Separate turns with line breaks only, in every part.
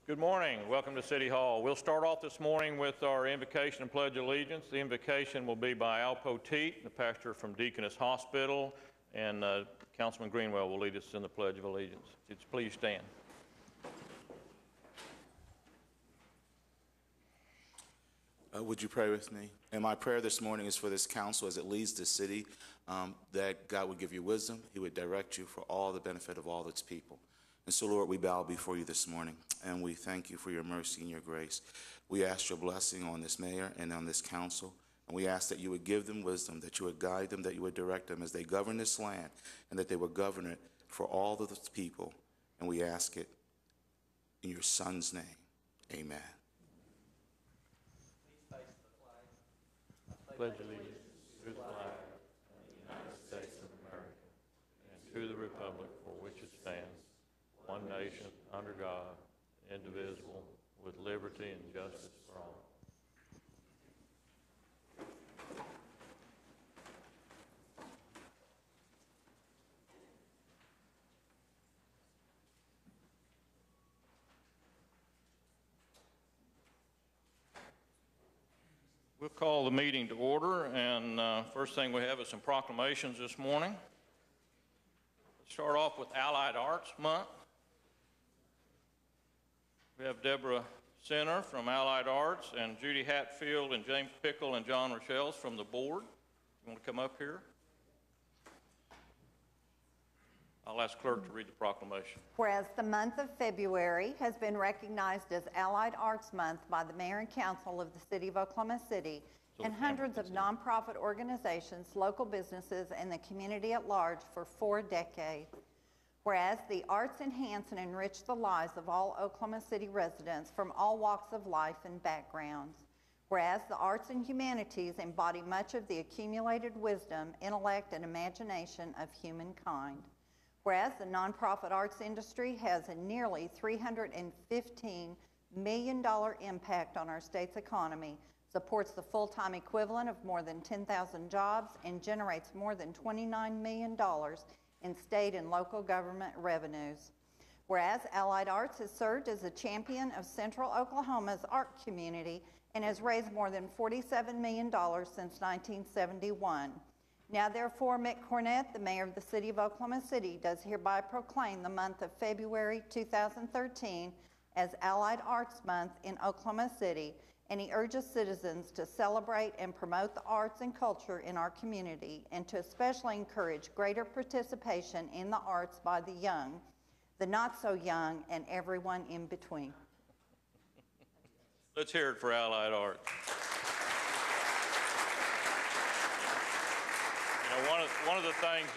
Good morning. Welcome to City Hall. We'll start off this morning with our invocation and pledge of allegiance. The invocation will be by Al Poteet, the pastor from Deaconess Hospital, and Councilman Greenwell will lead us in the pledge of allegiance. Please stand.
Would you pray with me? And my prayer this morning is for this council as it leads the city, that God would give you wisdom. He would direct you for all the benefit of all its people. And so, Lord, we bow before you this morning, and we thank you for your mercy and your grace. We ask your blessing on this mayor and on this council, and we ask that you would give them wisdom, that you would guide them, that you would direct them as they govern this land, and that they would govern it for all of the people. And we ask it in your Son's name. Amen.
Pledge allegiance to the flag of the United States of America and to the republic for which it stands, one nation, under God, indivisible, with liberty and justice for all. We'll call the meeting to order, and first thing we have is some proclamations this morning. Let's start off with Allied Arts Month. We have Deborah Sinner from Allied Arts and Judy Hatfield and James Pickle and John Rochelle from the board. You want to come up here? I'll ask clerk to read the proclamation.
Whereas the month of February has been recognized as Allied Arts Month by the Mayor and Council of the City of Oklahoma City and hundreds of nonprofit organizations, local businesses, and the community at large for 4 decades. Whereas the arts enhance and enrich the lives of all Oklahoma City residents from all walks of life and backgrounds. Whereas the arts and humanities embody much of the accumulated wisdom, intellect, and imagination of humankind. Whereas the nonprofit arts industry has a nearly $315 million impact on our state's economy, supports the full-time equivalent of more than 10,000 jobs, and generates more than $29 million in state and local government revenues. Whereas Allied Arts has served as a champion of Central Oklahoma's art community and has raised more than $47 million since 1971. Now therefore, Mick Cornett, the mayor of the city of Oklahoma City, does hereby proclaim the month of February 2013 as Allied Arts Month in Oklahoma City, and he urges citizens to celebrate and promote the arts and culture in our community, and to especially encourage greater participation in the arts by the young, the not so young, and everyone in between.
Let's hear it for Allied Arts. You know, one of the things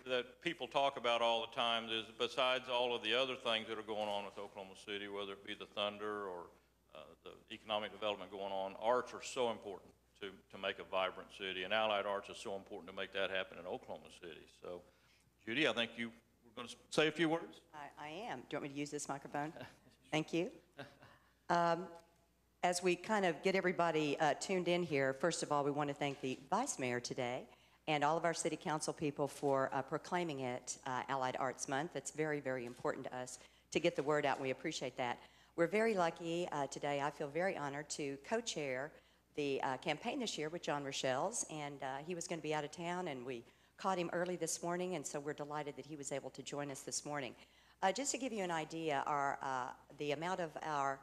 that people talk about all the time is, besides all of the other things that are going on with Oklahoma City, whether it be the thunder or the economic development going on, arts are so important to make a vibrant city, and Allied Arts is so important to make that happen in Oklahoma City. So, Judy, I think you were going to say a few words?
I am. Do you want me to use this microphone? Thank you. As we kind of get everybody tuned in here, first of all, we want to thank the Vice Mayor today and all of our City Council people for proclaiming it Allied Arts Month. It's very, very important to us to get the word out, and we appreciate that. We're very lucky today. I feel very honored to co-chair the campaign this year with John Rochelle's, and he was going to be out of town, and we caught him early this morning, and so we're delighted that he was able to join us this morning. Just to give you an idea, the amount of our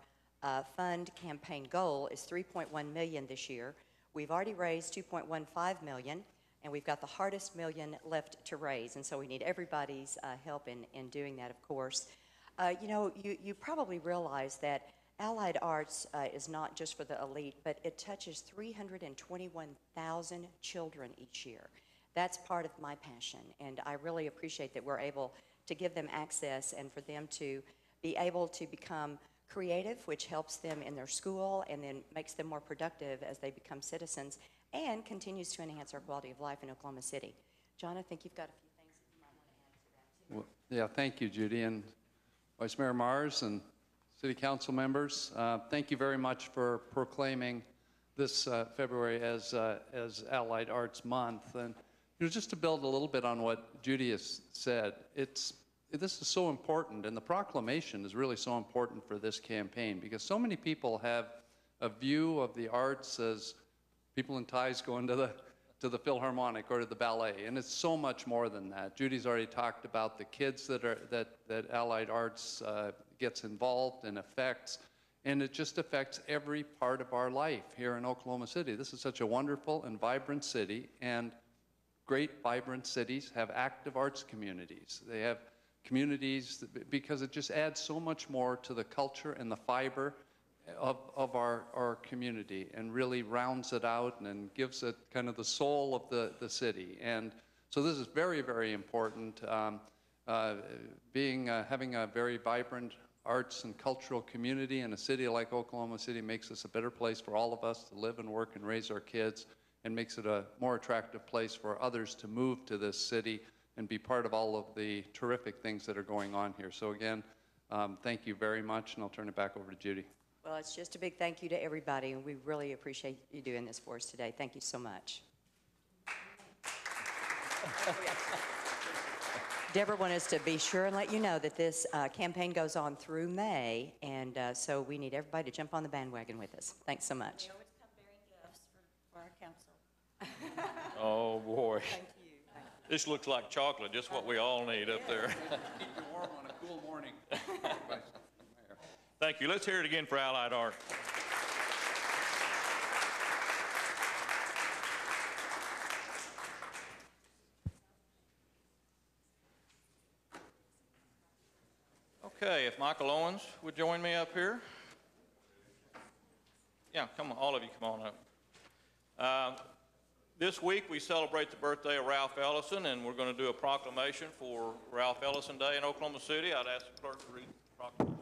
fund campaign goal is $3.1 million this year. We've already raised $2.15 million, and we've got the hardest million left to raise, and so we need everybody's help in doing that, of course. You know, you probably realize that Allied Arts is not just for the elite, but it touches 321,000 children each year. That's part of my passion, and I really appreciate that we're able to give them access and for them to be able to become creative, which helps them in their school and then makes them more productive as they become citizens and continues to enhance our quality of life in Oklahoma City. John, I think you've got a few things that you might want to add to that, too.
Well, yeah, thank you, Judy. And Vice Mayor Mars and City Council members, thank you very much for proclaiming this February as Allied Arts Month. And you know, just to build a little bit on what Judy has said, it's this is so important, and the proclamation is really so important for this campaign, because so many people have a view of the arts as people in ties going to the Philharmonic or to the ballet, and it's so much more than that. Judy's already talked about the kids that Allied Arts gets involved and affects, and it just affects every part of our life here in Oklahoma City. This is such a wonderful and vibrant city, and great vibrant cities have active arts communities. They have communities because it just adds so much more to the culture and the fiber of our community, and really rounds it out and gives it kind of the soul of the city. And so this is very, very important. Having a very vibrant arts and cultural community in a city like Oklahoma City makes us a better place for all of us to live and work and raise our kids, and makes it a more attractive place for others to move to this city and be part of all of the terrific things that are going on here. So again, thank you very much, and I'll turn it back over to Judy.
Well, it's just a big thank you to everybody, and we really appreciate you doing this for us today. Thank you so much. Deborah wanted us to be sure and let you know that this campaign goes on through May, and so we need everybody to jump on the bandwagon with us. Thanks so much.
We always come bearing gifts for our council.
Oh, boy.
Thank you.
This looks like chocolate, just what we all need up there.
Keep you warm on a cool morning.
Thank you. Let's hear it again for Allied Art. Okay, if Michael Owens would join me up here. Yeah, come on, all of you come on up. This week we celebrate the birthday of Ralph Ellison, and we're going to do a proclamation for Ralph Ellison Day in Oklahoma City. I'd ask the clerk to read the proclamation.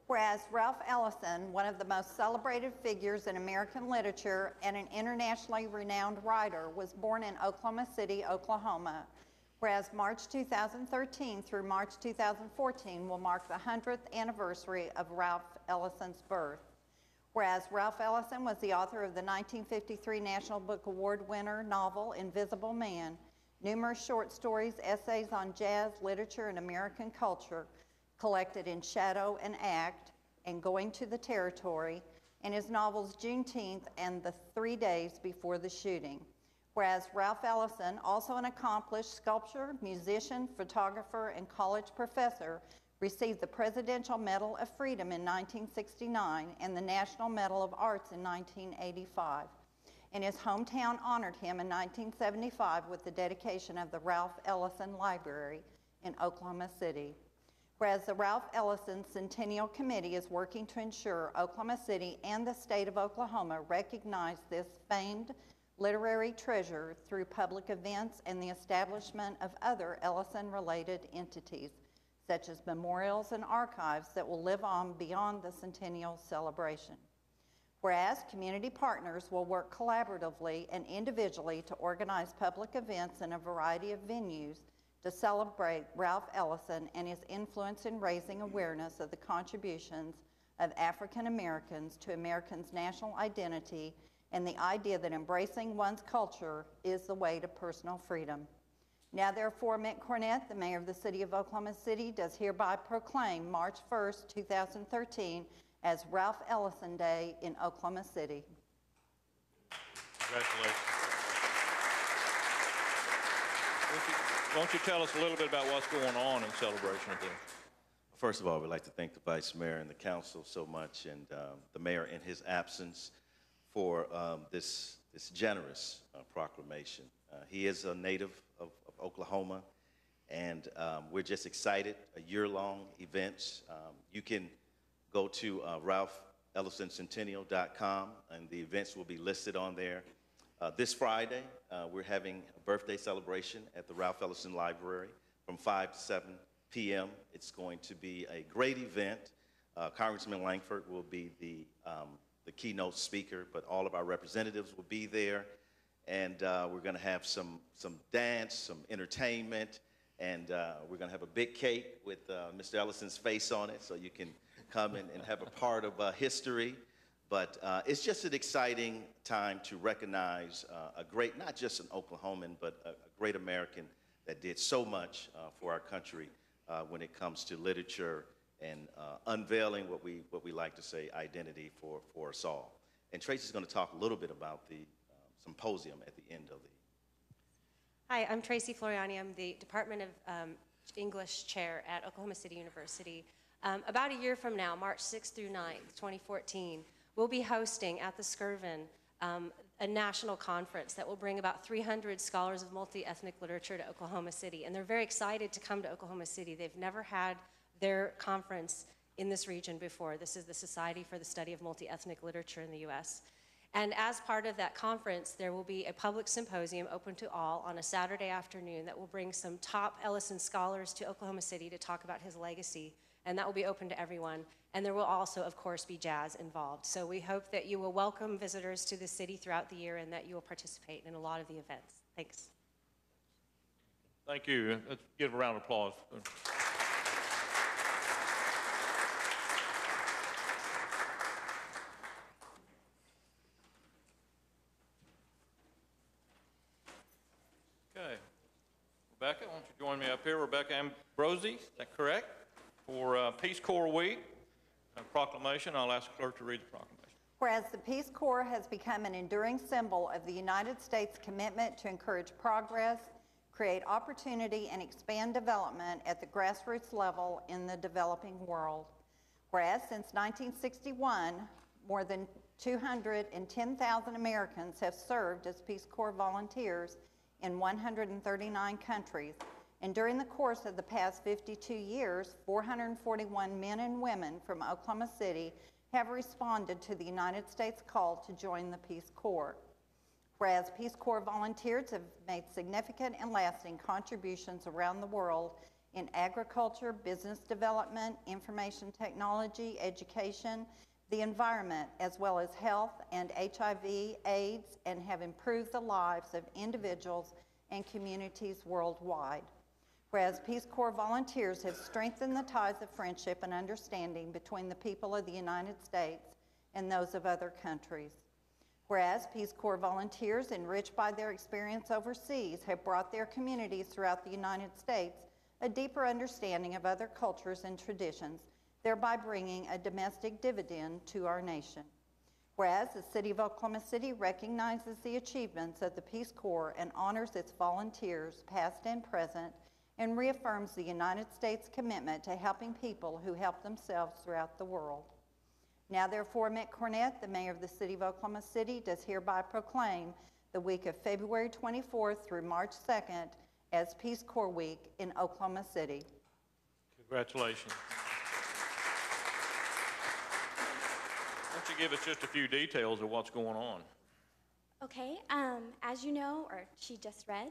Whereas Ralph Ellison, one of the most celebrated figures in American literature and an internationally renowned writer, was born in Oklahoma City, Oklahoma. Whereas March 2013 through March 2014 will mark the 100th anniversary of Ralph Ellison's birth. Whereas Ralph Ellison was the author of the 1953 National Book Award winner novel Invisible Man, numerous short stories, essays on jazz, literature, and American culture, collected in Shadow and Act and Going to the Territory, and his novels Juneteenth and The 3 Days Before the Shooting. Whereas Ralph Ellison, also an accomplished sculptor, musician, photographer, and college professor, received the Presidential Medal of Freedom in 1969 and the National Medal of Arts in 1985. And his hometown honored him in 1975 with the dedication of the Ralph Ellison Library in Oklahoma City. Whereas the Ralph Ellison Centennial Committee is working to ensure Oklahoma City and the state of Oklahoma recognize this famed literary treasure through public events and the establishment of other Ellison-related entities, such as memorials and archives that will live on beyond the centennial celebration. Whereas community partners will work collaboratively and individually to organize public events in a variety of venues to celebrate Ralph Ellison and his influence in raising awareness of the contributions of African Americans to Americans' national identity and the idea that embracing one's culture is the way to personal freedom. Now therefore, Mick Cornett, the mayor of the city of Oklahoma City, does hereby proclaim March 1st, 2013 as Ralph Ellison Day in Oklahoma City.
Congratulations. Won't you tell us a little bit about what's going on in celebration of this?
First of all, we'd like to thank the Vice Mayor and the Council so much, and the Mayor in his absence for this generous proclamation. He is a native of Oklahoma, and we're just excited. A year-long events. You can go to RalphEllisonCentennial.com, and the events will be listed on there. This Friday, we're having a birthday celebration at the Ralph Ellison Library from 5 to 7 p.m. It's going to be a great event. Congressman Langford will be the keynote speaker, but all of our representatives will be there. And we're going to have some dance, some entertainment, and we're going to have a big cake with Mr. Ellison's face on it, so you can come and have a part of history. But it's just an exciting time to recognize a great, not just an Oklahoman, but a great American that did so much for our country when it comes to literature and unveiling what we like to say identity for us all. And Tracy's going to talk a little bit about the symposium at the end of the.
Hi, I'm Tracy Floriani. I'm the Department of English Chair at Oklahoma City University. About a year from now, March 6th through 9th, 2014, we'll be hosting at the Skirvin a national conference that will bring about 300 scholars of multi-ethnic literature to Oklahoma City. And they're very excited to come to Oklahoma City. They've never had their conference in this region before. This is the Society for the Study of Multi-Ethnic Literature in the U.S. And as part of that conference, there will be a public symposium open to all on a Saturday afternoon that will bring some top Ellison scholars to Oklahoma City to talk about his legacy. And that will be open to everyone. And there will also, of course, be jazz involved. So we hope that you will welcome visitors to the city throughout the year and that you will participate in a lot of the events. Thanks.
Thank you. Let's give a round of applause. Okay. Rebecca, why don't you join me up here? Rebecca Ambrosi, is that correct? For Peace Corps Week, a proclamation. I'll ask the clerk to read the proclamation.
Whereas the Peace Corps has become an enduring symbol of the United States' commitment to encourage progress, create opportunity, and expand development at the grassroots level in the developing world. Whereas since 1961, more than 210,000 Americans have served as Peace Corps volunteers in 139 countries. And during the course of the past 52 years, 441 men and women from Oklahoma City have responded to the United States call to join the Peace Corps. Whereas Peace Corps volunteers have made significant and lasting contributions around the world in agriculture, business development, information technology, education, the environment, as well as health and HIV, AIDS, and have improved the lives of individuals and communities worldwide. Whereas Peace Corps volunteers have strengthened the ties of friendship and understanding between the people of the United States and those of other countries. Whereas Peace Corps volunteers, enriched by their experience overseas, have brought their communities throughout the United States a deeper understanding of other cultures and traditions, thereby bringing a domestic dividend to our nation. Whereas the City of Oklahoma City recognizes the achievements of the Peace Corps and honors its volunteers, past and present, and reaffirms the United States' commitment to helping people who help themselves throughout the world. Now therefore, Mick Cornett, the Mayor of the City of Oklahoma City, does hereby proclaim the week of February 24th through March 2nd as Peace Corps Week in Oklahoma City.
Congratulations. Why don't you give us just a few details of what's going on?
Okay, as you know, or she just read,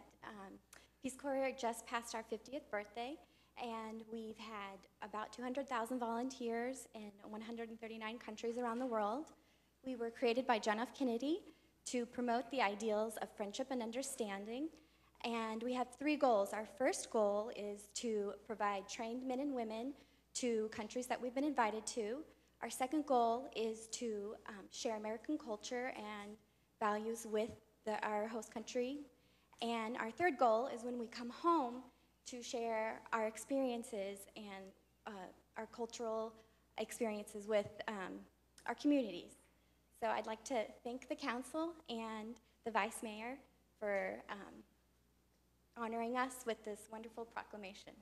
Peace Corps just passed our 50th birthday, and we've had about 200,000 volunteers in 139 countries around the world. We were created by John F. Kennedy to promote the ideals of friendship and understanding, and we have 3 goals. Our first goal is to provide trained men and women to countries that we've been invited to. Our second goal is to share American culture and values with our host country. And our third goal is when we come home to share our experiences and our cultural experiences with our communities. So I'd like to thank the council and the vice mayor for honoring us with this wonderful proclamation.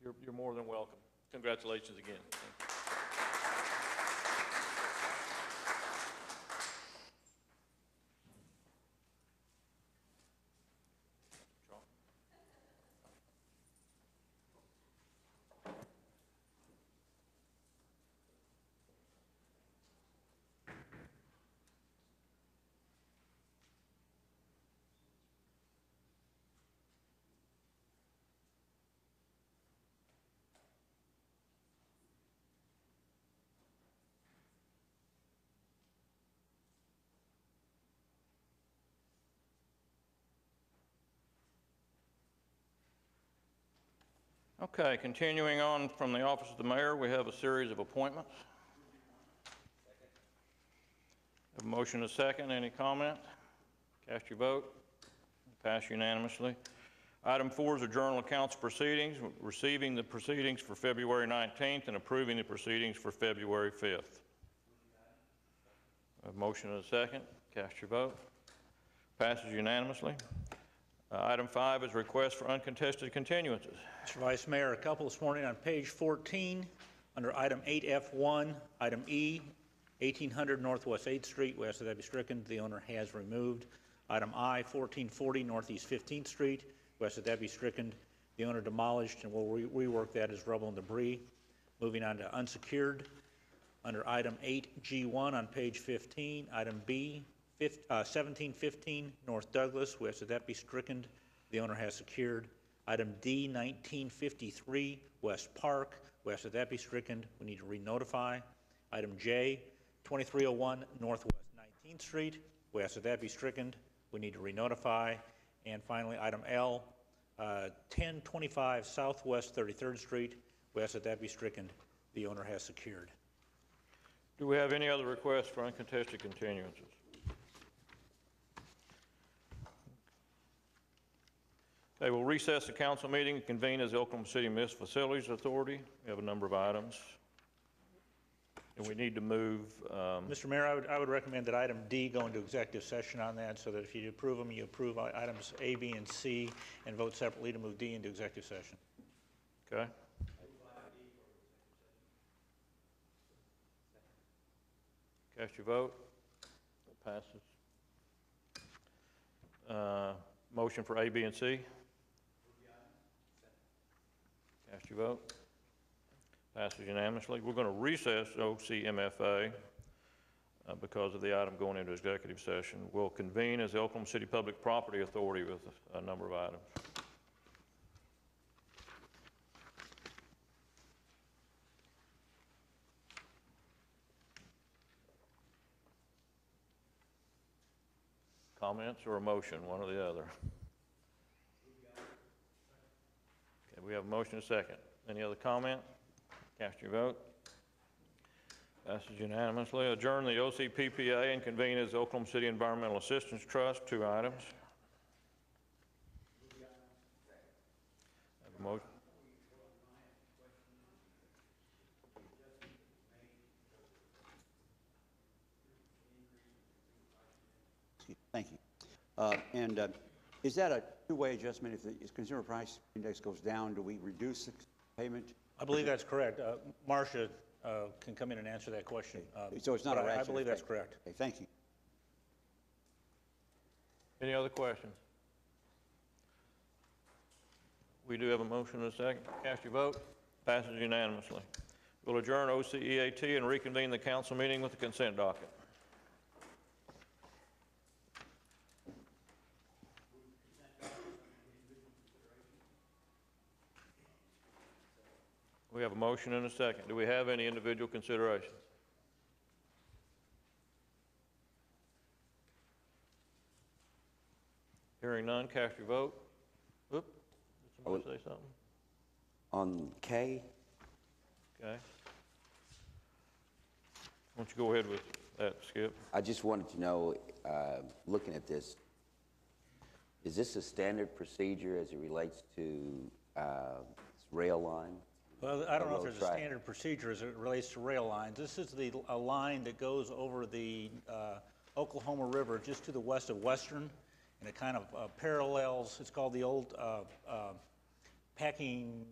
You're more than welcome. Congratulations again. Okay, continuing on from the office of the mayor, we have a series of appointments. Have a motion and a second. Any comment? Cast your vote. Pass unanimously. Item 4 is a journal of council proceedings, receiving the proceedings for February 19th and approving the proceedings for February 5th. A motion and a second. Cast your vote. Passes unanimously. Item 5 is request for uncontested continuances.
Mr. Vice Mayor, a couple this morning on page 14, under item 8F1, item E, 1800 Northwest 8th Street. We ask that be stricken. The owner has removed. Item I, 1440 Northeast 15th Street. We ask that be stricken. The owner demolished, and we'll rework that as rubble and debris. Moving on to unsecured. Under item 8G1 on page 15, item B, 1715 North Douglas. We ask that be stricken. The owner has secured. Item D, 1953 West Park. We ask that be stricken. We need to re-notify. Item J, 2301 Northwest 19th Street. We ask that be stricken. We need to re-notify. And finally, item L, 1025 Southwest 33rd Street. We ask that be stricken. The owner has secured.
Do we have any other requests for uncontested continuances? Okay, we'll recess the council meeting and convene as the Oklahoma City Municipal Facilities Authority. We have a number of items. And we need to move.
Mr. Mayor, I would recommend that item D go into executive session on that, so that if you approve them, you approve items A, B, and C, and vote separately to move D into executive session.
Okay. Cast your vote. It passes. Motion for A, B, and C. Cast your vote. Passes unanimously. We're going to recess OCMFA because of the item going into executive session. We'll convene as the Oklahoma City Public Property Authority with a number of items. Comments or a motion, one or the other? Okay, we have a motion and a second. Any other comment? Cast your vote. Passes unanimously. Adjourn the OCPPA and convene as the Oklahoma City Environmental Assistance Trust. 2 items. Have a motion.
Thank you. Is that a two-way adjustment? If the consumer price index goes down, do we reduce the payment?
I believe that's correct. Marcia can come in and answer that question.
So it's not a ratchet
I believe that's
effect.
correct.
Okay, thank you.
Any other questions? We do have a motion and a second. Cast your vote. Passes unanimously. We'll adjourn OCEAT and reconvene the council meeting with the consent docket. We have a motion and a second. Do we have any individual considerations? Hearing none, cast your vote. Oop, did somebody say something?
On K?
Okay. Why don't you go ahead with that, Skip?
I just wanted to know, looking at this, is this a standard procedure as it relates to rail line?
Well, I don't know if
Railroad
there's a
track.
standard procedure as it relates to rail lines. This is a line that goes over the Oklahoma River just to the west of Western, and it kind of parallels, it's called the old packing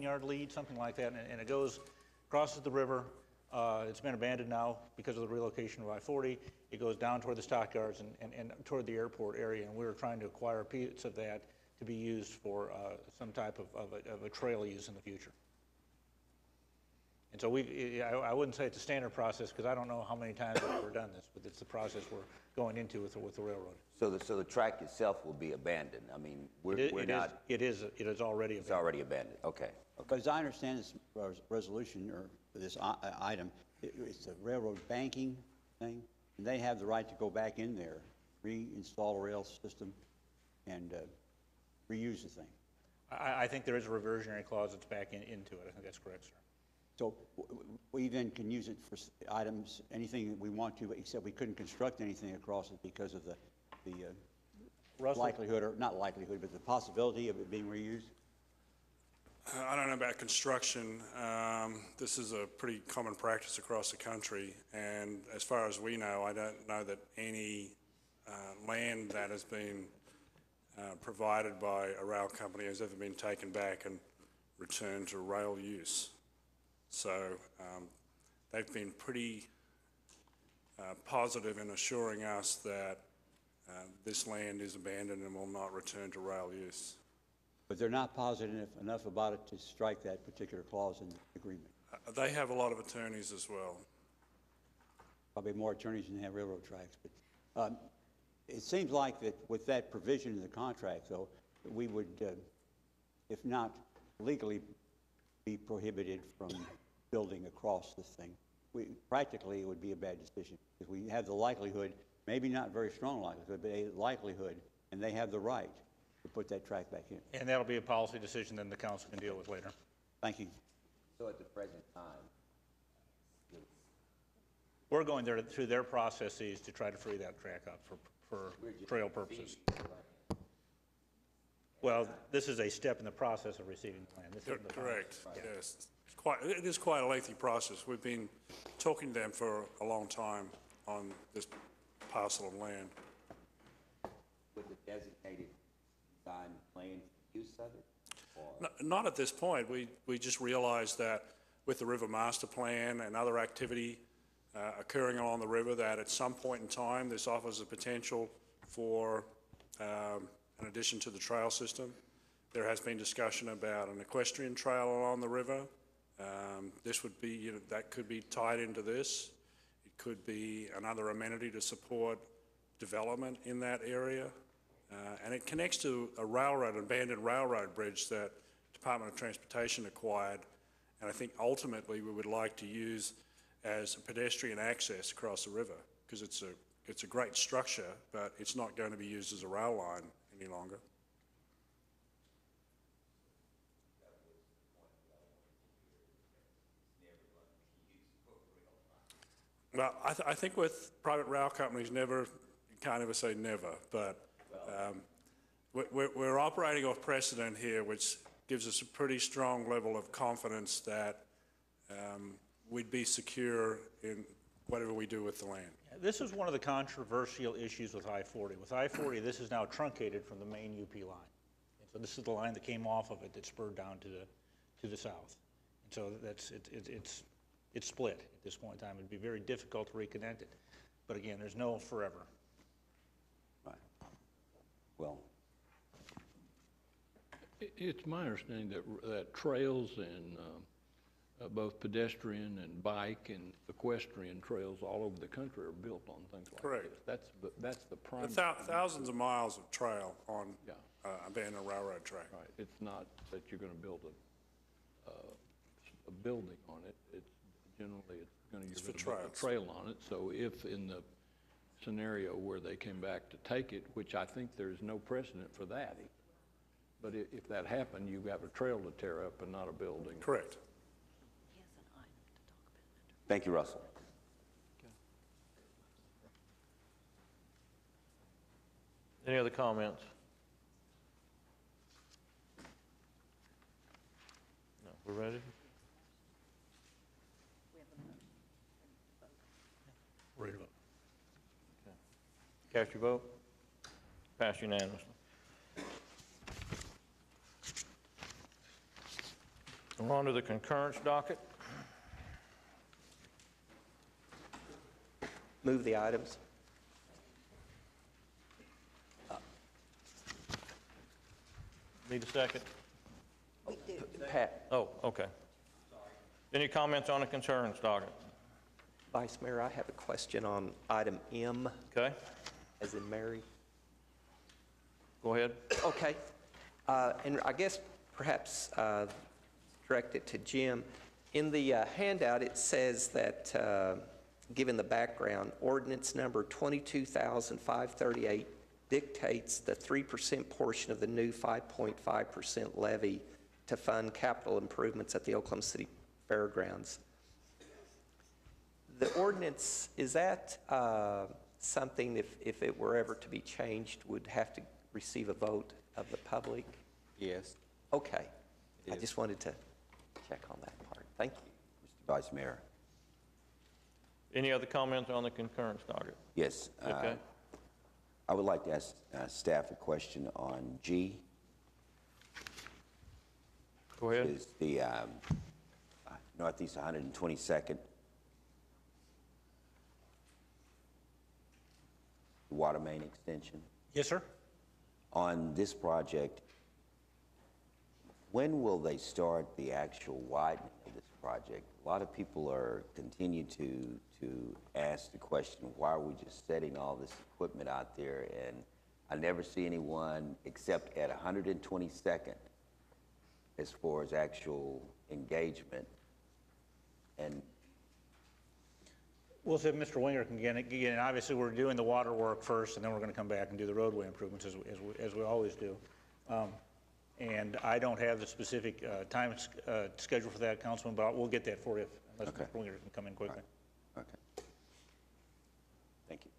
yard lead, something like that, and it goes, crosses the river. It's been abandoned now because of the relocation of I-40. It goes down toward the stockyards and toward the airport area, and we were trying to acquire a piece of that to be used for some type of a trail use in the future. And so I wouldn't say it's a standard process because I don't know how many times we've ever done this, but it's the process we're going into with the railroad.
So the track itself will be abandoned? I mean,
It is already abandoned.
It's already abandoned, okay.
But as I understand this resolution, or this item, it's a railroad banking thing, and they have the right to go back in there, reinstall a rail system, and reuse the thing.
I think there is a reversionary clause that's back into it. I think that's correct, sir.
So we then can use it for items, anything that we want to, except we couldn't construct anything across it because of the
Russell?
likelihood, or not likelihood, but the possibility of it being reused?
I don't know about construction. This is a pretty common practice across the country, and as far as we know, I don't know that any land that has been provided by a rail company has ever been taken back and returned to rail use. So they've been pretty positive in assuring us that this land is abandoned and will not return to rail use.
But they're not positive enough about it to strike that particular clause in the agreement.
They have a lot of attorneys as well.
Probably more attorneys than have railroad tracks. But it seems like that with that provision in the contract, though, we would, if not legally, be prohibited from building across this thing. Practically, it would be a bad decision because we have the likelihood, maybe not very strong likelihood, but a likelihood, and they have the right to put that track back in.
And that'll be a policy decision then the council can deal with later.
Thank you.
So at the present time,
We're going through their processes to try to free that track up for trail purposes. Well, this is a step in the process of receiving the land. This isn't the final.
Correct, yes. It is quite a lengthy process. We've been talking to them for a long time on this parcel of land.
with the designated design plan use of it? Or?
Not at this point. We just realized that with the river master plan and other activity occurring along the river, that at some point in time, this offers a potential for an addition to the trail system. There has been discussion about an equestrian trail along the river. This would be, that could be tied into this. It could be another amenity to support development in that area. And it connects to a railroad, an abandoned railroad bridge that Department of Transportation acquired. And I think ultimately we would like to use as a pedestrian access across the river, because it's a great structure, but it's not going to be used as a rail line any longer. Well, I think with private rail companies, never, you can't ever say never, but we're operating off precedent here, which gives us a pretty strong level of confidence that we'd be secure in whatever we do with the land.
This is one of the controversial issues with I-40. With I-40, this is now truncated from the main UP line. And so this is the line that came off of it that spurred down to the south. And so it's split at this point in time. It'd be very difficult to reconnect it. But again, there's no forever.
Right. Well,
it's my understanding that trails and both pedestrian and bike and equestrian trails all over the country are built on things like
Correct.
this. That's the prime.
Thousands of miles of trail on abandoned railroad track.
Right. It's not that you're going to build a building on it. It's generally you're going to build a trail on it. So if in the scenario where they came back to take it, which I think there's no precedent for that, but if that happened, you've got a trail to tear up and not a building.
Correct.
thank you, Russell.
Any other comments? No, we're ready?
Ready to vote.
Cast your vote. Pass unanimously. We're on to the concurrence docket.
Move the items.
Need a second?
We do.
Pat,
Oh, okay. Any comments on the concurrence docket?
Vice Mayor, I have a question on item M,
Okay,
as in Mary.
go ahead.
Okay. And I guess perhaps direct it to Jim. In the handout, it says that, given the background, ordinance number 22,538 dictates the 3% portion of the new 5.5% levy to fund capital improvements at the Oklahoma City Fairgrounds. The ordinance, is that something, if it were ever to be changed, would have to receive a vote of the public?
Yes.
Okay. I just wanted to check on that part. Thank you.
Mr. Vice Mayor.
Any other comments on the concurrence docket?
Yes.
Okay.
I would like to ask staff a question on G.
Go ahead.
Is the Northeast 122nd water main extension.
Yes, sir.
On this project, when will they start the actual widening of this project? A lot of people continue to ask the question, why are we just setting all this equipment out there? And I never see anyone except at 122nd as far as actual engagement. And
Well, so Mr. Winger can get it. Obviously, we're doing the water work first, and then we're going to come back and do the roadway improvements as we always do. And I don't have the specific time schedule for that, Councilman, but we'll get that for you unless
Okay.
Mr. Winger can come in quickly.
Okay. Thank you.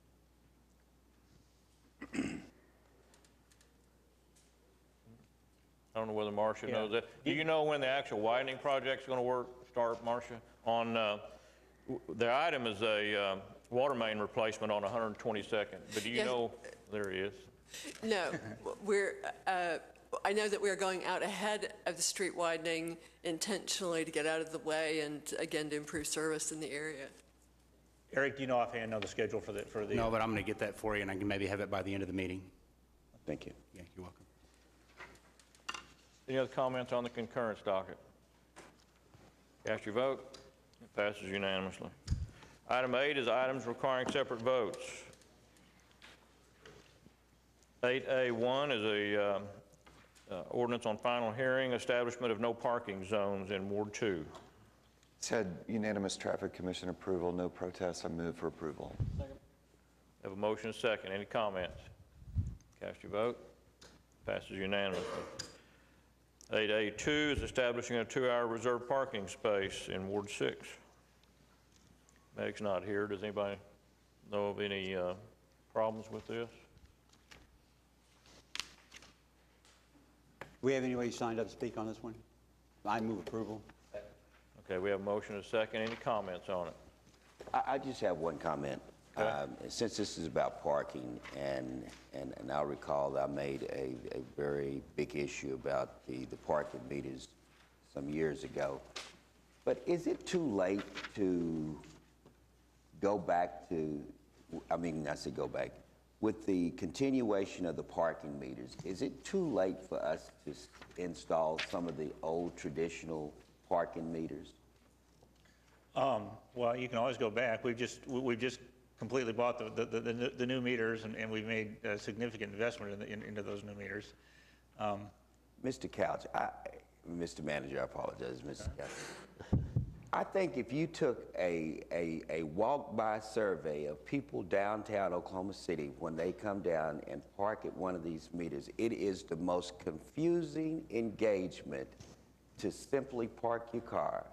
I don't know whether Marcia
Yeah.
knows that. Do you know when the actual widening project's going to start, Marcia? On, the item is a water main replacement on 122nd, but do you
Yes.
know, there he is.
No, I know that we're going out ahead of the street widening intentionally to get out of the way and, again, to improve service in the area.
Eric, do you know offhand know the schedule for the?
No, but I'm going to get that for you, and I can maybe have it by the end of the meeting.
Thank you.
Yeah, you're welcome.
Any other comments on the concurrence docket? Cast your vote. It passes unanimously. Item 8 is items requiring separate votes. 8A1 is a ordinance on final hearing, establishment of no parking zones in Ward 2.
It's had unanimous traffic commission approval, no protests. I move for approval.
Have a motion and a second. Any comments? Cast your vote. Passes unanimously. 8A2 is establishing a 2-hour reserved parking space in Ward 6. Meg's not here. Does anybody know of any problems with this?
Do we have anybody signed up to speak on this one? I move approval.
Okay, we have a motion and a second. Any comments on it?
I just have one comment.
Okay.
Since this is about parking, and I recall that I made a very big issue about the parking meters some years ago. But is it too late to go back to, I say go back, with the continuation of the parking meters, is it too late for us to install some of the old traditional parking meters?
Well, you can always go back. We've just completely bought the new meters, and we've made a significant investment into those new meters.
Mr. Couch, Mr. Manager, I apologize, Mr. Couch. I think if you took a walk-by survey of people downtown Oklahoma City when they come down and park at one of these meters, it is the most confusing engagement to simply park your car.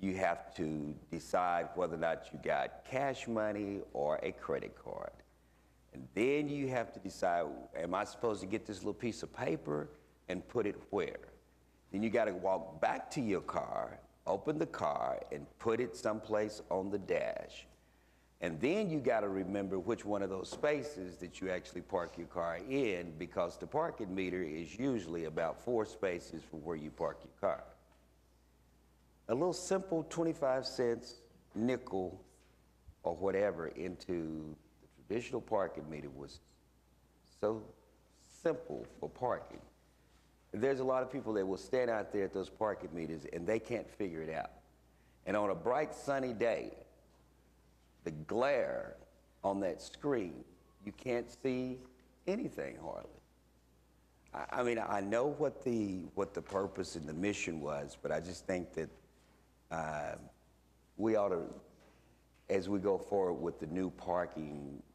You have to decide whether or not you got cash money or a credit card. And then you have to decide, am I supposed to get this little piece of paper and put it where? Then you got to walk back to your car, open the car, and put it someplace on the dash. And then you got to remember which one of those spaces that you actually park your car in, because the parking meter is usually about 4 spaces from where you park your car. A little simple 25 cents, nickel, or whatever into the traditional parking meter was so simple for parking. There's a lot of people that will stand out there at those parking meters and they can't figure it out. And on a bright sunny day, the glare on that screen, you can't see anything hardly. I mean, I know what the purpose and the mission was, but I just think that we ought to, as we go forward with the new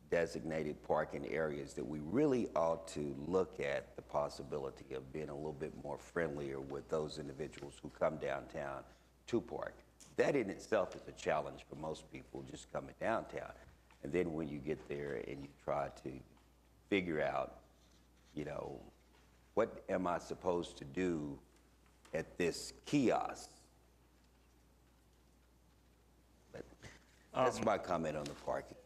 designated parking areas, that we really ought to look at the possibility of being a little bit more friendlier with those individuals who come downtown to park. That in itself is a challenge for most people just coming downtown. And then when you get there and you try to figure out you know, what am I supposed to do at this kiosk? But that's my comment on the parking.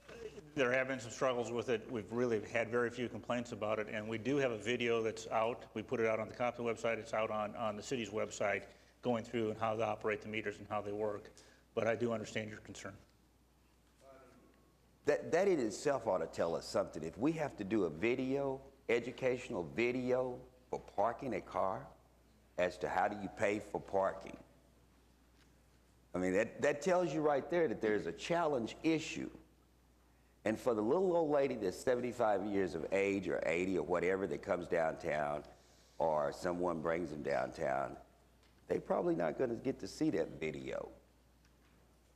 There have been some struggles with it. We've really had very few complaints about it, and we do have a video that's out. We put it out on the COPTA website. It's out on the city's website, going through and how to operate the meters and how they work. But I do understand your concern.
That in itself ought to tell us something. If we have to do a video, educational video for parking a car, as to how do you pay for parking, I mean, that tells you right there that there's a challenge issue. And for the little old lady that's 75 years of age or 80 or whatever that comes downtown, or someone brings them downtown, they probably not going to get to see that video.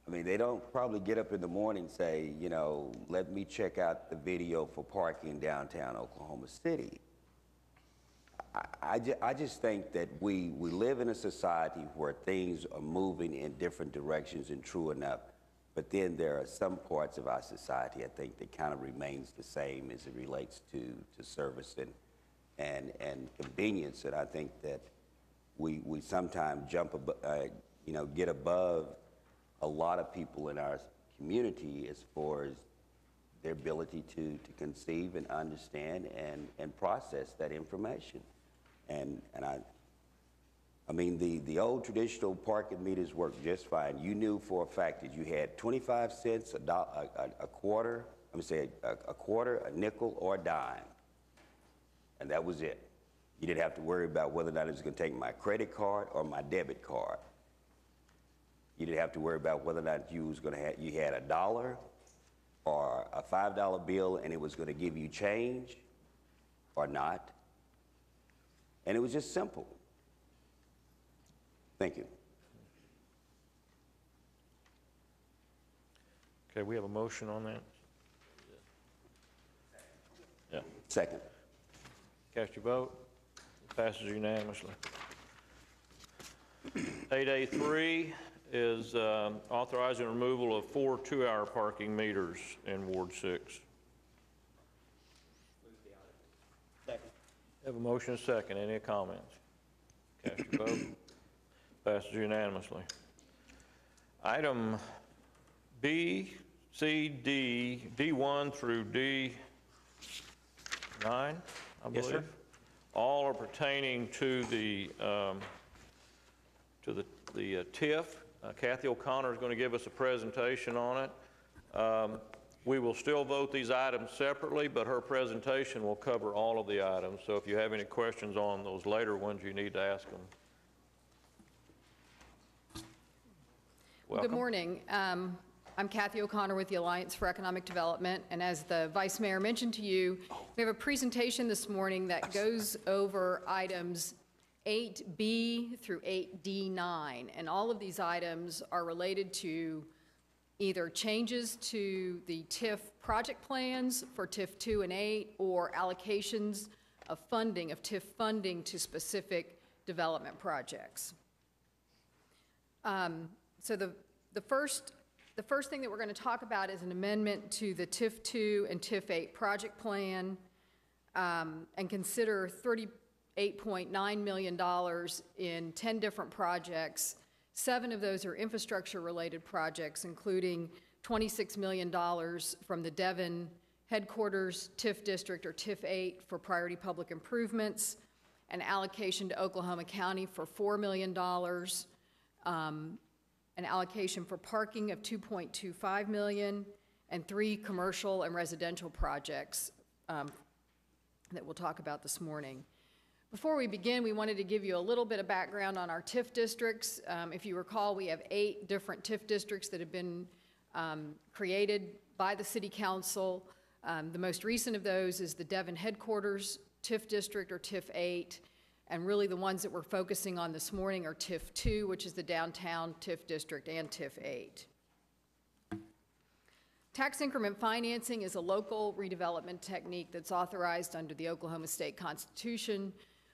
I mean, they don't probably get up in the morning and say, you know, let me check out the video for parking downtown Oklahoma City. I just think that we live in a society where things are moving in different directions, and true enough. But then there are some parts of our society, I think, that kind of remains the same as it relates to service and convenience. And I think that we sometimes get above a lot of people in our community as far as their ability to conceive and understand and process that information. And I mean, the old traditional parking meters worked just fine. You knew for a fact that you had 25 cents, a quarter, a quarter, a nickel, or a dime. And that was it. You didn't have to worry about whether or not it was going to take my credit card or my debit card. You didn't have to worry about whether or not you had $1 or a $5 bill and it was going to give you change or not. And it was just simple. Thank you.
Okay, we have a motion on that? Yeah.
Second.
Cast your vote. Passes unanimously. 8A3 is authorizing removal of 4 two-hour parking meters in Ward 6.
Second.
Have a motion and a second. Any comments? Cast your vote. Passes unanimously. Item B, C, D, D1 through D9, I believe.
Yes, sir.
All are pertaining to the TIF. Kathy O'Connor is going to give us a presentation on it. We will still vote these items separately, but her presentation will cover all of the items. So if you have any questions on those later ones, you need to ask them.
Welcome. Good morning. I'm Kathy O'Connor with the Alliance for Economic Development, and as the Vice Mayor mentioned to you, we have a presentation this morning that goes over items 8B through 8D9, and all of these items are related to either changes to the TIF project plans for TIF 2 and 8 or allocations of funding, of TIF funding to specific development projects. So the first thing that we're going to talk about is an amendment to the TIF 2 and TIF 8 project plan, and consider $38.9 million in 10 different projects. 7 of those are infrastructure-related projects, including $26 million from the Devon headquarters TIF district, or TIF 8, for priority public improvements, an allocation to Oklahoma County for $4 million, an allocation for parking of $2.25 million, and 3 commercial and residential projects that we'll talk about this morning. Before we begin, we wanted to give you a little bit of background on our TIF districts. If you recall, we have 8 different TIF districts that have been created by the City Council. The most recent of those is the Devon headquarters TIF district, or TIF 8. And really the ones that we're focusing on this morning are TIF 2, which is the downtown TIF district, and TIF 8. Tax increment financing is a local redevelopment technique that's authorized under the Oklahoma State Constitution,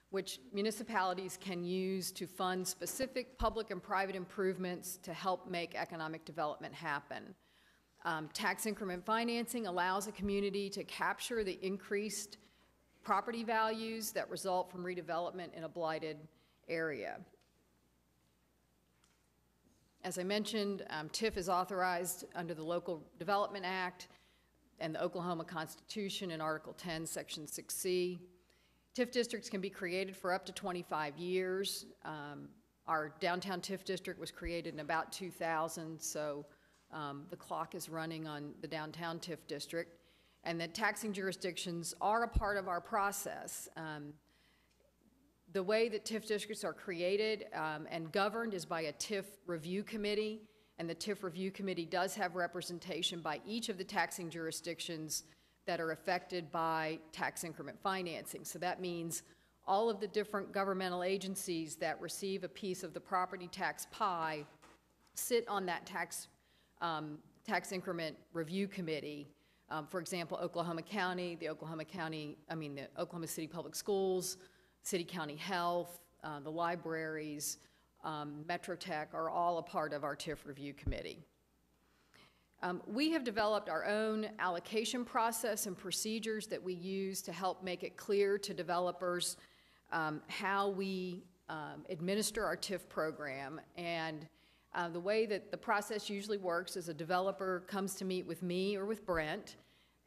which municipalities can use to fund specific public and private improvements to help make economic development happen. Tax increment financing allows a community to capture the increased property values that result from redevelopment in a blighted area. As I mentioned, TIF is authorized under the Local Development Act and the Oklahoma Constitution in Article 10, Section 6C. TIF districts can be created for up to 25 years. Our downtown TIF district was created in about 2000, so the clock is running on the downtown TIF district. And the taxing jurisdictions are a part of our process. The way that TIF districts are created and governed is by a TIF review committee, and the TIF review committee does have representation by each of the taxing jurisdictions that are affected by tax increment financing. So that means all of the different governmental agencies that receive a piece of the property tax pie sit on that tax increment review committee. For example, Oklahoma County, the Oklahoma City Public Schools, City County Health, the libraries, MetroTech are all a part of our TIF review committee. We have developed our own allocation process and procedures that we use to help make it clear to developers how we administer our TIF program. And the way that the process usually works is a developer comes to meet with me or with Brent,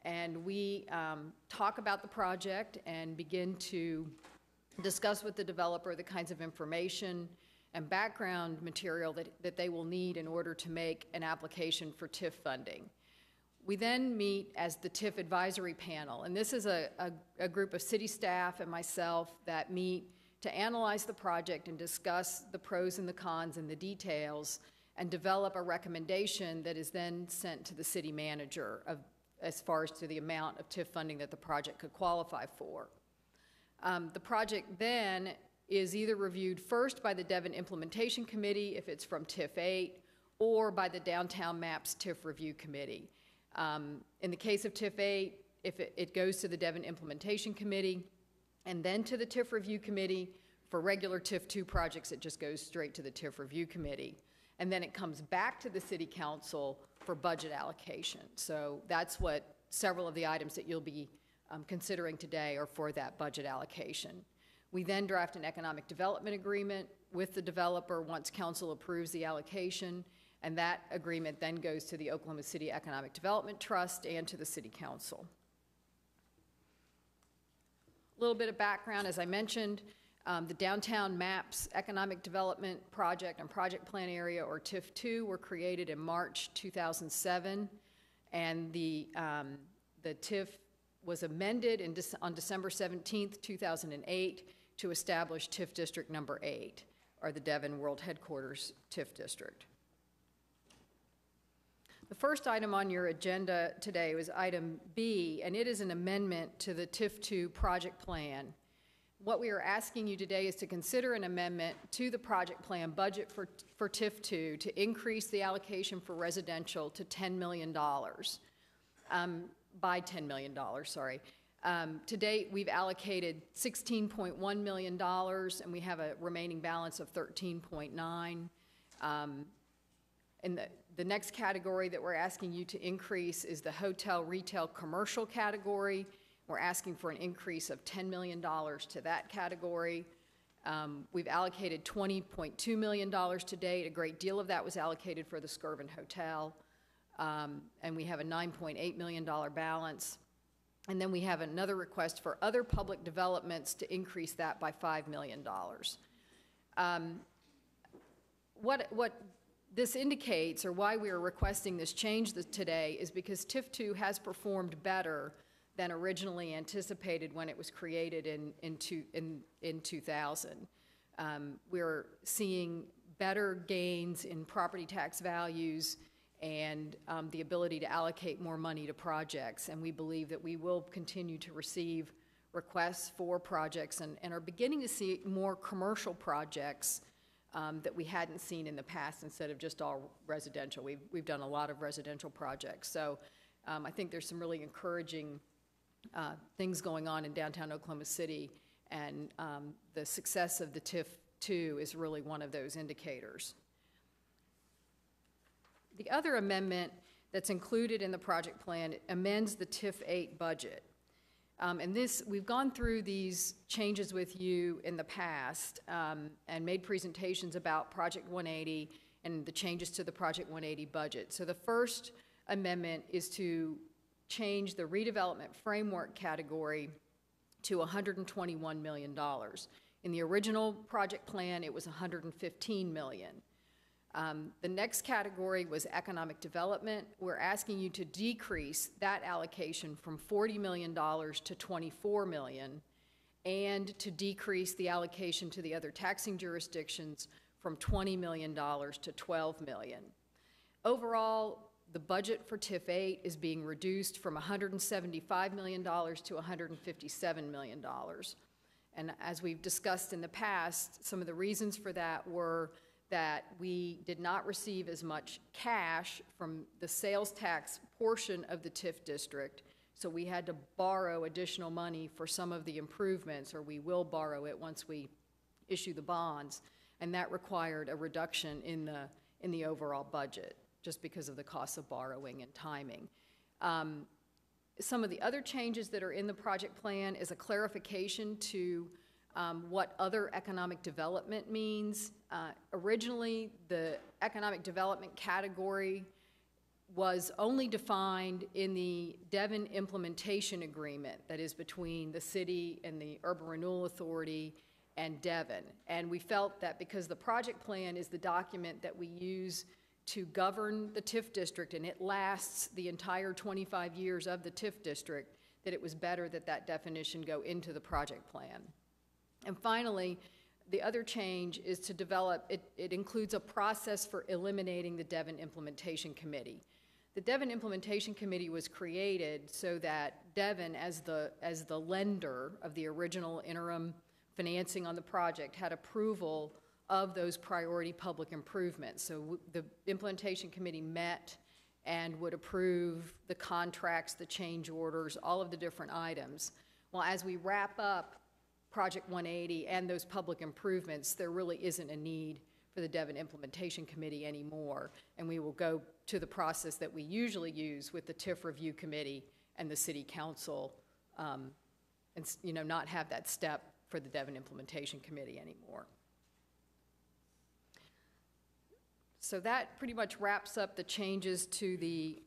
and we talk about the project and begin to discuss with the developer the kinds of information and background material that they will need in order to make an application for TIF funding. We then meet as the TIF advisory panel, and this is a group of city staff and myself that meet to analyze the project and discuss the pros and the cons and the details and develop a recommendation that is then sent to the city manager as far as to the amount of TIF funding that the project could qualify for. The project then is either reviewed first by the Devon Implementation Committee if it's from TIF 8 or by the Downtown Maps TIF Review Committee. In the case of TIF 8, if it goes to the Devon Implementation Committee and then to the TIF Review Committee. For regular TIF 2 projects, it just goes straight to the TIF Review Committee. And then it comes back to the City Council for budget allocation. So that's what several of the items that you'll be considering today are for that budget allocation. We then draft an economic development agreement with the developer once council approves the allocation, and that agreement then goes to the Oklahoma City Economic Development Trust and to the City Council. A little bit of background, as I mentioned, the Downtown Maps Economic Development Project and Project Plan Area, or TIF 2, were created in March 2007, and the TIF was amended on December 17th, 2008 to establish TIF District Number 8, or the Devon World Headquarters TIF District. The first item on your agenda today was item B, and it is an amendment to the TIF 2 project plan. What we are asking you today is to consider an amendment to the project plan budget for TIF 2 to increase the allocation for residential to $10 million, by $10 million, sorry. To date, we've allocated $16.1 million, and we have a remaining balance of $13.9. And the next category that we're asking you to increase is the hotel, retail, commercial category. We're asking for an increase of $10 million to that category. We've allocated $20.2 million to date. A great deal of that was allocated for the Skirvin Hotel. And we have a $9.8 million balance. And then we have another request for other public developments to increase that by $5 million. What this indicates, or why we are requesting this change today, is because TIF 2 has performed better than originally anticipated when it was created in 2000. We're seeing better gains in property tax values and the ability to allocate more money to projects, and we believe that we will continue to receive requests for projects and are beginning to see more commercial projects that we hadn't seen in the past instead of just all residential. We've done a lot of residential projects. So I think there's some really encouraging things going on in downtown Oklahoma City, and the success of the TIF 2 is really one of those indicators. The other amendment that's included in the project plan amends the TIF 8 budget. And we've gone through these changes with you in the past and made presentations about Project 180 and the changes to the Project 180 budget. So the first amendment is to change the redevelopment framework category to $121 million. In the original project plan, it was $115 million. The next category was economic development. We're asking you to decrease that allocation from $40 million to $24 million, and to decrease the allocation to the other taxing jurisdictions from $20 million to $12 million. Overall, the budget for TIF 8 is being reduced from $175 million to $157 million. And as we've discussed in the past, some of the reasons for that were that we did not receive as much cash from the sales tax portion of the TIF district, so we had to borrow additional money for some of the improvements, or we will borrow it once we issue the bonds, and that required a reduction in the overall budget, just because of the cost of borrowing and timing. Some of the other changes that are in the project plan is a clarification to what other economic development means. Originally, the economic development category was only defined in the Devon Implementation Agreement that is between the city and the Urban Renewal Authority and Devon. And we felt that because the project plan is the document that we use to govern the TIF district, and it lasts the entire 25 years of the TIF district, that it was better that that definition go into the project plan. And finally, the other change is to develop, it includes a process for eliminating the Devon Implementation Committee. The Devon Implementation Committee was created so that Devon, as the lender of the original interim financing on the project, had approval of those priority public improvements. So the Implementation Committee met and would approve the contracts, the change orders, all of the different items. Well, as we wrap up Project 180 and those public improvements, there really isn't a need for the Devon Implementation Committee anymore, and we will go to the process that we usually use with the TIF Review Committee and the City Council, and not have that step for the Devon Implementation Committee anymore. So that pretty much wraps up the changes to the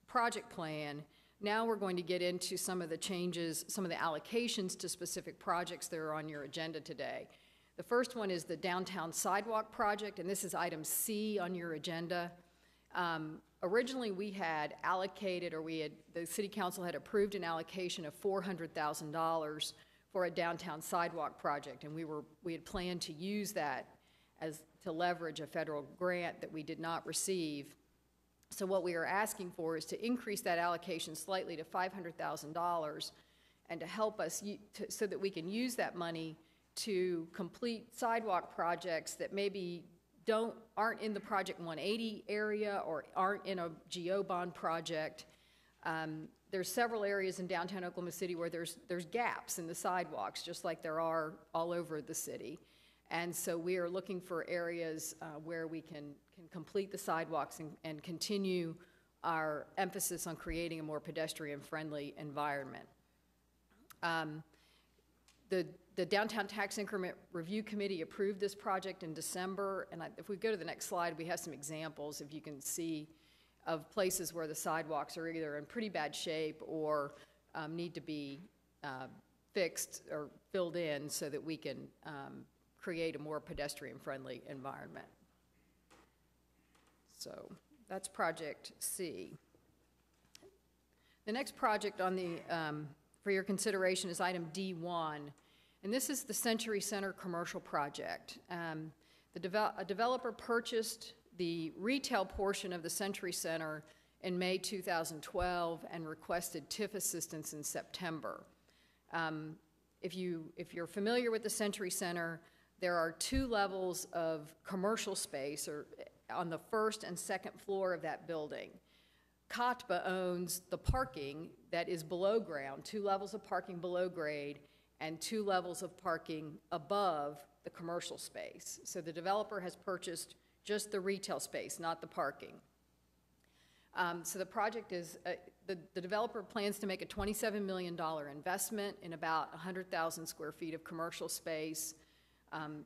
project plan. Now we're going to get into some of the changes, some of the allocations to specific projects that are on your agenda today. The first one is the downtown sidewalk project, and this is item C on your agenda. Originally, we had allocated, or the City Council had approved an allocation of $400,000 for a downtown sidewalk project, and we had planned to use that to leverage a federal grant that we did not receive. So what we are asking for is to increase that allocation slightly to $500,000 and to help us so that we can use that money to complete sidewalk projects that maybe aren't in the Project 180 area or aren't in a GO bond project. There's several areas in downtown Oklahoma City where there's gaps in the sidewalks, just like there are all over the city. And so we are looking for areas where we can complete the sidewalks and continue our emphasis on creating a more pedestrian-friendly environment. The Downtown Tax Increment Review Committee approved this project in December, and if we go to the next slide, we have some examples, if you can see, of places where the sidewalks are either in pretty bad shape or need to be fixed or filled in so that we can create a more pedestrian-friendly environment. So that's Project C. The next project on the for your consideration is item D1, and this is the Century Center commercial project. A developer purchased the retail portion of the Century Center in May 2012 and requested TIF assistance in September. If you're familiar with the Century Center, there are 2 levels of commercial space on the first and second floor of that building. COTBA owns the parking that is below ground, 2 levels of parking below grade and 2 levels of parking above the commercial space. So the developer has purchased just the retail space, not the parking. So the project is, the developer plans to make a $27 million investment in about 100,000 square feet of commercial space.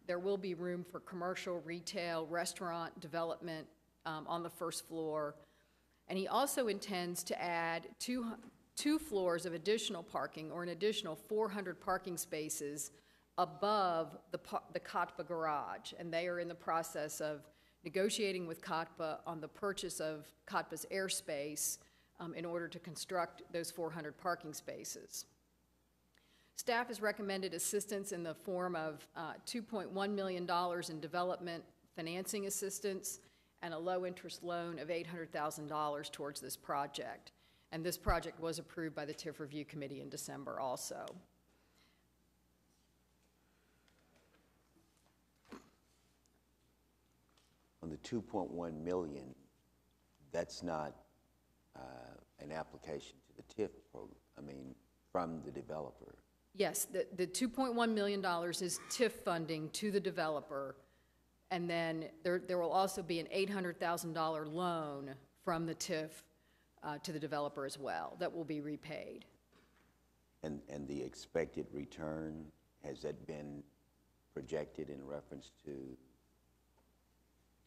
There will be room for commercial, retail, restaurant development on the first floor. And he also intends to add two floors of additional parking, or an additional 400 parking spaces above the KOTPA garage. And they are in the process of negotiating with KOTPA on the purchase of KOTPA's airspace in order to construct those 400 parking spaces. Staff has recommended assistance in the form of $2.1 million in development financing assistance and a low-interest loan of $800,000 towards this project. And this project was approved by the TIF Review Committee in December also.
On the 2.1 million, that's not an application to the TIF program, from the developer.
Yes, the $2.1 million is TIF funding to the developer, and then there will also be an $800,000 loan from the TIF to the developer as well that will be repaid.
And the expected return, has that been projected in reference to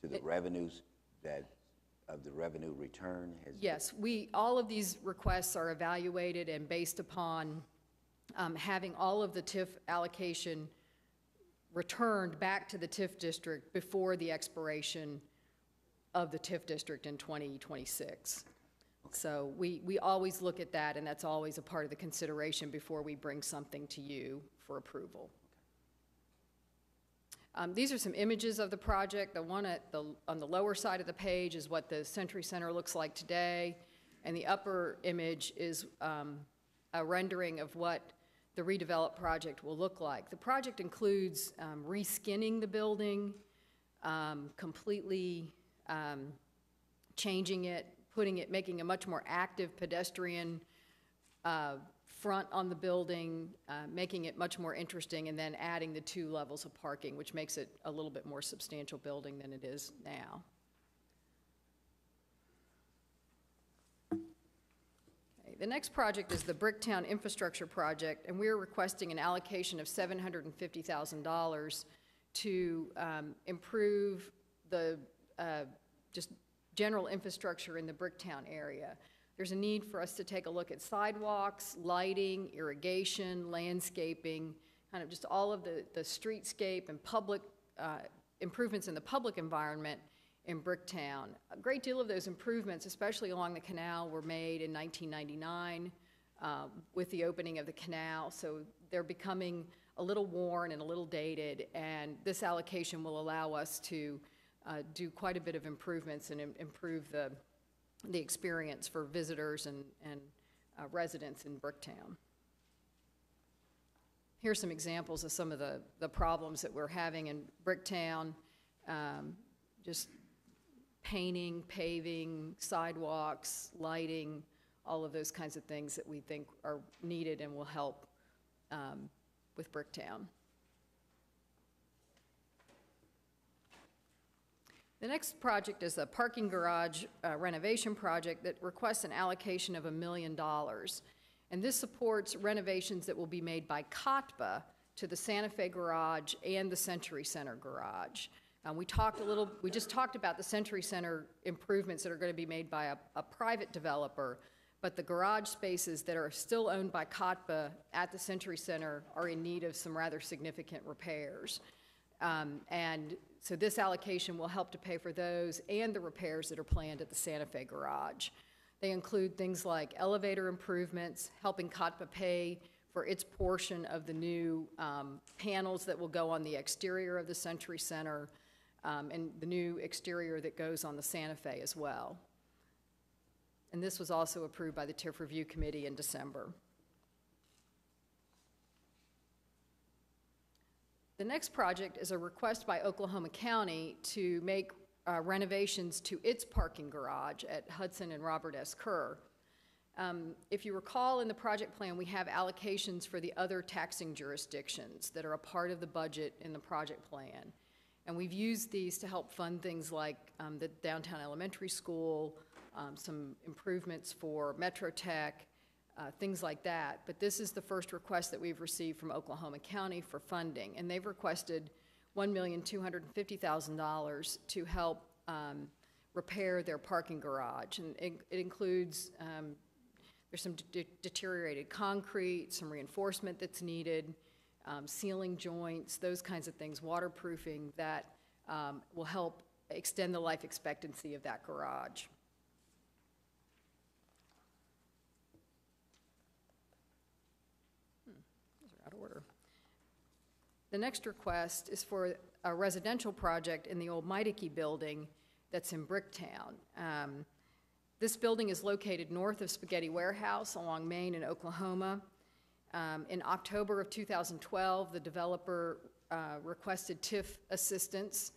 the revenues of the revenue return?
Yes, all of these requests are evaluated and based upon having all of the TIF allocation returned back to the TIF district before the expiration of the TIF district in 2026. So we always look at that, and that's always a part of the consideration before we bring something to you for approval. These are some images of the project. The one on the lower side of the page is what the Century Center looks like today, and the upper image is a rendering of what the redeveloped project will look like. The project includes reskinning the building, completely changing it, making a much more active pedestrian front on the building, making it much more interesting, and then adding the 2 levels of parking, which makes it a little bit more substantial building than it is now. Okay, the next project is the Bricktown Infrastructure Project, and we're requesting an allocation of $750,000 to improve the just general infrastructure in the Bricktown area. There's a need for us to take a look at sidewalks, lighting, irrigation, landscaping, kind of just all of the streetscape and public improvements in the public environment in Bricktown. A great deal of those improvements, especially along the canal, were made in 1999 with the opening of the canal, so they're becoming a little worn and a little dated, and this allocation will allow us to do quite a bit of improvements and improve the experience for visitors and residents in Bricktown. Here's some examples of some of the problems that we're having in Bricktown. Just painting, paving, sidewalks, lighting, all of those kinds of things that we think are needed and will help with Bricktown. The next project is a parking garage renovation project that requests an allocation of $1 million. And this supports renovations that will be made by KOTPA to the Santa Fe garage and the Century Center garage. We just talked about the Century Center improvements that are going to be made by a private developer, but the garage spaces that are still owned by KOTPA at the Century Center are in need of some rather significant repairs. And so this allocation will help to pay for those and the repairs that are planned at the Santa Fe garage. They include things like elevator improvements, helping KOTPA pay for its portion of the new panels that will go on the exterior of the Century Center, and the new exterior that goes on the Santa Fe as well. And this was also approved by the TIF Review Committee in December. The next project is a request by Oklahoma County to make renovations to its parking garage at Hudson and Robert S. Kerr. If you recall, in the project plan, we have allocations for the other taxing jurisdictions that are a part of the budget in the project plan. And we've used these to help fund things like the downtown elementary school, some improvements for MetroTech, things like that. But this is the first request that we've received from Oklahoma County for funding, and they've requested $1,250,000 to help repair their parking garage. And it includes, there's some deteriorated concrete, some reinforcement that's needed, ceiling joints, those kinds of things, waterproofing that will help extend the life expectancy of that garage. Those are out of order. The next request is for a residential project in the old Meideke building that's in Bricktown. This building is located north of Spaghetti Warehouse along Main and Oklahoma. In October of 2012, the developer requested TIF assistance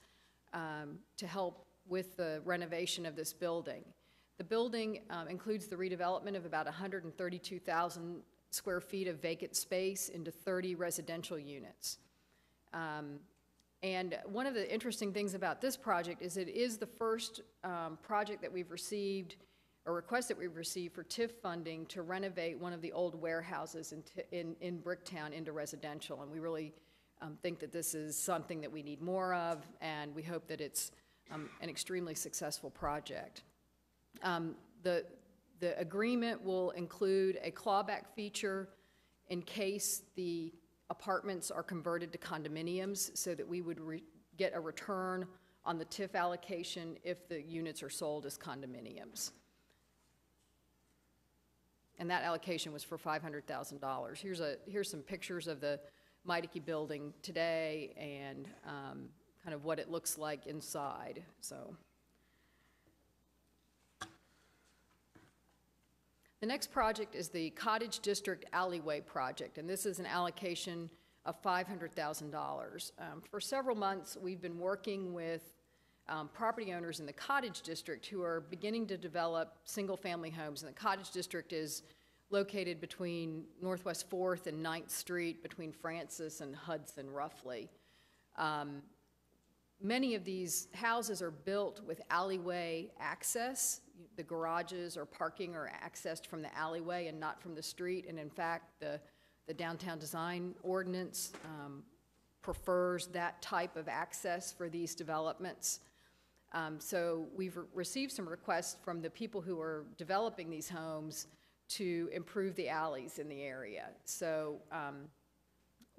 to help with the renovation of this building. The building includes the redevelopment of about 132,000 square feet of vacant space into 30 residential units. And one of the interesting things about this project is it is the first project that we've received, a request that we've received for TIF funding to renovate one of the old warehouses in Bricktown into residential. And we really think that this is something that we need more of, and we hope that it's an extremely successful project. The agreement will include a clawback feature in case the apartments are converted to condominiums, so that we would get a return on the TIF allocation if the units are sold as condominiums. And that allocation was for $500,000. Here's some pictures of the Meideke building today and kind of what it looks like inside. So the next project is the Cottage District Alleyway project, and this is an allocation of $500,000. For several months, we've been working with property owners in the Cottage District who are beginning to develop single-family homes. And the Cottage District is located between Northwest 4th and 9th Street, between Francis and Hudson, roughly. Many of these houses are built with alleyway access. The garages or parking are accessed from the alleyway and not from the street. And in fact, the downtown design ordinance prefers that type of access for these developments. So we've received some requests from the people who are developing these homes to improve the alleys in the area. So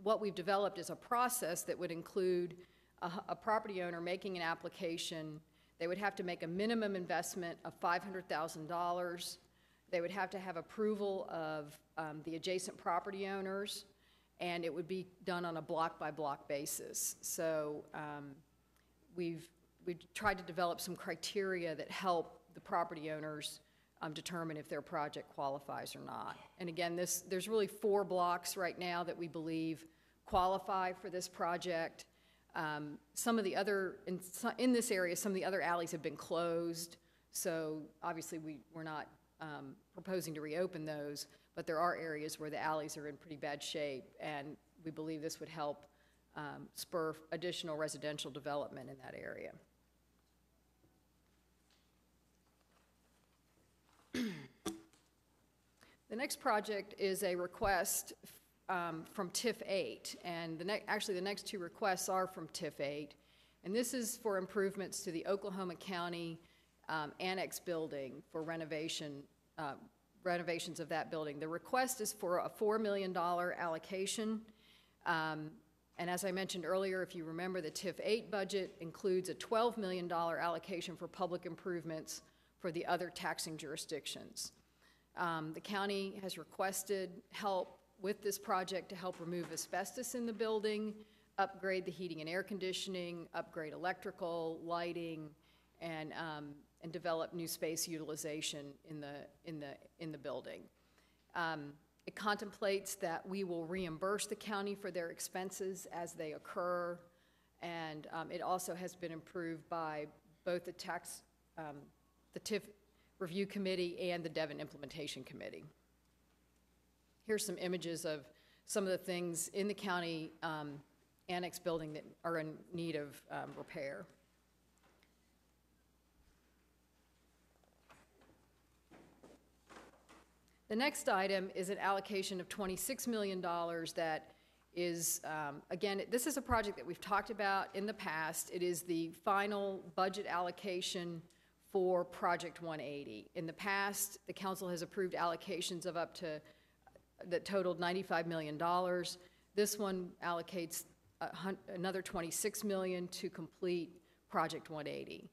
what we've developed is a process that would include a property owner making an application. They would have to make a minimum investment of $500,000. They would have to have approval of the adjacent property owners, and it would be done on a block-by-block basis. So we've tried to develop some criteria that help the property owners determine if their project qualifies or not. And again, there's really 4 blocks right now that we believe qualify for this project. Some of the other, in this area, some of the other alleys have been closed, so obviously we're not proposing to reopen those, but there are areas where the alleys are in pretty bad shape, and we believe this would help spur additional residential development in that area. The next project is a request from TIF 8, and actually the next 2 requests are from TIF 8, and this is for improvements to the Oklahoma County Annex building for renovations of that building. The request is for a $4 million allocation, and as I mentioned earlier, if you remember, the TIF 8 budget includes a $12 million allocation for public improvements for the other taxing jurisdictions. The county has requested help with this project to help remove asbestos in the building, upgrade the heating and air conditioning, upgrade electrical, lighting, and develop new space utilization in the building. It contemplates that we will reimburse the county for their expenses as they occur, and it also has been approved by both the TIF Review Committee and the Devon Implementation Committee. Here's some images of some of the things in the county annex building that are in need of repair. The next item is an allocation of $26 million that is, again, this is a project that we've talked about in the past. It is the final budget allocation for Project 180. In the past, the council has approved allocations of up to, that totaled $95 million. This one allocates another $26 million to complete Project 180.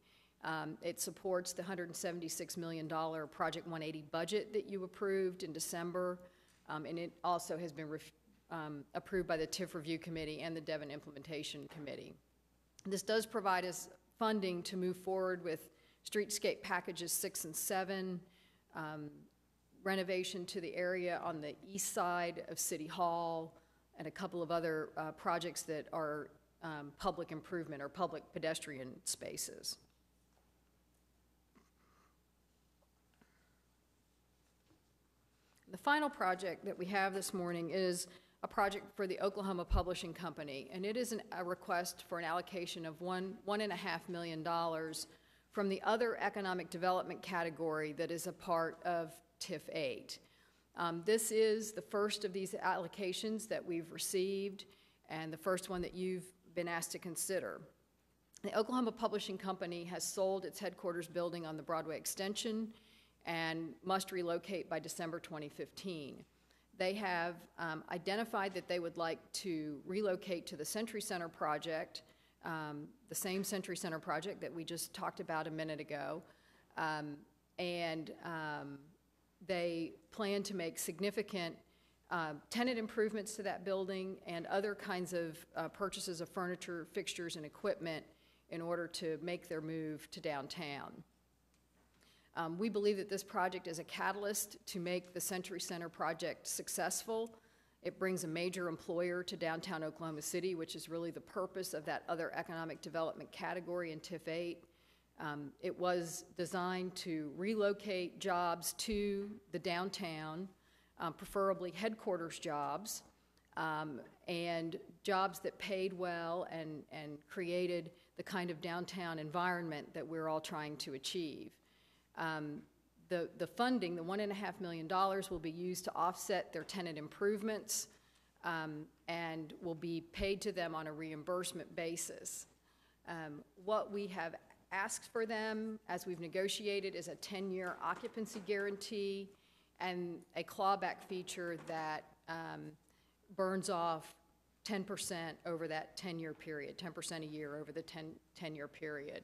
It supports the $176 million Project 180 budget that you approved in December, and it also has been approved by the TIF Review Committee and the Devon Implementation Committee. This does provide us funding to move forward with streetscape packages 6 and 7, renovation to the area on the east side of City Hall, and a couple of other projects that are public improvement or public pedestrian spaces. The final project that we have this morning is a project for the Oklahoma Publishing Company, and it is a request for an allocation of $1.5 million from the other economic development category that is a part of TIF 8. This is the first of these allocations that we've received and the first one that you've been asked to consider. The Oklahoma Publishing Company has sold its headquarters building on the Broadway extension and must relocate by December 2015. They have identified that they would like to relocate to the Century Center project, the same Century Center project that we just talked about a minute ago, they plan to make significant tenant improvements to that building and other kinds of purchases of furniture, fixtures, and equipment in order to make their move to downtown. We believe that this project is a catalyst to make the Century Center project successful. It brings a major employer to downtown Oklahoma City, which is really the purpose of that other economic development category in TIF 8. It was designed to relocate jobs to the downtown, preferably headquarters jobs, and jobs that paid well and created the kind of downtown environment that we're all trying to achieve. The funding, the $1.5 million, will be used to offset their tenant improvements and will be paid to them on a reimbursement basis. What we have asked for them, as we've negotiated, is a 10-year occupancy guarantee and a clawback feature that burns off 10% over that 10-year period, 10% a year over the 10-year period.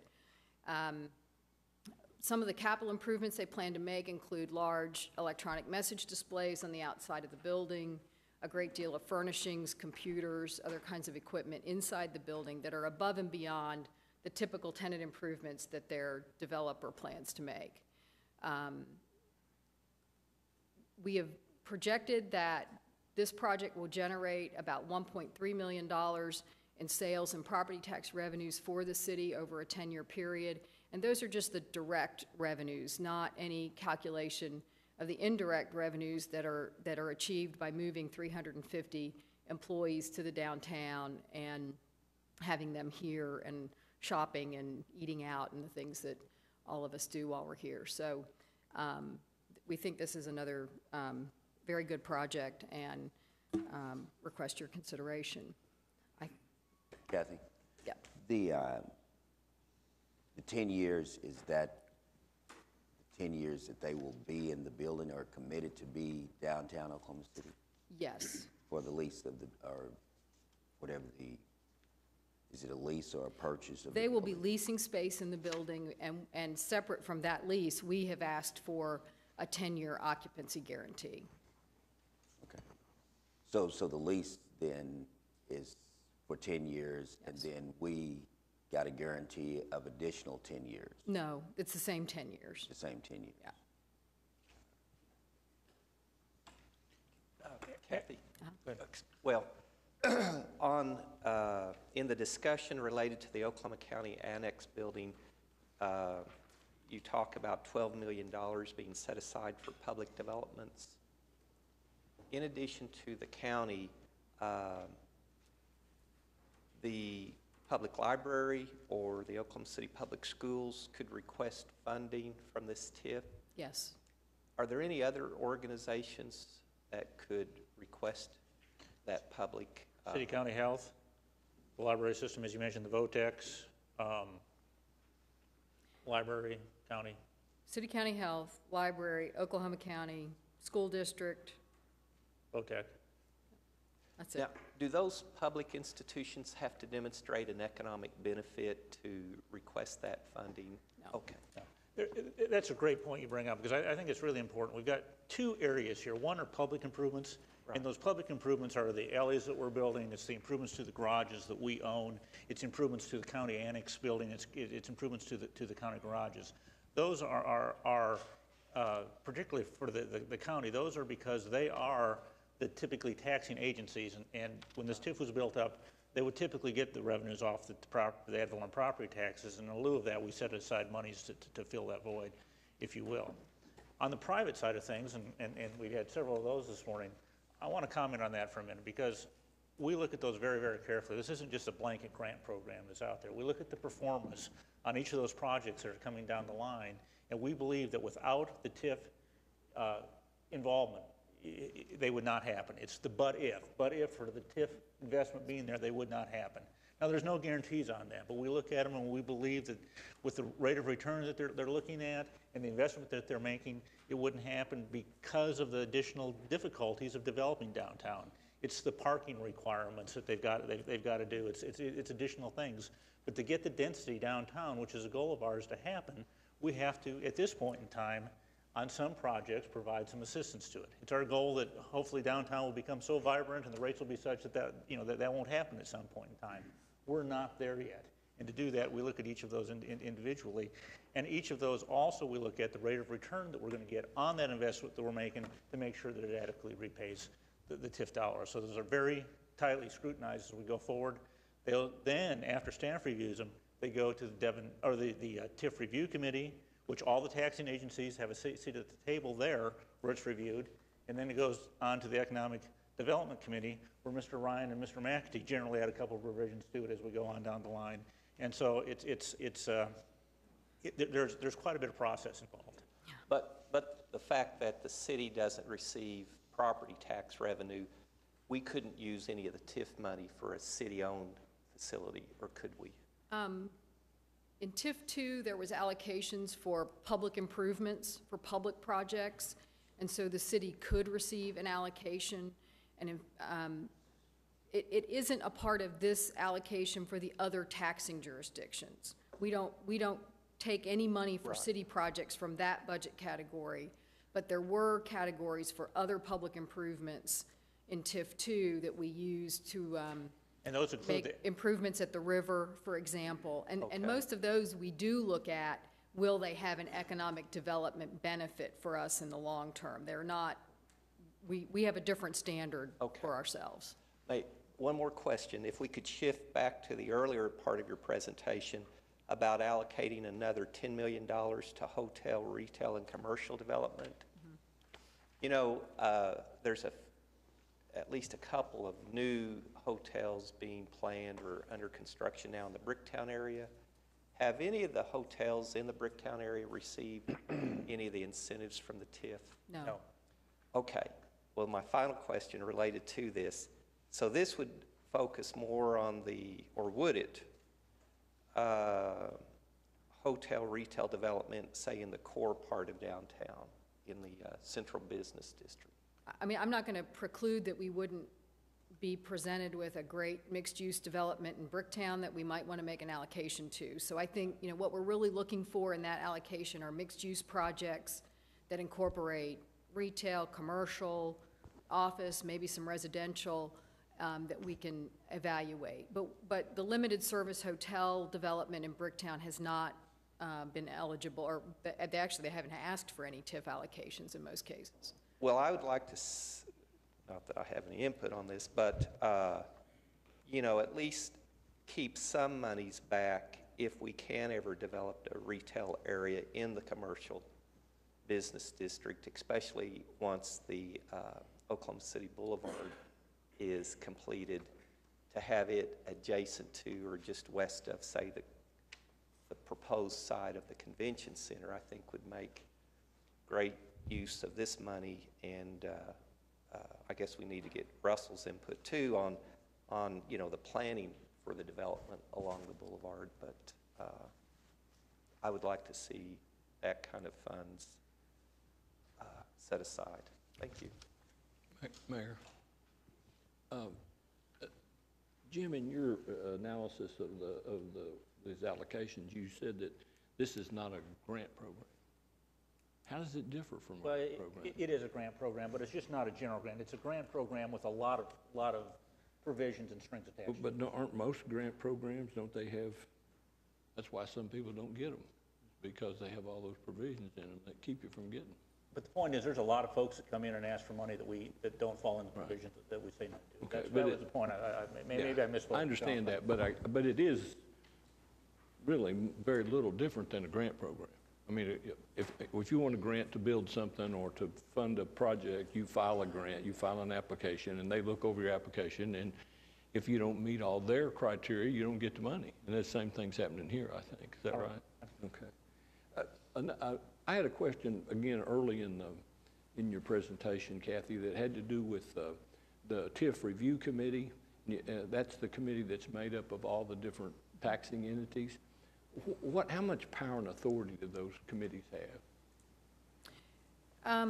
Some of the capital improvements they plan to make include large electronic message displays on the outside of the building, a great deal of furnishings, computers, other kinds of equipment inside the building that are above and beyond the typical tenant improvements that their developer plans to make. We have projected that this project will generate about $1.3 million in sales and property tax revenues for the city over a 10-year period. And those are just the direct revenues, not any calculation of the indirect revenues that are achieved by moving 350 employees to the downtown and having them here and shopping and eating out and the things that all of us do while we're here. So we think this is another very good project and request your consideration.
Kathy?
Yeah.
The 10 years, is that 10 years that they will be in the building or committed to be downtown Oklahoma City?
Yes.
For the lease of or whatever is it a lease or a purchase of
They will be leasing space in the building, and separate from that lease, we have asked for a 10-year occupancy guarantee.
Okay. So the lease then is for 10 years, yes. And then we got a guarantee of additional 10 years?
No, it's the same 10 years.
The same 10 years?
Yeah. Kathy? Well, in the discussion related to the Oklahoma County Annex building, you talk about $12 million being set aside for public developments. In addition to the county, the public library or the Oklahoma City Public Schools could request funding from this TIF?
Yes.
Are there any other organizations that could request that public?
City County Health, the library system, as you mentioned, the VOTEX, library, county.
City County Health, Library, Oklahoma County, School District.
VOTEC.
That's it.
Now, do those public institutions have to demonstrate an economic benefit to request that funding?
No.
Okay.
That's a great point you bring up, because I think it's really important. We've got two areas here. One are public improvements, and those public improvements are the alleys that we're building, it's the improvements to the garages that we own, it's improvements to the county annex building, it's improvements to the county garages. Those are particularly for the county, those are because they are the typically taxing agencies, and when this TIF was built up, they would typically get the revenues off the ad valorem property taxes, and in lieu of that, we set aside monies to fill that void, if you will. On the private side of things, and we've had several of those this morning, I want to comment on that for a minute, because we look at those very, very carefully. This isn't just a blanket grant program that's out there. We look at the performance on each of those projects that are coming down the line, and we believe that without the TIF involvement, they would not happen. It's the but if for the TIF investment being there, they would not happen. Now, there's no guarantees on that, but we look at them and we believe that with the rate of return that they're looking at and the investment that they're making, it wouldn't happen because of the additional difficulties of developing downtown. It's the parking requirements that they've got to do. It's additional things. But to get the density downtown, which is a goal of ours to happen, we have to, at this point in time, on some projects, provide some assistance to it. It's our goal that hopefully downtown will become so vibrant and the rates will be such that won't happen at some point in time. We're not there yet. And to do that, we look at each of those individually. And each of those also, we look at the rate of return that we're going to get on that investment that we're making to make sure that it adequately repays the TIF dollars. So those are very tightly scrutinized as we go forward. They'll then, after staff reviews them, they go to the TIF review committee, which all the taxing agencies have a seat at the table there where it's reviewed, and then it goes on to the Economic Development Committee where Mr. Ryan and Mr. McAtee generally add a couple of revisions to it as we go on down the line. And so there's quite a bit of process involved.
But the fact that the city doesn't receive property tax revenue, we couldn't use any of the TIF money for a city-owned facility, or could we?
In TIF 2, there was allocations for public improvements, for public projects, and so the city could receive an allocation. And it isn't a part of this allocation for the other taxing jurisdictions. We don't take any money for city projects from that budget category, but there were categories for other public improvements in TIF 2 that we used to
and those include
make improvements at the river, for example. And most of those we do look at, will they have an economic development benefit for us in the long term? They're not, we have a different standard for ourselves.
Hey, one more question. If we could shift back to the earlier part of your presentation about allocating another $10 million to hotel, retail, and commercial development. Mm-hmm. You know, there's at least a couple of new hotels being planned or under construction now in the Bricktown area. Have any of the hotels in the Bricktown area received any of the incentives from the TIF?
No.
Okay. Well, my final question related to this. So this would focus more on or would it, hotel retail development, say in the core part of downtown, in the central business district?
I mean, I'm not going to preclude that we wouldn't be presented with a great mixed-use development in Bricktown that we might want to make an allocation to. So I think, you know, what we're really looking for in that allocation are mixed-use projects that incorporate retail, commercial, office, maybe some residential, that we can evaluate. But the limited service hotel development in Bricktown has not been eligible, or they haven't asked for any TIF allocations in most cases.
Well, I would like to, not that I have any input on this, but, you know, at least keep some monies back if we can ever develop a retail area in the commercial business district, especially once the Oklahoma City Boulevard is completed, to have it adjacent to or just west of, say, the proposed site of the convention center, I think would make great use of this money, and I guess we need to get Russell's input too on the planning for the development along the boulevard, but I would like to see that kind of funds set aside. Thank you.
Mayor, Jim, in your analysis of these allocations, you said that this is not a grant program. How does it differ from a grant program?
It is a grant program, but it's just not a general grant. It's a grant program with a lot of provisions and strings attached.
But aren't most grant programs, don't they have, that's why some people don't get them, because they have all those provisions in them that keep you from getting them.
But the point is, there's a lot of folks that come in and ask for money that don't fall in the provisions that we say no to.
Okay,
That was the point. Maybe I misspoke.
I understand that, but it is really very little different than a grant program. I mean, if you want a grant to build something or to fund a project, you file a grant, you file an application, and they look over your application, and if you don't meet all their criteria, you don't get the money. And the same thing's happening here, I think. Is that right? Okay. I had a question, again, early in your presentation, Kathy, that had to do with the TIF Review Committee. That's the committee that's made up of all the different taxing entities. How much power and authority do those committees have?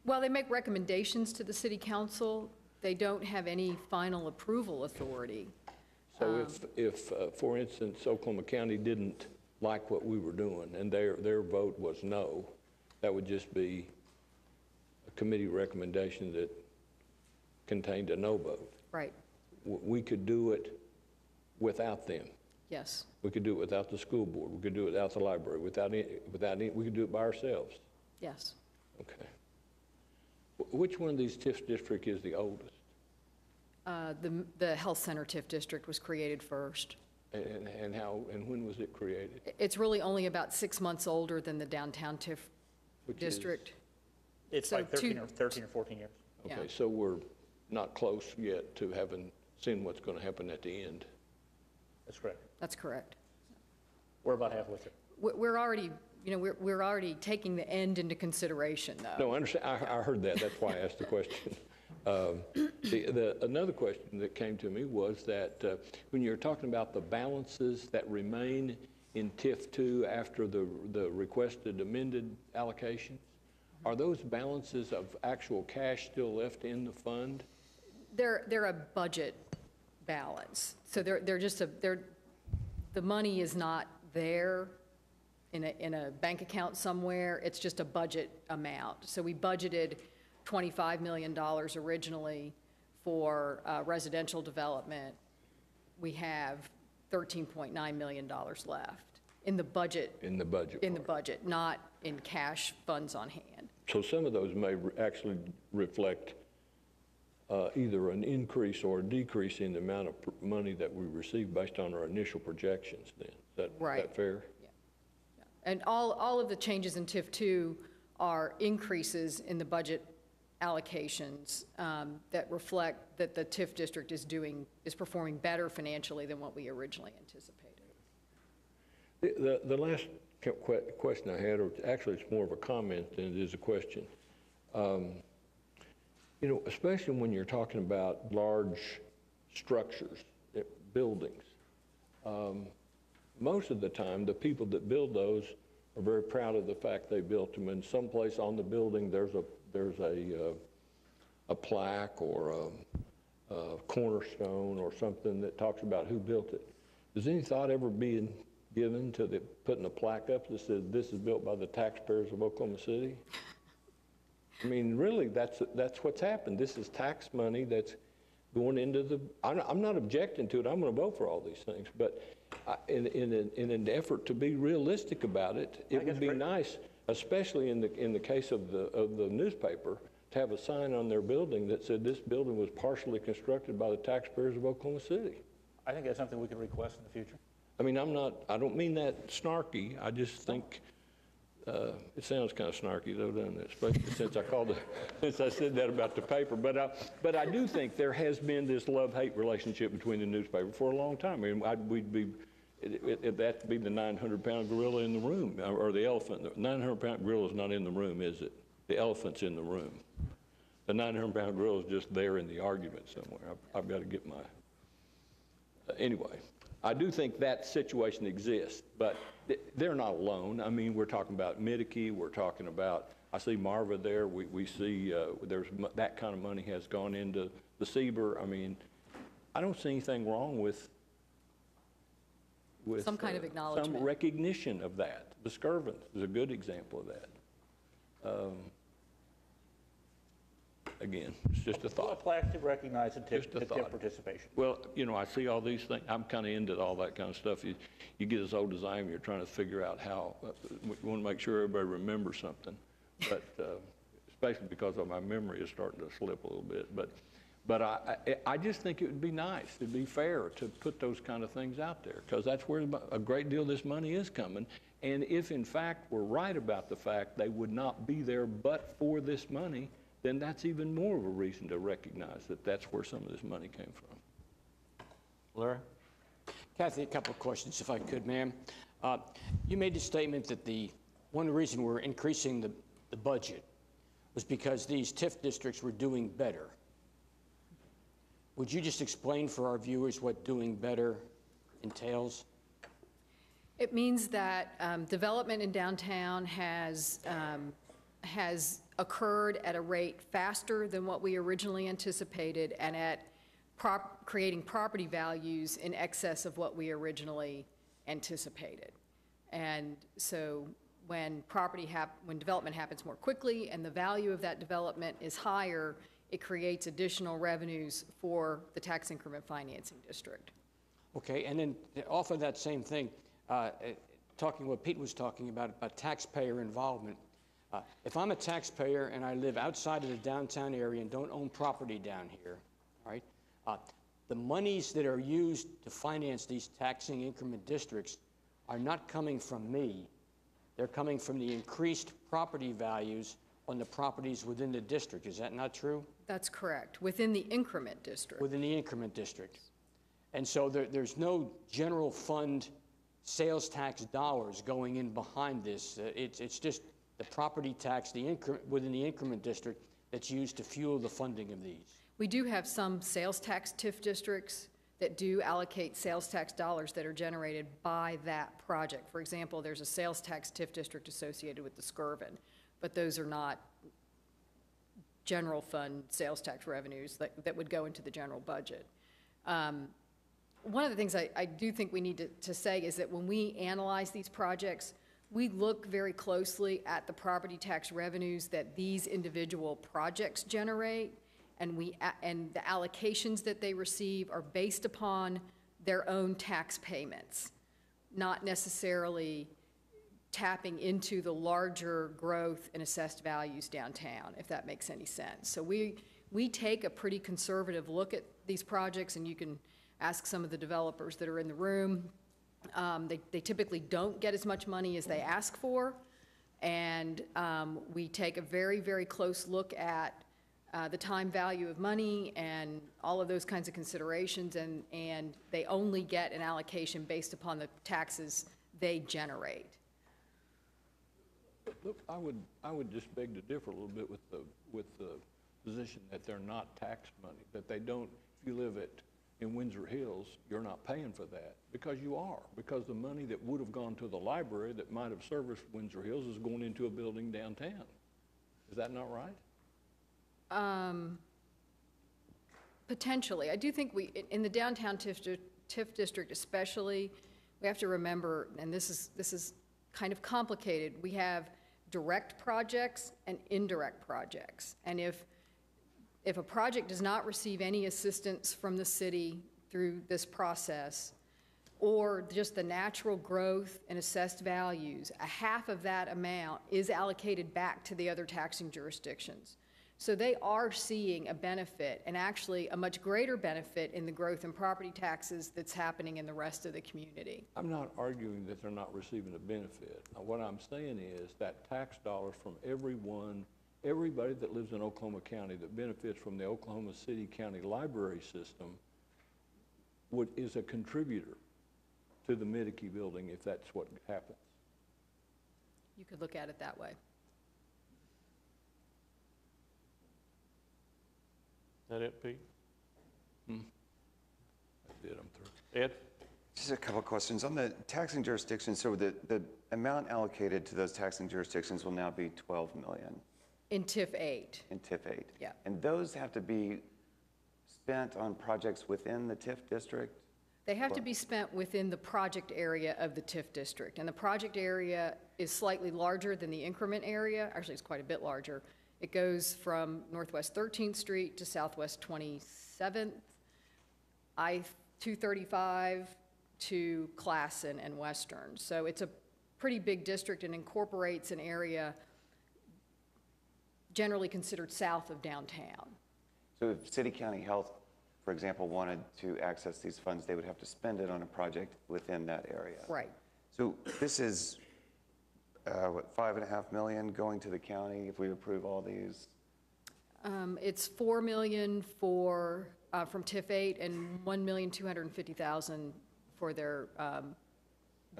Well, they make recommendations to the city council. They don't have any final approval authority.
So if for instance, Oklahoma County didn't like what we were doing and their vote was no, that would just be a committee recommendation that contained a no vote.
Right.
We could do it without them.
Yes.
We could do it without the school board. We could do it without the library. We could do it by ourselves.
Yes.
Okay. Which one of these TIF districts is the oldest?
The health center TIF district was created first.
And when was it created?
It's really only about 6 months older than the downtown TIF district.
It's like 13 or 14 years.
Okay,
Yeah.
so we're not close yet to having seen what's going to happen at the end.
That's correct.
That's correct.
We're about halfway through.
We're already, we're already taking the end into consideration, though.
No, I understand. I heard that. That's why I asked the question. Another question that came to me was that when you're talking about the balances that remain in TIF 2 after the requested amended allocations, are those balances of actual cash still left in the fund?
They're a budget balance. So the money is not there in a bank account somewhere. It's just a budget amount. So we budgeted $25 million originally for residential development. We have $13.9 million left in the budget.
In the budget.
In the budget, not in cash funds on hand.
So some of those may actually reflect either an increase or a decrease in the amount of money that we receive based on our initial projections then. Is that fair?
Yeah. And all of the changes in TIF 2 are increases in the budget allocations that reflect that the TIF district is performing better financially than what we originally anticipated.
The last question I had, or actually it's more of a comment than it is a question. Especially when you're talking about large structures, buildings, most of the time the people that build those are very proud of the fact they built them. And someplace on the building there's a plaque or a cornerstone or something that talks about who built it. Does any thought ever be given to putting a plaque up that says this is built by the taxpayers of Oklahoma City? I mean, really, that's what's happened. This is tax money that's going into the. I'm not objecting to it. I'm going to vote for all these things, but in an effort to be realistic about it, it would be nice, especially in the case of the newspaper, to have a sign on their building that said this building was partially constructed by the taxpayers of Oklahoma City.
I think that's something we can request in the future.
I mean, I don't mean that snarky. I just think it sounds kind of snarky though, doesn't it? Especially since I said that about the paper. But I do think there has been this love-hate relationship between the newspaper for a long time. I mean, that'd be the 900-pound gorilla in the room, or the elephant. The 900-pound gorilla is not in the room, is it? the elephant's in the room. The 900-pound gorilla is just there in the argument somewhere. I've got to get my, anyway. I do think that situation exists, but they're not alone. I mean, we're talking about Midakee, we're talking about, I see Marva there, we see there's that kind of money has gone into the Seaber. I mean, I don't see anything wrong with
some kind of acknowledgement.
Some recognition of that. The Skirvin is a good example of that. Again, it's just a thought.
A plaque to recognize the tip
thought.
participation.
Well, you know, I see all these things. I'm kind of into all that kind of stuff. You get as old as I am, you're trying to figure out how, we want to make sure everybody remembers something. But especially because of my memory is starting to slip a little bit. But I just think it would be nice, it'd be fair to put those kind of things out there, because that's where a great deal of this money is coming. And if in fact we're right about the fact they would not be there but for this money, then that's even more of a reason to recognize that that's where some of this money came from.
Larry? Kathy, a couple of questions, if I could, ma'am. You made the statement that one reason we're increasing the budget was because these TIF districts were doing better. Would you just explain for our viewers what doing better entails?
It means that development in downtown has occurred at a rate faster than what we originally anticipated, and at creating property values in excess of what we originally anticipated. And so when development happens more quickly and the value of that development is higher, it creates additional revenues for the tax increment financing district.
Okay, and then off of that same thing, talking what Pete was talking about taxpayer involvement. If I'm a taxpayer and I live outside of the downtown area and don't own property down here, all right, the monies that are used to finance these taxing increment districts are not coming from me. They're coming from the increased property values on the properties within the district. Is that not true?
That's correct, within the increment district.
Within the increment district. And so there's no general fund sales tax dollars going in behind this. It's just the property tax within the increment district that's used to fuel the funding of these.
We do have some sales tax TIF districts that do allocate sales tax dollars that are generated by that project. For example, there's a sales tax TIF district associated with the Skirvin, but those are not general fund sales tax revenues that would go into the general budget. One of the things I do think we need to say is that when we analyze these projects, we look very closely at the property tax revenues that these individual projects generate, and the allocations that they receive are based upon their own tax payments, not necessarily tapping into the larger growth in assessed values downtown, if that makes any sense. So we take a pretty conservative look at these projects, and you can ask some of the developers that are in the room. They typically don't get as much money as they ask for, and we take a very, very close look at the time value of money and all of those kinds of considerations, and they only get an allocation based upon the taxes they generate.
Look, I would just beg to differ a little bit with the position that they're not tax money, that they don't. If you live in Windsor Hills, you're not paying for that, because you are, because the money that would have gone to the library that might have serviced Windsor Hills is going into a building downtown. Is that not right?
Potentially. I do think in the downtown TIF district especially, we have to remember, and this is kind of complicated, we have direct projects and indirect projects. And if a project does not receive any assistance from the city through this process, or just the natural growth in assessed values, a half of that amount is allocated back to the other taxing jurisdictions. So they are seeing a benefit, and actually a much greater benefit in the growth in property taxes that's happening in the rest of the community.
I'm not arguing that they're not receiving a benefit. What I'm saying is that tax dollars from everybody that lives in Oklahoma County that benefits from the Oklahoma City County Library system is a contributor to the Midakee building, if that's what happens.
You could look at it that way.
That it, Pete? That's it, I'm through. Ed?
Just a couple of questions. On the taxing jurisdictions, so the amount allocated to those taxing jurisdictions will now be 12 million
In TIF 8.
in TIF 8.
Yeah.
And those have to be spent on projects within the TIF district?
They have to be spent within the project area of the TIF district. And the project area is slightly larger than the increment area. Actually, it's quite a bit larger. It goes from Northwest 13th Street to Southwest 27th, I-235 to Classen and Western. So it's a pretty big district and incorporates an area generally considered south of downtown.
So if City County Health, for example, wanted to access these funds, they would have to spend it on a project within that area.
Right.
So this is, what, $5.5 million going to the county if we approve all these?
It's $4 million for, from TIF 8 and $1,250,000 for their,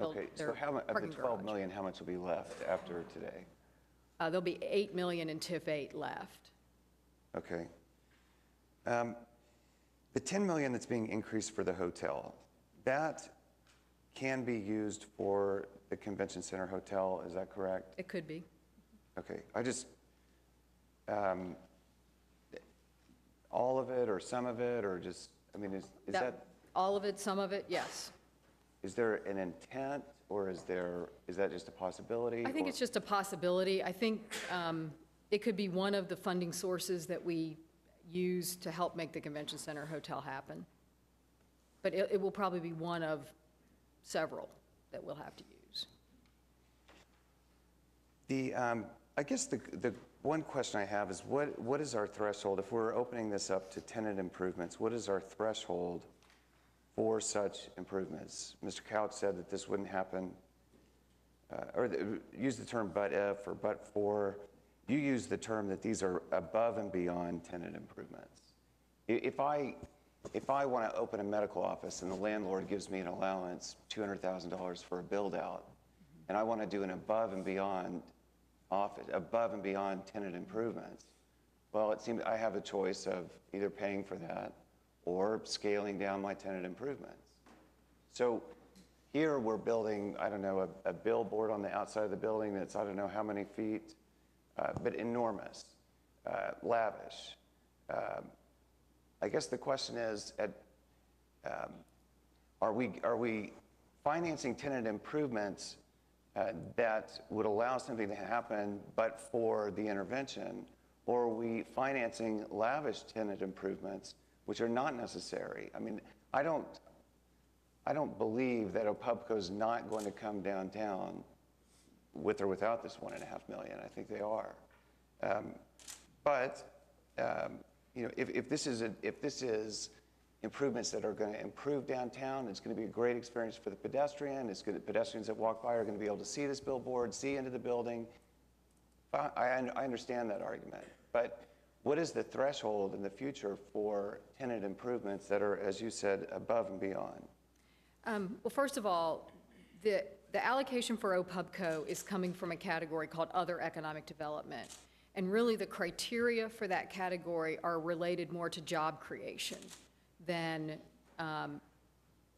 Okay, so how much, of the 12 million, how much will be left after today?
There'll be $8 million in TIF 8 left.
Okay. The 10 million that's being increased for the hotel, that can be used for the convention center hotel, is that correct?
It could be.
Okay, I just, all of it or some of it, or just, I mean, is that?
All of it, some of it, yes.
Is there an intent, or is that just a possibility?
I think it's just a possibility. I think it could be one of the funding sources that we use to help make the convention center hotel happen. But it will probably be one of several that we'll have to use.
I guess the one question I have is what is our threshold? If we're opening this up to tenant improvements, what is our threshold for such improvements? Mr. Couch said that this wouldn't happen, use the term but if or but for. You use the term that these are above and beyond tenant improvements. If I want to open a medical office and the landlord gives me an allowance, $200,000 for a build out, and I want to do an above and beyond office, above and beyond tenant improvements, well, it seems I have a choice of either paying for that or scaling down my tenant improvements. So here we're building, I don't know, a billboard on the outside of the building that's I don't know how many feet, but enormous, lavish. I guess the question is, are we financing tenant improvements that would allow something to happen but for the intervention, or are we financing lavish tenant improvements which are not necessary? I mean, I don't believe that OPUBCO is not going to come downtown with or without this $1.5 million. I think they are. You know, if this is improvements that are going to improve downtown, it's going to be a great experience for the pedestrian. Pedestrians that walk by are going to be able to see this billboard, see into the building. I understand that argument, but what is the threshold in the future for tenant improvements that are, as you said, above and beyond?
Well, first of all, the allocation for OPUBCO is coming from a category called Other Economic Development. And really the criteria for that category are related more to job creation than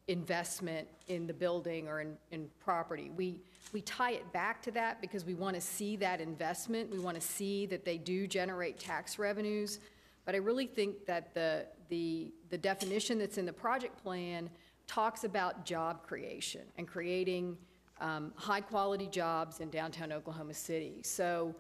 investment in the building or in property. We tie it back to that because we want to see that investment. We want to see that they do generate tax revenues. But I really think that the definition that's in the project plan talks about job creation and creating high-quality jobs in downtown Oklahoma City. So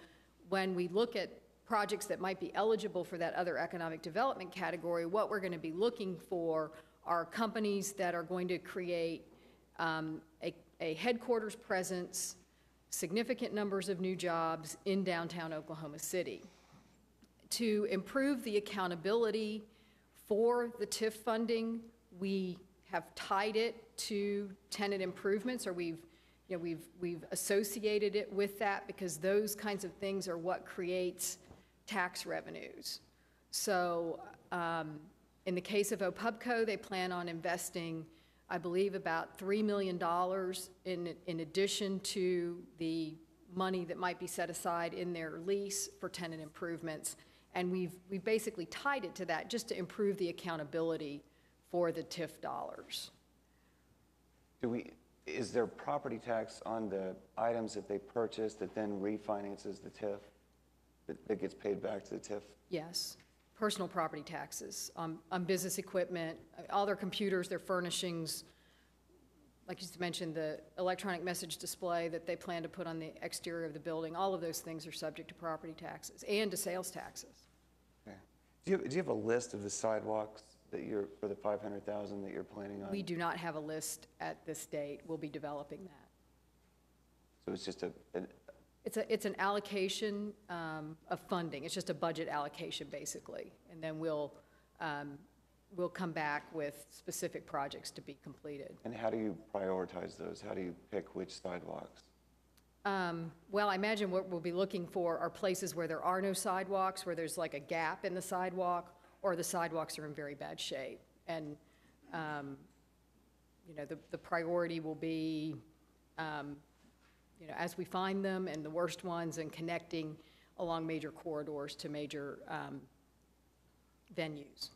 when we look at projects that might be eligible for that other economic development category, what we're going to be looking for are companies that are going to create a headquarters presence, significant numbers of new jobs in downtown Oklahoma City. To improve the accountability for the TIF funding, we have tied it to tenant improvements, or we've associated it with that because those kinds of things are what creates tax revenues. So in the case of OPUBCO, they plan on investing, I believe, about $3 million in addition to the money that might be set aside in their lease for tenant improvements. And we've basically tied it to that just to improve the accountability for the TIF dollars.
Is there property tax on the items that they purchase that then refinances the TIF, that gets paid back to the TIF?
Yes, personal property taxes on business equipment, all their computers, their furnishings, like you mentioned, the electronic message display that they plan to put on the exterior of the building, all of those things are subject to property taxes and to sales taxes.
Okay. Do you have a list of the sidewalks that for the 500,000 that you're planning on?
We do not have a list at this date. We'll be developing that.
So it's just
It's an allocation of funding. It's just a budget allocation, basically. And then we'll come back with specific projects to be completed.
And how do you prioritize those? How do you pick which sidewalks?
Well, I imagine what we'll be looking for are places where there are no sidewalks, where there's like a gap in the sidewalk, or the sidewalks are in very bad shape. And, you know, the priority will be, you know, as we find them and the worst ones, and connecting along major corridors to major venues.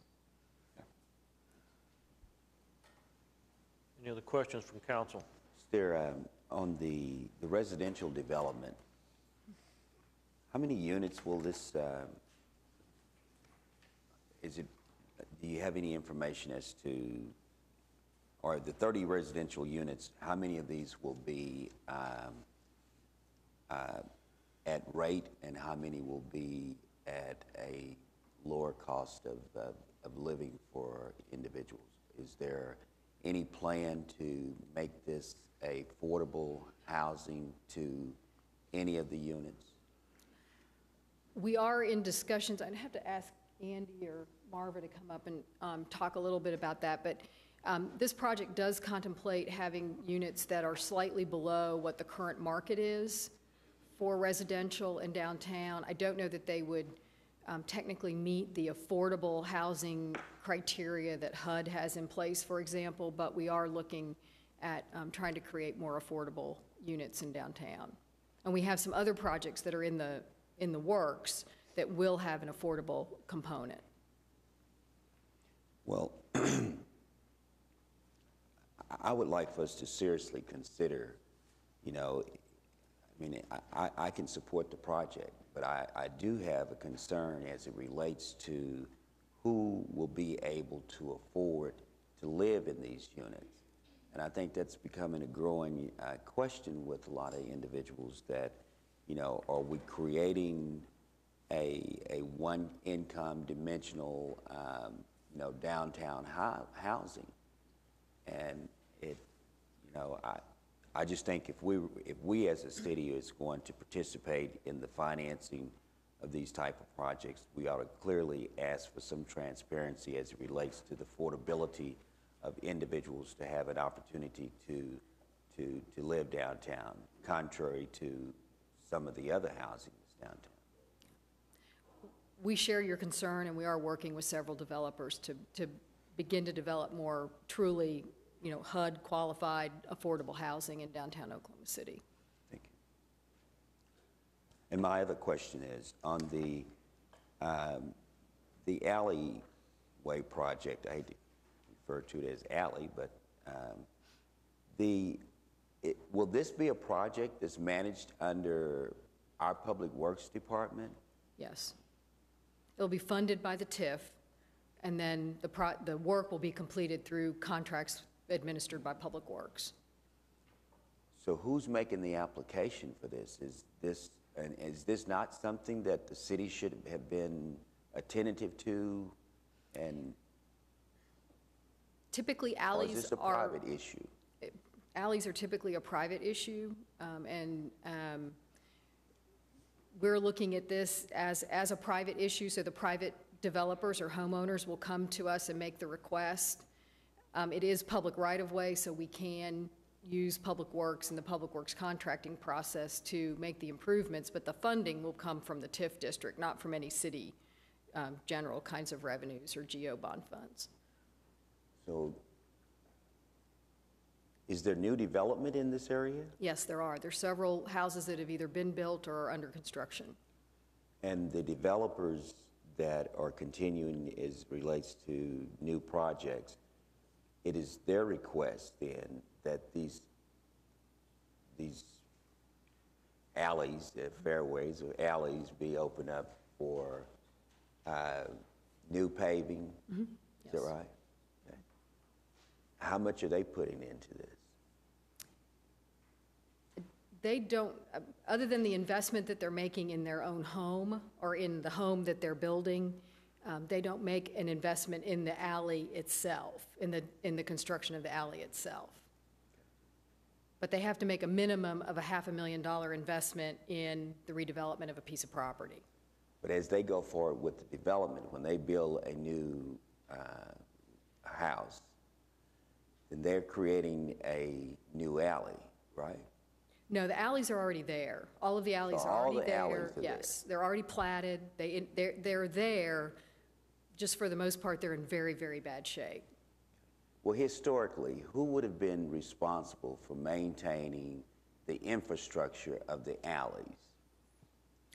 Any other questions from council?
Is there, on the residential development, how many units will this, do you have any information as to, or the 30 residential units, how many of these will be at rate, and how many will be at a lower cost of living for individuals? Is there any plan to make this affordable housing to any of the units?
We are in discussions. I'd have to ask Andy or Marva to come up and talk a little bit about that, but this project does contemplate having units that are slightly below what the current market is for residential in downtown. I don't know that they would technically meet the affordable housing criteria that HUD has in place, for example, but we are looking at trying to create more affordable units in downtown. And we have some other projects that are in the works that will have an affordable component.
Well, I would like for us to seriously consider, you know, I mean, I can support the project, but I do have a concern as it relates to who will be able to afford to live in these units. And I think that's becoming a growing question with a lot of individuals that, you know, are we creating a one-income dimensional, you know, downtown housing? And it, you know, I just think if we as a city is going to participate in the financing of these type of projects, we ought to clearly ask for some transparency as it relates to the affordability of individuals to have an opportunity to live downtown, contrary to some of the other housing that's downtown.
We share your concern, and we are working with several developers to begin to develop more truly, you know, HUD qualified affordable housing in downtown Oklahoma City.
Thank you. And my other question is on the alleyway project. I hate to refer to it as alley, but will this be a project that's managed under our Public Works Department?
Yes. It'll be funded by the TIF, and then the work will be completed through contracts administered by Public Works.
So who's making the application for this? Is this not something that the city should have been attentive to? And
typically, alleys
or is this a private issue?
Alleys are typically a private issue, we're looking at this as a private issue, so the private developers or homeowners will come to us and make the request. It is public right-of-way, so we can use Public Works and the Public Works contracting process to make the improvements, but the funding will come from the TIF district, not from any city general kinds of revenues or GO bond funds.
So is there new development in this area?
Yes, there are. There's several houses that have either been built or are under construction.
And the developers that are continuing as relates to new projects, it is their request then that these alleys, fairways or alleys be opened up for new paving.
Mm-hmm.
Is that right? Okay. How much are they putting into this?
They don't, other than the investment that they're making in their own home or in the home that they're building, they don't make an investment in the alley itself, in the construction of the alley itself. But they have to make a minimum of a $500,000 investment in the redevelopment of a piece of property.
But as they go forward with the development, when they build a new house, then they're creating a new alley, right?
No, the alleys are already there. All of the alleys
So
are
all
already
the
there.
alleys are
Yes, they're already platted. They're there. Just for the most part, they're in very, very bad shape.
Well, historically, who would have been responsible for maintaining the infrastructure of the alleys?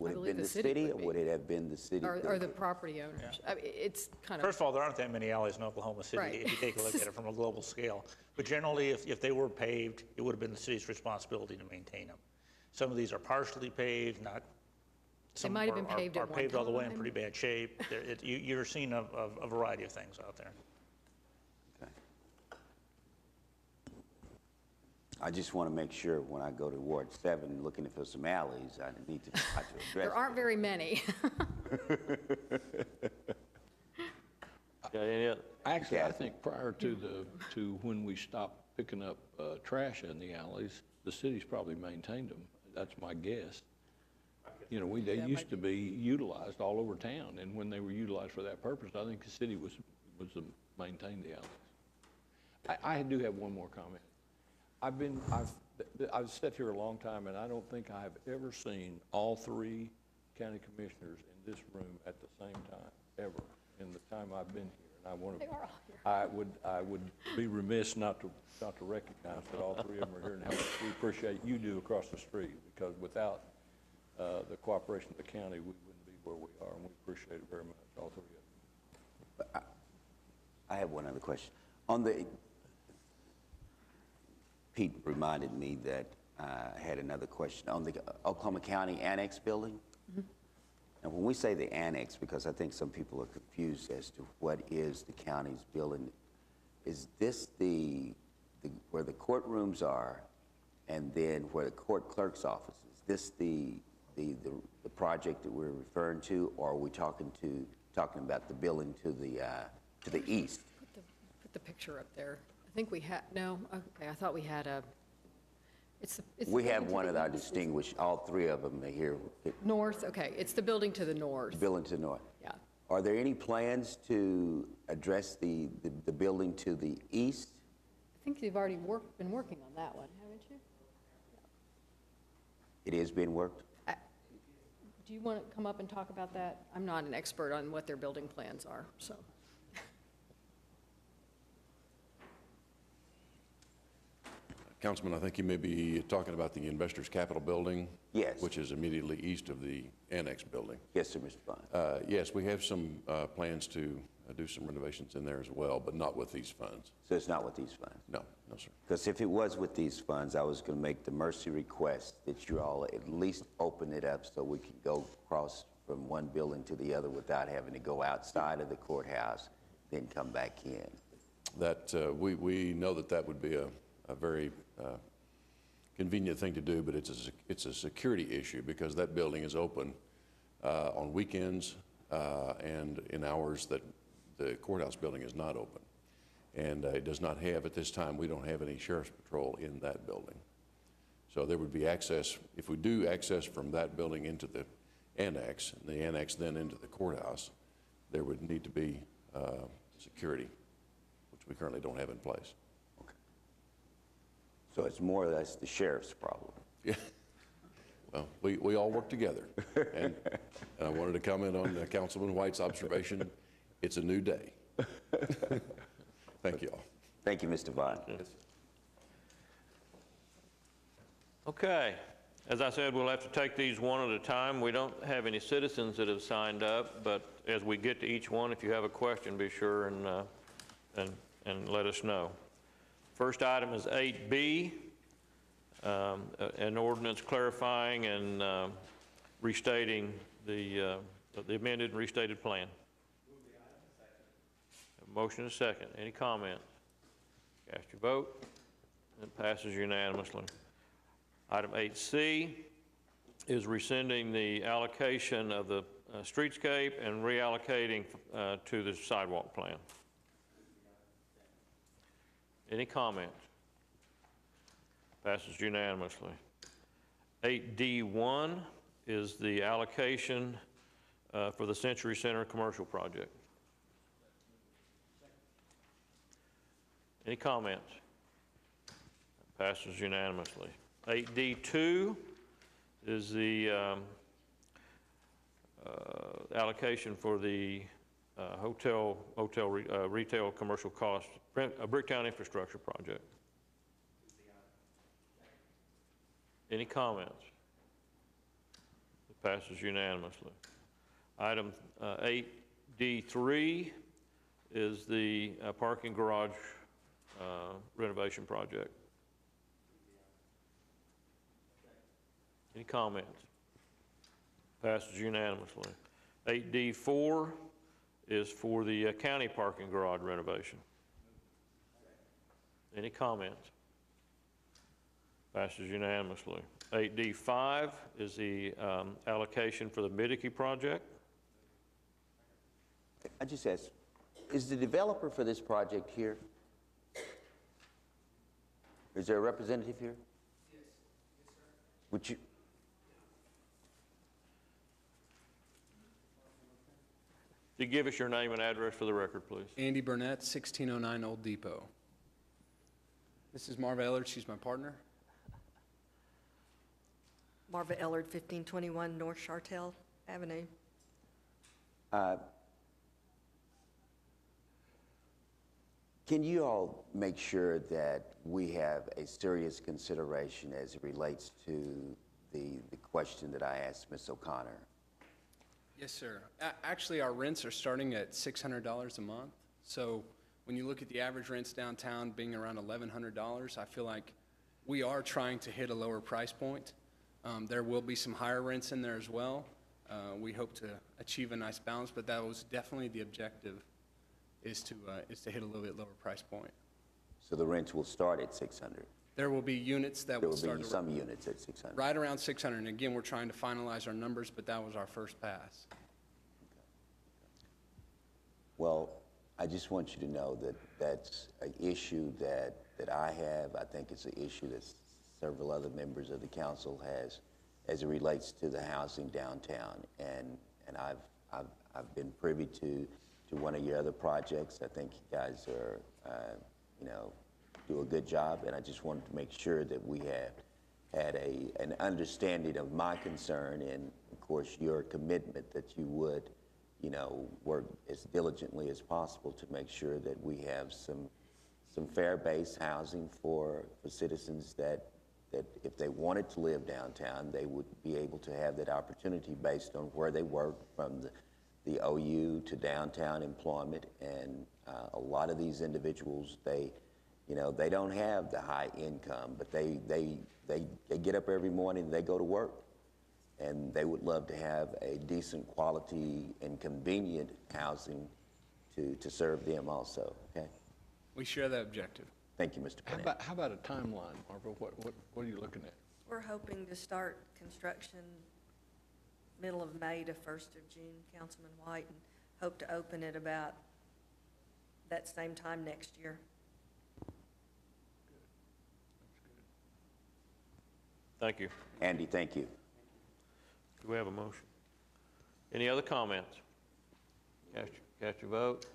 Would it have been the city, or would it have been the city?
Or the property owners. I mean, it's kind of.
First of all, there aren't that many alleys in Oklahoma City
Right.
if you take a look at it from a global scale. But generally, if they were paved, it would have been the city's responsibility to maintain them. Some of these are partially paved, not. Some
might have been
are
paved at one
paved all the way in
time.
pretty bad shape. You're seeing a variety of things out there.
I just want to make sure when I go to Ward 7 looking for some alleys, I need to try to address
There aren't very many.
Actually, I think prior to when we stopped picking up trash in the alleys, the city's probably maintained them. That's my guess. You know, they used to be utilized all over town, and when they were utilized for that purpose, I think the city was to maintain the alleys. I do have one more comment. I've sat here a long time, and I don't think I have ever seen all three county commissioners in this room at the same time, ever, in the time I've been here. And I would be remiss not to recognize that all three of them are here and how much we appreciate you do across the street, because without the cooperation of the county, we wouldn't be where we are, and we appreciate it very much, all three of them.
I have one other question. Pete reminded me that I had another question on the Oklahoma County Annex building.
Mm-hmm.
And when we say the annex, because I think some people are confused as to what is the county's building, is this where the courtrooms are, and then where the court clerk's office is? This the project that we're referring to, or are we talking about the building to the east?
Put the picture up there. I think we had, no, okay, I thought we had a,
We have one that I distinguished, all three of them are here.
north, okay, it's the building to the north.
Building to the north.
Yeah.
Are there any plans to address the building to the east?
I think you've already been working on that one, haven't you?
It is being worked?
Do you want to come up and talk about that? I'm not an expert on what their building plans are, so.
Councilman, I think you may be talking about the Investors Capitol building.
Yes.
Which is immediately east of the annex building.
Yes, sir, Mr. Bond.
Yes, we have some plans to do some renovations in there as well, but not with these funds.
So it's not with these funds?
No, no, sir.
Because if it was with these funds, I was going to make the mercy request that you all at least open it up so we can go across from one building to the other without having to go outside of the courthouse, then come back in.
That, we know that would be a very convenient thing to do, but it's a security issue because that building is open on weekends and in hours that the courthouse building is not open. And it does not have, at this time, we don't have any sheriff's patrol in that building. So there would be access, if we do access from that building into the annex, and the annex then into the courthouse, there would need to be security, which we currently don't have in place.
So it's more or less the sheriff's problem.
Yeah. Well, we all work together. And I wanted to comment on Councilman White's observation. It's a new day. Thank you all.
Thank you, Mr. Vaughn.
Okay. As I said, we'll have to take these one at a time. We don't have any citizens that have signed up, but as we get to each one, if you have a question, be sure and let us know. First item is 8B, an ordinance clarifying and restating the amended and restated plan. A motion and a second. Any comments? Cast your vote. It passes unanimously. Item 8C is rescinding the allocation of the streetscape and reallocating to the sidewalk plan. Any comments? Passes unanimously. 8D1 is the allocation for the Century Center commercial project. Any comments? Passes unanimously. 8D2 is the allocation for the retail commercial cost, Bricktown infrastructure project. Any comments? It passes unanimously. Item 8D3 is the parking garage renovation project. Any comments? Passes unanimously. 8D4 is for the county parking garage renovation. Any comments? Passes unanimously. 8D5 is the allocation for the Middeke project.
I just asked, is the developer for this project here? Is there a representative here? Yes. Yes, sir. Would you?
Could you give us your name and address for the record, please?
Andy Burnett, 1609 Old Depot. This is Marva Ellard. She's my partner.
Marva Ellard, 1521 North Chartel Avenue.
Can you all make sure that we have a serious consideration as it relates to the question that I asked Ms. O'Connor?
Yes, sir. Actually, our rents are starting at $600 a month. So when you look at the average rents downtown being around $1,100, I feel like we are trying to hit a lower price point. There will be some higher rents in there as well. We hope to achieve a nice balance, but that was definitely the objective, is to hit a little bit lower price point.
So the rents will start at 600.
There will be units that will start.
There will be some units at 600.
Right around 600. And again, we're trying to finalize our numbers, but that was our first pass.
Well, I just want you to know that that's an issue that I have. I think it's an issue that several other members of the council has as it relates to the housing downtown. And I've been privy to one of your other projects. I think you guys are, do a good job, and I just wanted to make sure that we had an understanding of my concern and, of course, your commitment that you would, work as diligently as possible to make sure that we have some fair-based housing for citizens that if they wanted to live downtown, they would be able to have that opportunity based on where they work, from the OU to downtown employment. And a lot of these individuals, they don't have the high income, but they get up every morning, they go to work, and they would love to have a decent quality and convenient housing to serve them also, okay?
We share that objective.
Thank you, Mr. Burnett.
How about a timeline, Marva? What are you looking at?
We're hoping to start construction middle of May to 1st of June, Councilman White, and hope to open it about that same time next year.
Thank you.
Andy, thank you.
Do we have a motion? Any other comments? Cast your vote.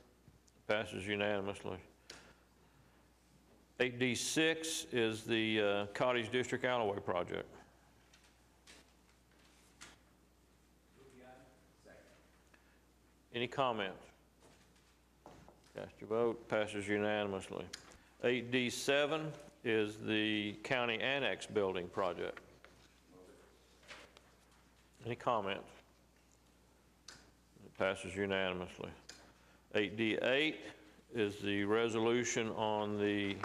Passes unanimously. 8D6 is the Cottage District Alloway project. Any comments? Cast your vote. Passes unanimously. 8D7 is the County Annex Building project. Any comments? It passes unanimously. 8D8 is the resolution on the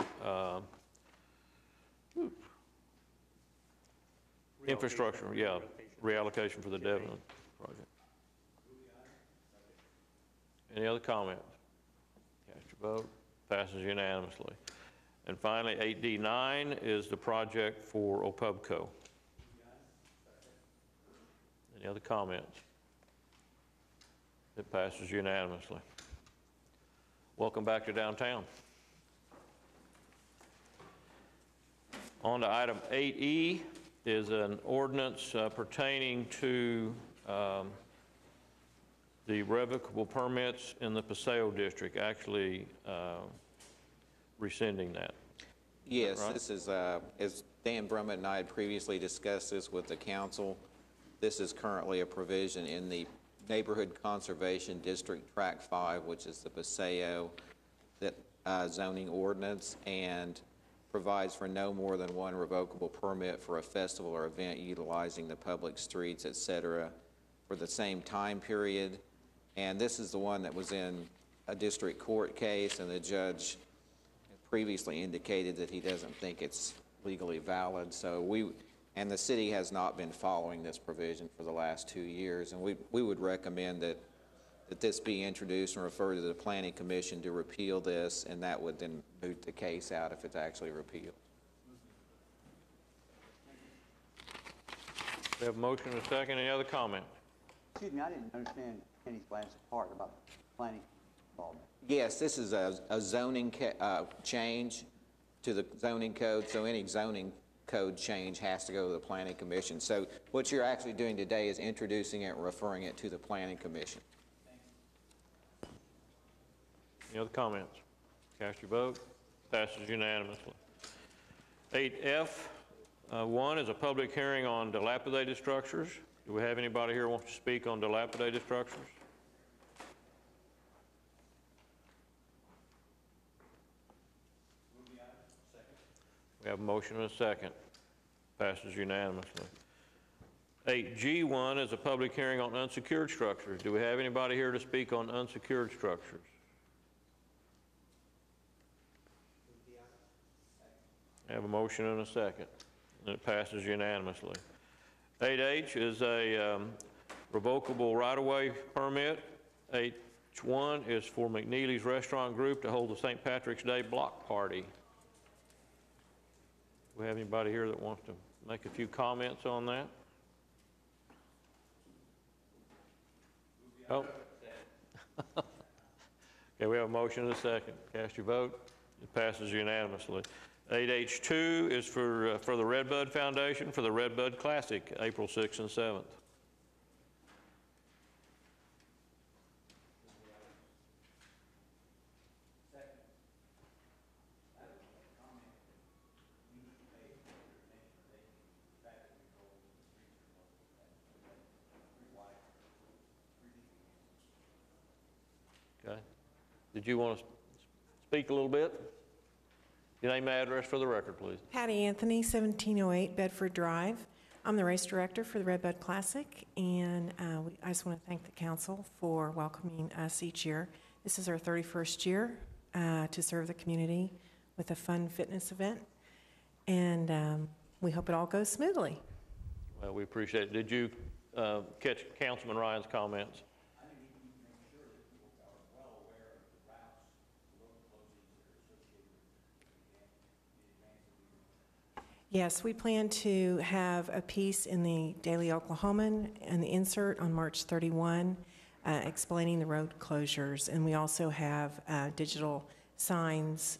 infrastructure, reallocation for the Devon project. Any other comments? Cast your vote. Passes unanimously. And finally, 8D9 is the project for OPUBCO. Any other comments? It passes unanimously. Welcome back to downtown. On to item 8E is an ordinance pertaining to the revocable permits in the Paseo district, actually rescinding that.
Yes,
right?
This is, as Dan Brummett and I had previously discussed this with the council, this is currently a provision in the Neighborhood Conservation District Tract 5, which is the Paseo zoning ordinance, and provides for no more than one revocable permit for a festival or event utilizing the public streets, et cetera, for the same time period. And this is the one that was in a district court case, and the judge previously indicated that he doesn't think it's legally valid. So and the city has not been following this provision for the last 2 years, and we would recommend that this be introduced and refer to the Planning Commission to repeal this, and that would then moot the case out if it's actually repealed.
We have a motion and a second. Any other comment?
Excuse me, I didn't understand Kenny's last part about planning involvement.
Yes, this is a zoning change to the zoning code, so any zoning code change has to go to the Planning Commission. So what you're actually doing today is introducing it and referring it to the Planning Commission.
Any other comments? Cast your vote. Passes unanimously. 8F, 1 is a public hearing on dilapidated structures. Do we have anybody here who wants to speak on dilapidated structures? We have a motion and a second. Passes unanimously. 8G1 is a public hearing on unsecured structures. Do we have anybody here to speak on unsecured structures? I have a motion and a second, and it passes unanimously. 8H is a revocable right-of-way permit. 8H1 is for McNeely's Restaurant Group to hold the St. Patrick's Day block party. Do we have anybody here that wants to make a few comments on that? Oh. Okay, we have a motion and a second. Cast your vote. It passes unanimously. 8H2 is for the Redbud Foundation for the Redbud Classic, April 6th and 7th. Okay. Did you want to speak a little bit? Your name and address for the record, please.
Patty Anthony, 1708 Bedford Drive. I'm the race director for the Redbud Classic, and I just want to thank the council for welcoming us each year. This is our 31st year to serve the community with a fun fitness event, and we hope it all goes smoothly.
Well, we appreciate it. Did you catch Councilman Ryan's comments?
Yes, we plan to have a piece in the Daily Oklahoman and the insert on March 31 explaining the road closures. And we also have digital signs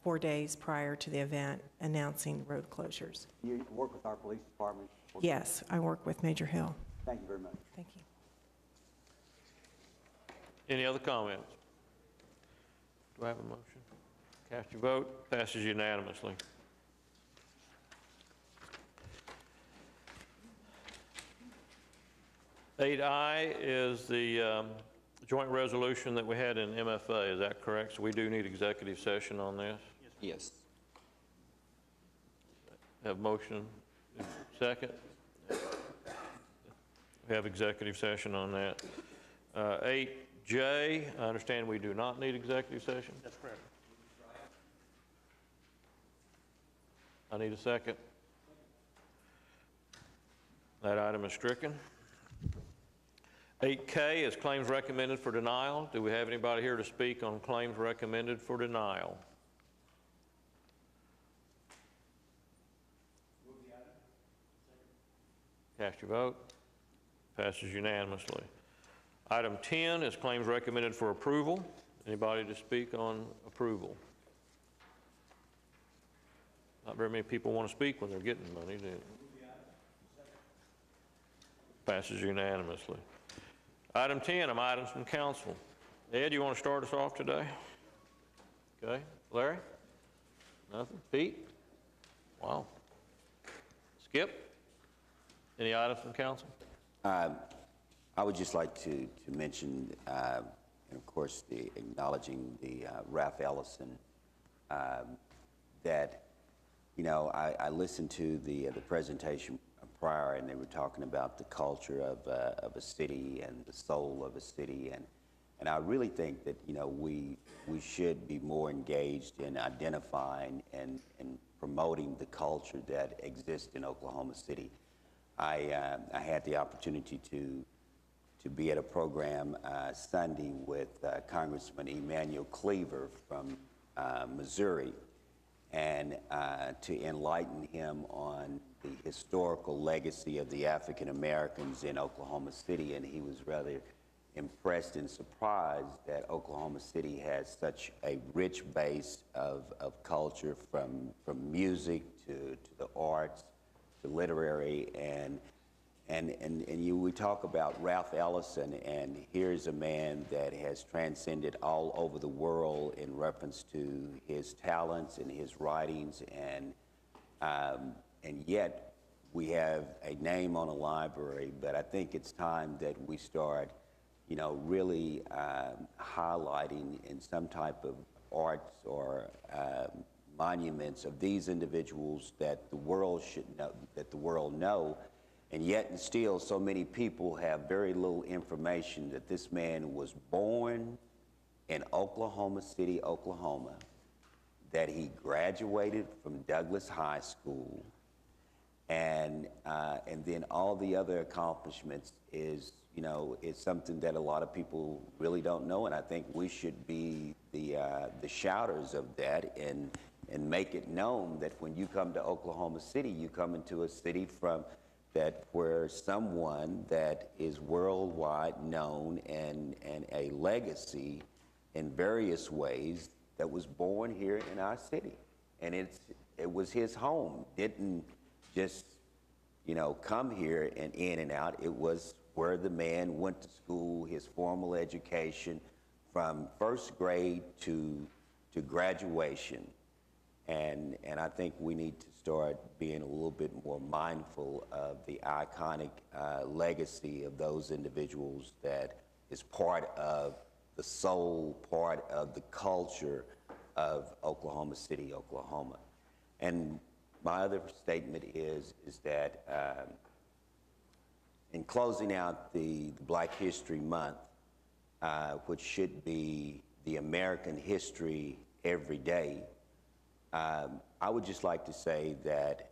4 days prior to the event announcing road closures.
You work with our police department?
Yes, I work with Major Hill.
Thank you very much.
Thank you.
Any other comments? Do I have a motion? Cast your vote. Passes unanimously. 8I is the joint resolution that we had in MFA. Is that correct? So we do need executive session on this?
Yes.
Have motion second? We have executive session on that. 8J, I understand we do not need executive session.
That's correct.
I need a second. That item is stricken. 8K is claims recommended for denial. Do we have anybody here to speak on claims recommended for denial? Cast your vote. Passes unanimously. Item 10 is claims recommended for approval. Anybody to speak on approval? Not very many people want to speak when they're getting money, do they? Passes unanimously. Item 10, items from council. Ed, you want to start us off today? Okay. Larry? Nothing? Pete? Wow. Skip? Any items from council?
I would just like to mention, and of course, acknowledging the Ralph Ellison, that, you know, I listened to the presentation prior, and they were talking about the culture of a city and the soul of a city, and I really think that, you know, we should be more engaged in identifying and promoting the culture that exists in Oklahoma City. I had the opportunity to be at a program Sunday with Congressman Emanuel Cleaver from Missouri, and to enlighten him on the historical legacy of the African Americans in Oklahoma City, and he was rather impressed and surprised that Oklahoma City has such a rich base of culture, from music to the arts, to literary, and we talk about Ralph Ellison, and here's a man that has transcended all over the world in reference to his talents and his writings, and yet we have a name on a library. But I think it's time that we start, you know, really highlighting in some type of arts or monuments of these individuals that the world should know, that the world know. And yet and still, so many people have very little information that this man was born in Oklahoma City, Oklahoma, that he graduated from Douglas High School, and then all the other accomplishments is, you know, is something that a lot of people really don't know, and I think we should be the shouters of that and make it known that when you come to Oklahoma City, you come into a city where someone that is worldwide known and a legacy in various ways that was born here in our city. And it was his home. Didn't just, you know, come here and in and out. It was where the man went to school, his formal education from first grade to graduation. And I think we need to start being a little bit more mindful of the iconic legacy of those individuals that is part of the soul, part of the culture of Oklahoma City, Oklahoma. And my other statement is that in closing out the Black History Month, which should be the American history every day, I would just like to say that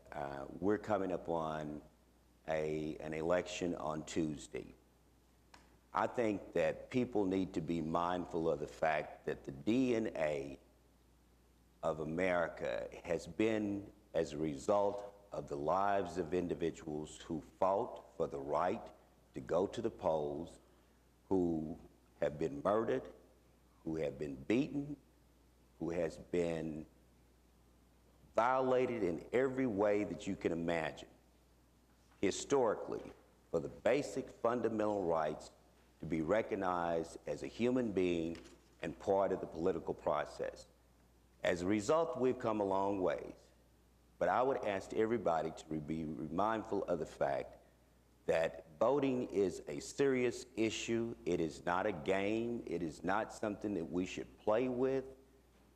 we're coming up on an election on Tuesday. I think that people need to be mindful of the fact that the DNA of America has been as a result of the lives of individuals who fought for the right to go to the polls, who have been murdered, who have been beaten, who has been violated in every way that you can imagine, historically, for the basic fundamental rights to be recognized as a human being and part of the political process. As a result, we've come a long ways, but I would ask everybody to be mindful of the fact that voting is a serious issue. It is not a game. It is not something that we should play with,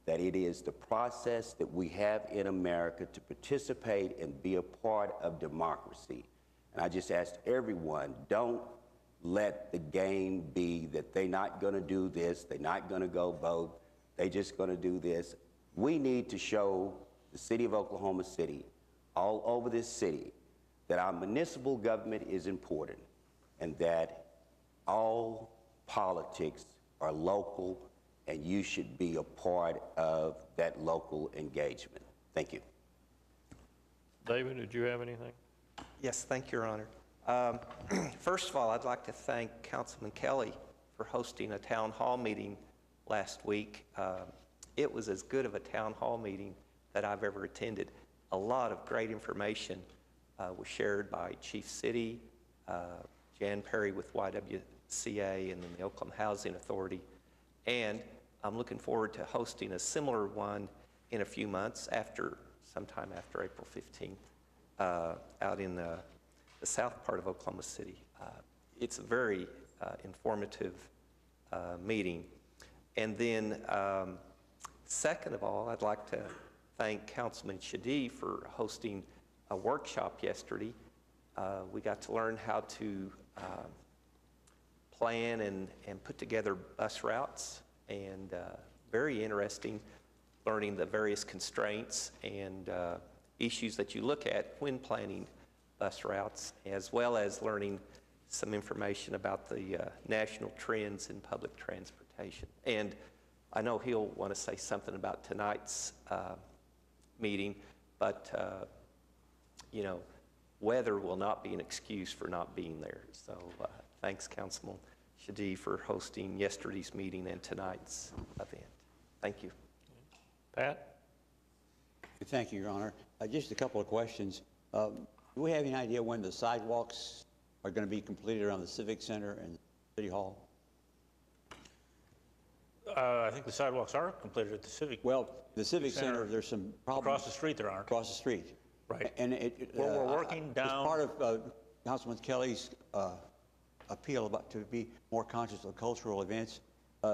that it is the process that we have in America to participate and be a part of democracy. And I just asked everyone, don't let the game be that they're not going to do this, they're not going to go vote, they're just going to do this. We need to show the city of Oklahoma City, all over this city, that our municipal government is important and that all politics are local and you should be a part of that local engagement. Thank you.
David, did you have anything?
Yes, thank you, Your Honor. First of all, I'd like to thank Councilman Kelly for hosting a town hall meeting last week. It was as good of a town hall meeting that I've ever attended. A lot of great information was shared by Chief City, Jan Perry with YWCA, and then the Oklahoma Housing Authority. And I'm looking forward to hosting a similar one in a few months, sometime after April 15th, out in the south part of Oklahoma City. It's a very informative meeting. And then, second of all, I'd like to thank Councilman Shadee for hosting a workshop yesterday. We got to learn how to plan and put together bus routes, and very interesting learning the various constraints and issues that you look at when planning bus routes, as well as learning some information about the national trends in public transportation. And I know he'll want to say something about tonight's meeting, but you know, weather will not be an excuse for not being there. So thanks, Councilman Shadee, for hosting yesterday's meeting and tonight's event. Thank you.
Pat?
Thank you, Your Honor. Just a couple of questions. Do we have any idea when the sidewalks are going to be completed around the Civic Center and City Hall?
I think the sidewalks are completed at the Civic.
Well, the Civic Center, there's some problems.
Across the street there aren't.
Across the street.
Right.
And
we're working down.
As part of Councilman Kelly's appeal to be more conscious of cultural events,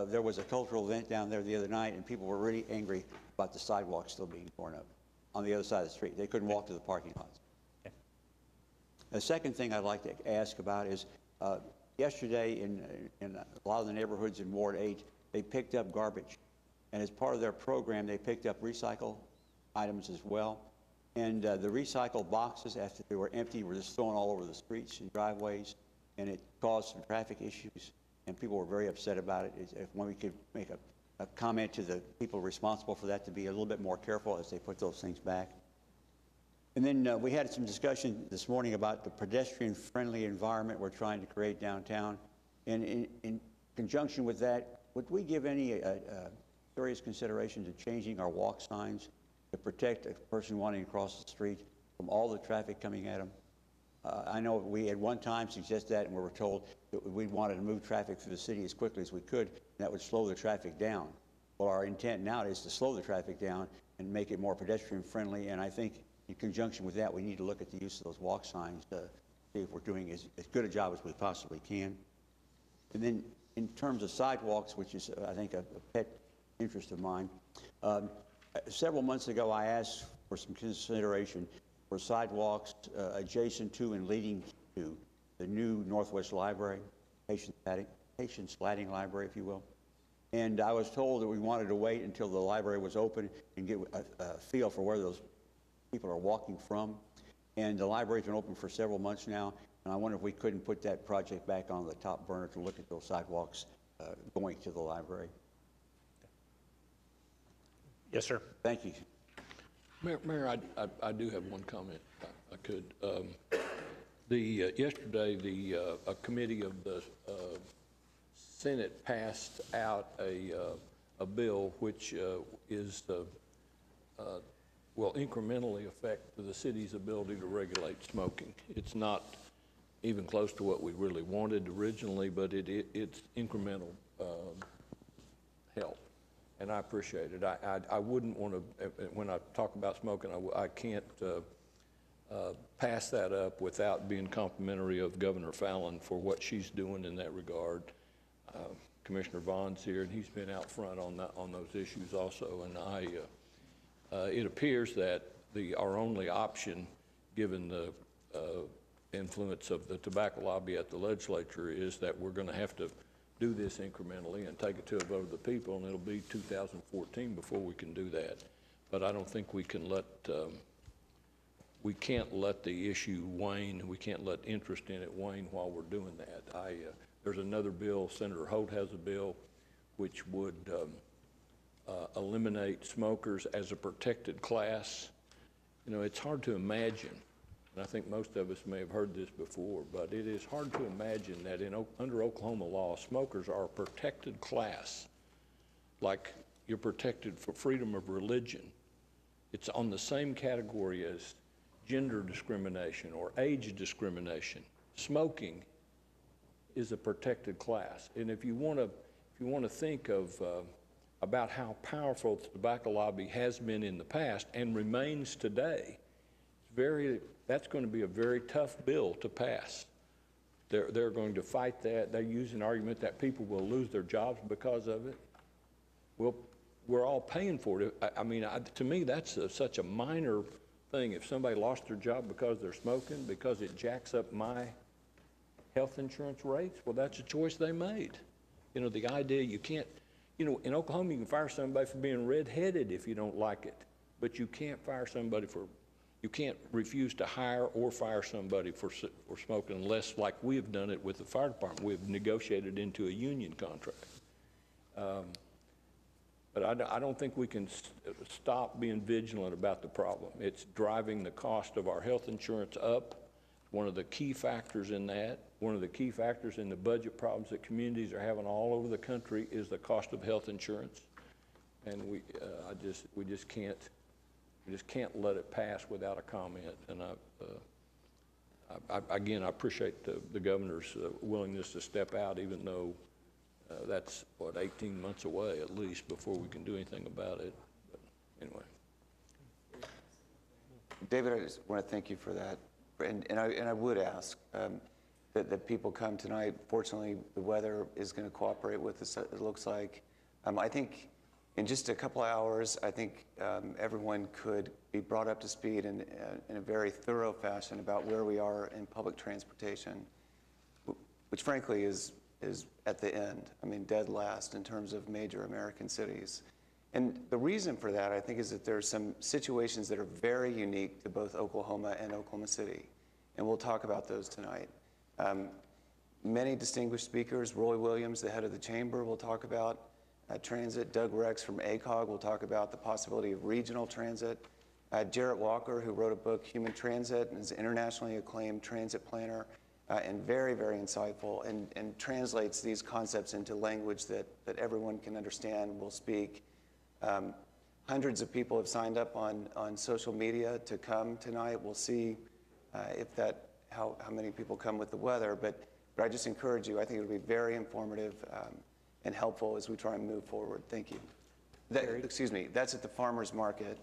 there was a cultural event down there the other night, and people were really angry about the sidewalks still being torn up on the other side of the street. They couldn't walk to the parking lots.
Okay.
The second thing I'd like to ask about is yesterday in a lot of the neighborhoods in Ward 8, they picked up garbage. And as part of their program, they picked up recycle items as well. And the recycle boxes, after they were empty, were just thrown all over the streets and driveways, and it caused some traffic issues, and people were very upset about it. If we could make a comment to the people responsible for that to be a little bit more careful as they put those things back. And then we had some discussion this morning about the pedestrian-friendly environment we're trying to create downtown. And in conjunction with that, would we give any serious consideration to changing our walk signs to protect a person wanting to cross the street from all the traffic coming at them? I know we at one time suggested that, and we were told that we wanted to move traffic through the city as quickly as we could, and that would slow the traffic down. Well, our intent now is to slow the traffic down and make it more pedestrian-friendly, and I think in conjunction with that, we need to look at the use of those walk signs to see if we're doing as good a job as we possibly can. And then in terms of sidewalks, which is, I think, a pet interest of mine, several months ago, I asked for some consideration for sidewalks adjacent to and leading to the new Northwest Library, Patience Slatting Library, if you will. And I was told that we wanted to wait until the library was open and get a feel for where those people are walking from. And the library's been open for several months now, and I wonder if we couldn't put that project back on the top burner to look at those sidewalks going to the library.
Yes, sir.
Thank you.
Mayor, I do have one comment, if I could. Yesterday, a committee of the Senate passed out a bill which will incrementally affect the city's ability to regulate smoking. It's not even close to what we really wanted originally, but it's incremental help. And I appreciate it. I wouldn't want to, when I talk about smoking, I can't pass that up without being complimentary of Governor Fallon for what she's doing in that regard. Commissioner Vaughn's here, and he's been out front on those issues also. And it appears that our only option, given the influence of the tobacco lobby at the legislature is that we're going to have to do this incrementally and take it to a vote of the people, and it'll be 2014 before we can do that. But I don't think we can let, we can't let the issue wane. We can't let interest in it wane while we're doing that. There's another bill, Senator Holt has a bill, which would eliminate smokers as a protected class. You know, it's hard to imagine, and I think most of us may have heard this before, but it is hard to imagine that under Oklahoma law, smokers are a protected class, like you're protected for freedom of religion. It's on the same category as gender discrimination or age discrimination. Smoking is a protected class, and if you want to think of about how powerful the tobacco lobby has been in the past and remains today, that's going to be a very tough bill to pass. They're going to fight that. They use an argument that people will lose their jobs because of it. Well, we're all paying for it. I mean, to me, that's such a minor thing. If somebody lost their job because they're smoking, because it jacks up my health insurance rates, well, that's a choice they made. You know, the idea you can't, you know, in Oklahoma, you can fire somebody for being redheaded if you don't like it, but you can't fire somebody you can't refuse to hire or fire somebody for smoking unless, like we have done it with the fire department, we've negotiated into a union contract. But I don't think we can stop being vigilant about the problem. It's driving the cost of our health insurance up. One of the key factors in that, one of the key factors in the budget problems that communities are having all over the country is the cost of health insurance. And we just can't let it pass without a comment. And again, I appreciate the governor's willingness to step out, even though that's, 18 months away at least before we can do anything about it. But anyway.
David, I just want to thank you for that. And I would ask that people come tonight. Fortunately, the weather is going to cooperate with us, it looks like. I think in just a couple of hours, I think everyone could be brought up to speed in a very thorough fashion about where we are in public transportation, which frankly is at the end. I mean, dead last in terms of major American cities. And the reason for that, I think, is that there are some situations that are very unique to both Oklahoma and Oklahoma City. And we'll talk about those tonight. Many distinguished speakers, Roy Williams, the head of the chamber, will talk about transit. Doug Rex from ACOG will talk about the possibility of regional transit. Jarrett Walker, who wrote a book, Human Transit, and is an internationally acclaimed transit planner, and very, very insightful, and translates these concepts into language that everyone can understand, will speak. Hundreds of people have signed up on social media to come tonight. We'll see how many people come with the weather, but I just encourage you. I think it'll be very informative and helpful as we try and move forward. Thank you. Excuse me, that's at the Farmers Market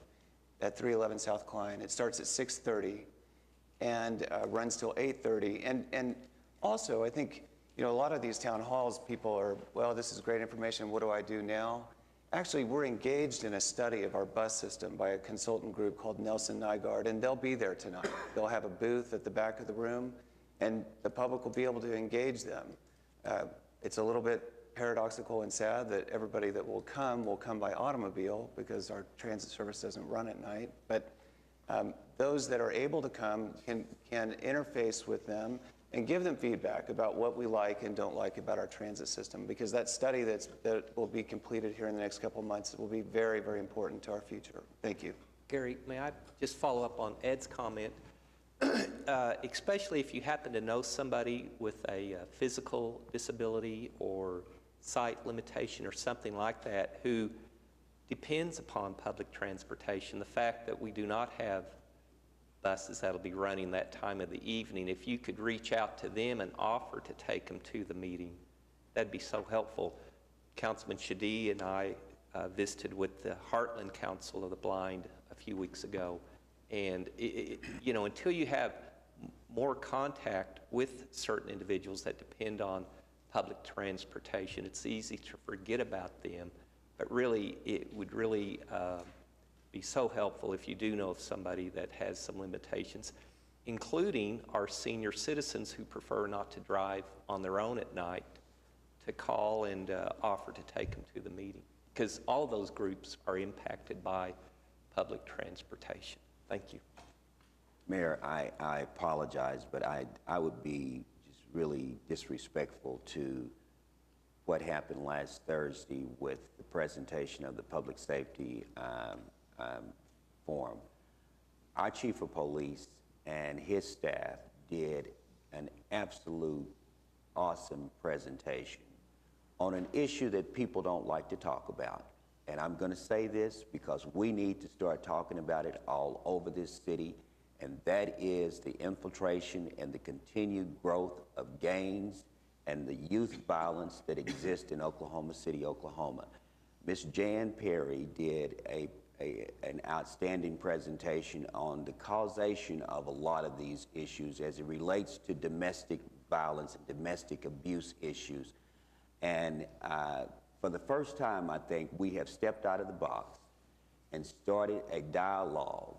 at 311 South Klein. It starts at 6:30 and runs till 8:30. And also, I think, you know, a lot of these town halls, people are, well, this is great information. What do I do now? Actually, we're engaged in a study of our bus system by a consultant group called Nelson Nygaard, and they'll be there tonight. They'll have a booth at the back of the room, and the public will be able to engage them. It's a little bit paradoxical and sad that everybody that will come by automobile because our transit service doesn't run at night. But those that are able to come can interface with them and give them feedback about what we like and don't like about our transit system, because that study that will be completed here in the next couple of months will be very, very important to our future. Thank you.
Gary, may I just follow up on Ed's comment? Especially if you happen to know somebody with a physical disability or sight limitation or something like that who depends upon public transportation, the fact that we do not have buses that'll be running that time of the evening, if you could reach out to them and offer to take them to the meeting, that'd be so helpful. Councilman Shadee and I visited with the Heartland Council of the Blind a few weeks ago, and you know, until you have more contact with certain individuals that depend on public transportation, it's easy to forget about them, but really it would really be so helpful if you do know of somebody that has some limitations. including our senior citizens who prefer not to drive on their own at night, to call and offer to take them to the meeting, because all of those groups are impacted by public transportation. Thank you.
Mayor, I apologize, but I would be just really disrespectful to what happened last Thursday with the presentation of the public safety forum. Our chief of police and his staff did an absolute awesome presentation on an issue that people don't like to talk about. And I'm going to say this because we need to start talking about it all over this city, and that is the infiltration and the continued growth of gangs and the youth violence that exists in Oklahoma City, Oklahoma. Ms. Jan Perry did an outstanding presentation on the causation of a lot of these issues as it relates to domestic violence and domestic abuse issues. And for the first time, I think we have stepped out of the box and started a dialogue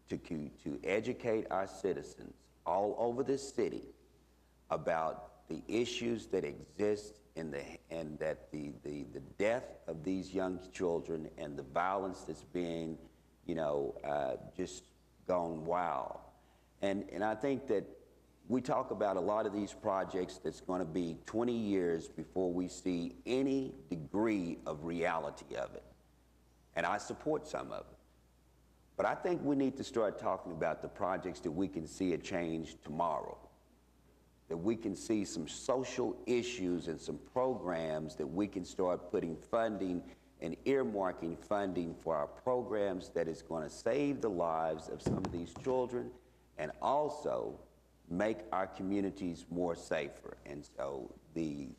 to educate our citizens all over this city about the issues that exist and that the death of these young children and the violence that's being, just gone wild. And I think that we talk about a lot of these projects that's going to be 20 years before we see any degree of reality of it. And I support some of it. But I think we need to start talking about the projects that we can see a change tomorrow, that we can see some social issues and some programs that we can start putting funding and earmarking funding for our programs that is going to save the lives of some of these children and also make our communities more safer. And so the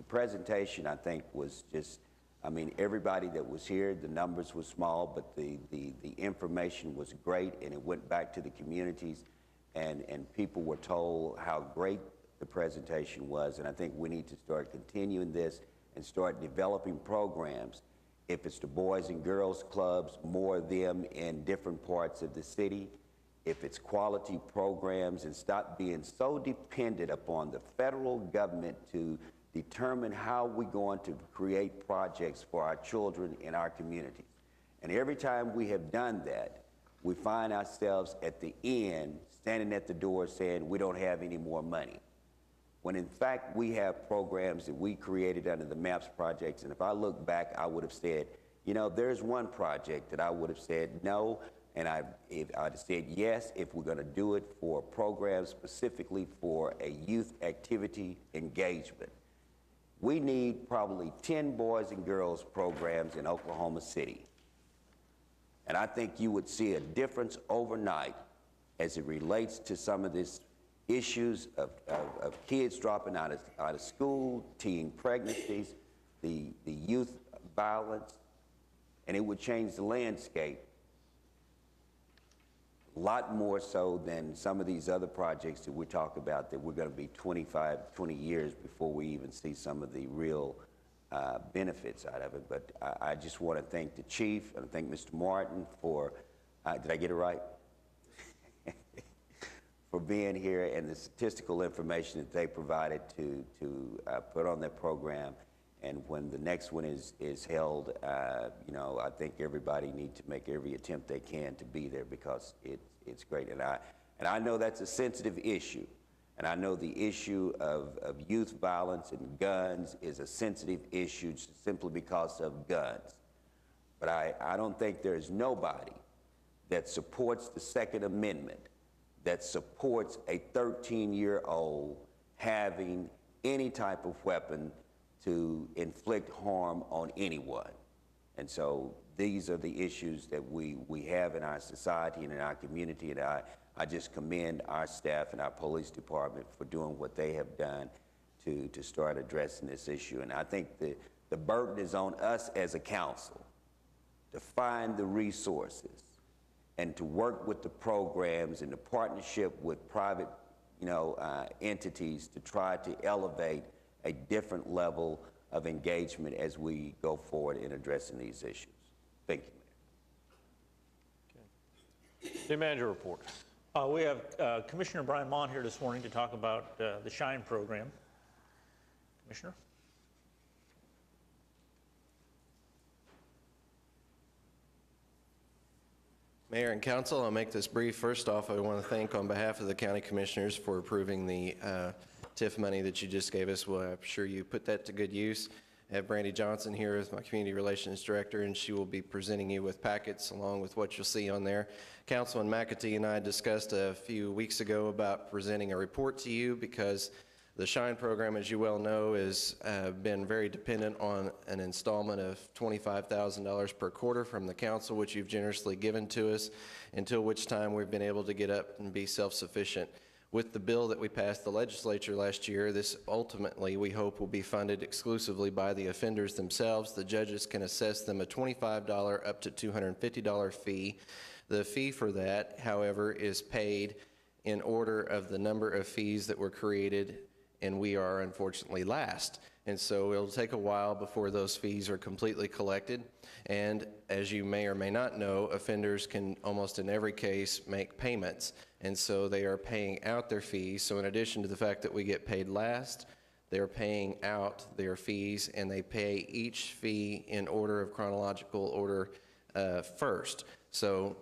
presentation, I think, was just, everybody that was here, the numbers were small, but the information was great, and it went back to the communities, and people were told how great the presentation was. And I think we need to start continuing this and start developing programs. If it's the Boys and Girls Clubs, more of them in different parts of the city. If it's quality programs, and stop being so dependent upon the federal government to determine how we're going to create projects for our children in our communities. And every time we have done that, we find ourselves at the end standing at the door saying we don't have any more money. When in fact we have programs that we created under the MAPS projects, and if I look back, I would have said, there's one project that I would have said no, and I'd have said yes if we're going to do it for programs specifically for a youth activity engagement. We need probably 10 boys and girls programs in Oklahoma City. And I think you would see a difference overnight as it relates to some of these issues of kids dropping out of school, teen pregnancies, the youth violence, and it would change the landscape a lot more so than some of these other projects that we talk about that we're going to be 20 years before we even see some of the real benefits out of it. But I just want to thank the chief and thank Mr. Martin for, did I get it right? For being here and the statistical information that they provided to put on their program. And when the next one is held, I think everybody needs to make every attempt they can to be there because it's great. And I know that's a sensitive issue. And I know the issue of youth violence and guns is a sensitive issue simply because of guns. But I don't think there's nobody that supports the Second Amendment that supports a 13-year-old having any type of weapon to inflict harm on anyone. And so these are the issues that we have in our society and in our community, and I just commend our staff and our police department for doing what they have done to start addressing this issue. And I think the burden is on us as a council to find the resources and to work with the programs and the partnership with private entities to try to elevate a different level of engagement as we go forward in addressing these issues. Thank you,
Mayor. City Manager report.
We have Commissioner Brian Mont here this morning to talk about the SHINE program. Commissioner?
Mayor and Council, I'll make this brief. First off, I want to thank on behalf of the County Commissioners for approving the TIF money that you just gave us. Well, I'm sure you put that to good use. I have Brandy Johnson here as my Community Relations Director, and she will be presenting you with packets along with what you'll see on there. Councilman McAtee and I discussed a few weeks ago about presenting a report to you because the SHINE program, as you well know, has been very dependent on an installment of $25,000 per quarter from the council, which you've generously given to us, until which time we've been able to get up and be self-sufficient. With the bill that we passed the legislature last year, this ultimately, we hope, will be funded exclusively by the offenders themselves. The judges can assess them a $25 up to $250 fee. The fee for that, however, is paid in order of the number of fees that were created, and we are unfortunately last. And so it'll take a while before those fees are completely collected. And as you may or may not know, offenders can almost in every case make payments. And so they are paying out their fees. So in addition to the fact that we get paid last, they're paying out their fees, and they pay each fee in order of chronological order first. So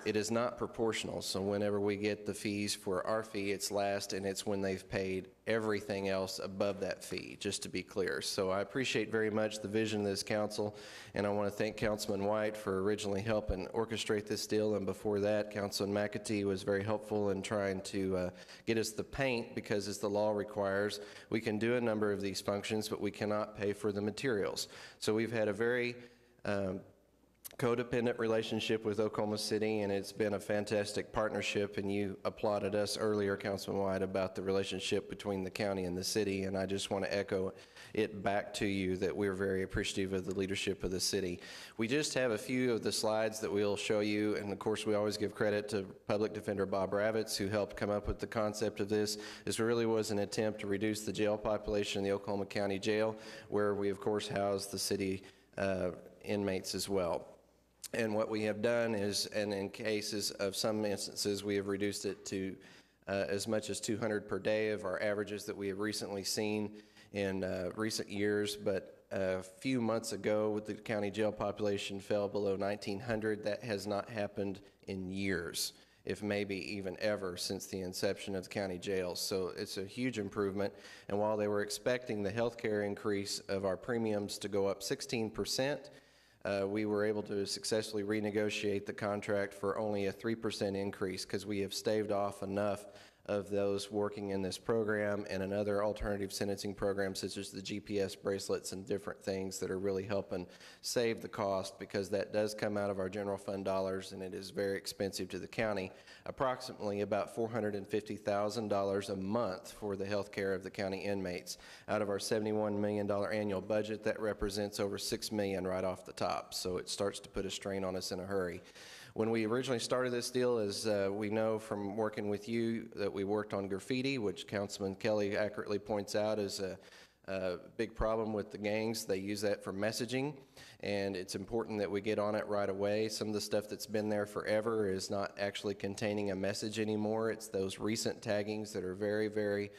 it is not proportional. So whenever we get the fees for our fee, it's last, and it's when they've paid everything else above that fee, just to be clear. So I appreciate very much the vision of this council, and I want to thank Councilman White for originally helping orchestrate this deal, and before that, Councilman McAtee was very helpful in trying to get us the paint, because as the law requires, we can do a number of these functions, but we cannot pay for the materials. So we've had a very codependent relationship with Oklahoma City, and it's been a fantastic partnership, and you applauded us earlier, Councilman White, about the relationship between the county and the city, and I just want to echo it back to you that we're very appreciative of the leadership of the city. We just have a few of the slides that we'll show you, and of course we always give credit to Public Defender Bob Ravitz, who helped come up with the concept of this. This really was an attempt to reduce the jail population in the Oklahoma County Jail, where we of course house the city inmates as well. And what we have done is, and in cases of some instances, we have reduced it to as much as 200 per day of our averages that we have recently seen in recent years. But a few months ago, the county jail population fell below 1,900. That has not happened in years, if maybe even ever, since the inception of the county jails. So it's a huge improvement. And while they were expecting the health care increase of our premiums to go up 16%, we were able to successfully renegotiate the contract for only a 3% increase, because we have staved off enough of those working in this program and another alternative sentencing program, such as the GPS bracelets and different things that are really helping save the cost, because that does come out of our general fund dollars, and it is very expensive to the county. Approximately about $450,000 a month for the health care of the county inmates. Out of our $71 million annual budget, that represents over $6 million right off the top. So it starts to put a strain on us in a hurry. When we originally started this deal, as we know from working with you, that we worked on graffiti, which Councilman Kelly accurately points out is a big problem with the gangs. They use that for messaging, and it's important that we get on it right away. Some of the stuff that's been there forever is not actually containing a message anymore. It's those recent taggings that are very, very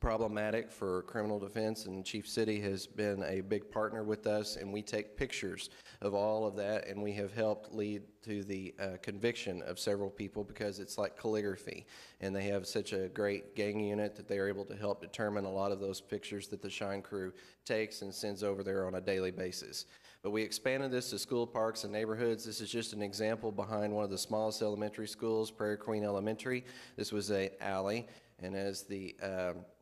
problematic for criminal defense, and Chief City has been a big partner with us, and we take pictures of all of that, and we have helped lead to the conviction of several people, because it's like calligraphy, and they have such a great gang unit that they are able to help determine a lot of those pictures that the SHINE crew takes and sends over there on a daily basis. But we expanded this to school, parks, and neighborhoods. This is just an example behind one of the smallest elementary schools, Prairie Queen Elementary. This was an alley, and as the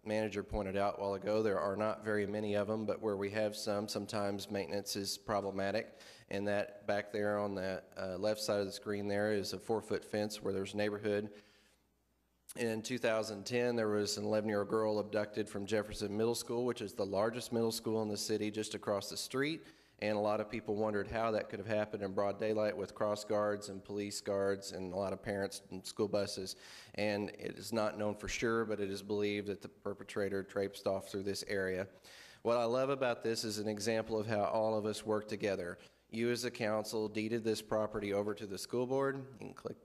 manager pointed out a while ago, there are not very many of them, but where we have some, sometimes maintenance is problematic. And that back there on the left side of the screen there is a 4-foot fence where there's neighborhood. In 2010, there was an 11-year-old girl abducted from Jefferson Middle School, which is the largest middle school in the city, just across the street. And a lot of people wondered how that could have happened in broad daylight with cross guards and police guards and a lot of parents and school buses. And it is not known for sure, but it is believed that the perpetrator traipsed off through this area. What I love about this is an example of how all of us work together. You as a council deeded this property over to the school board. You can click.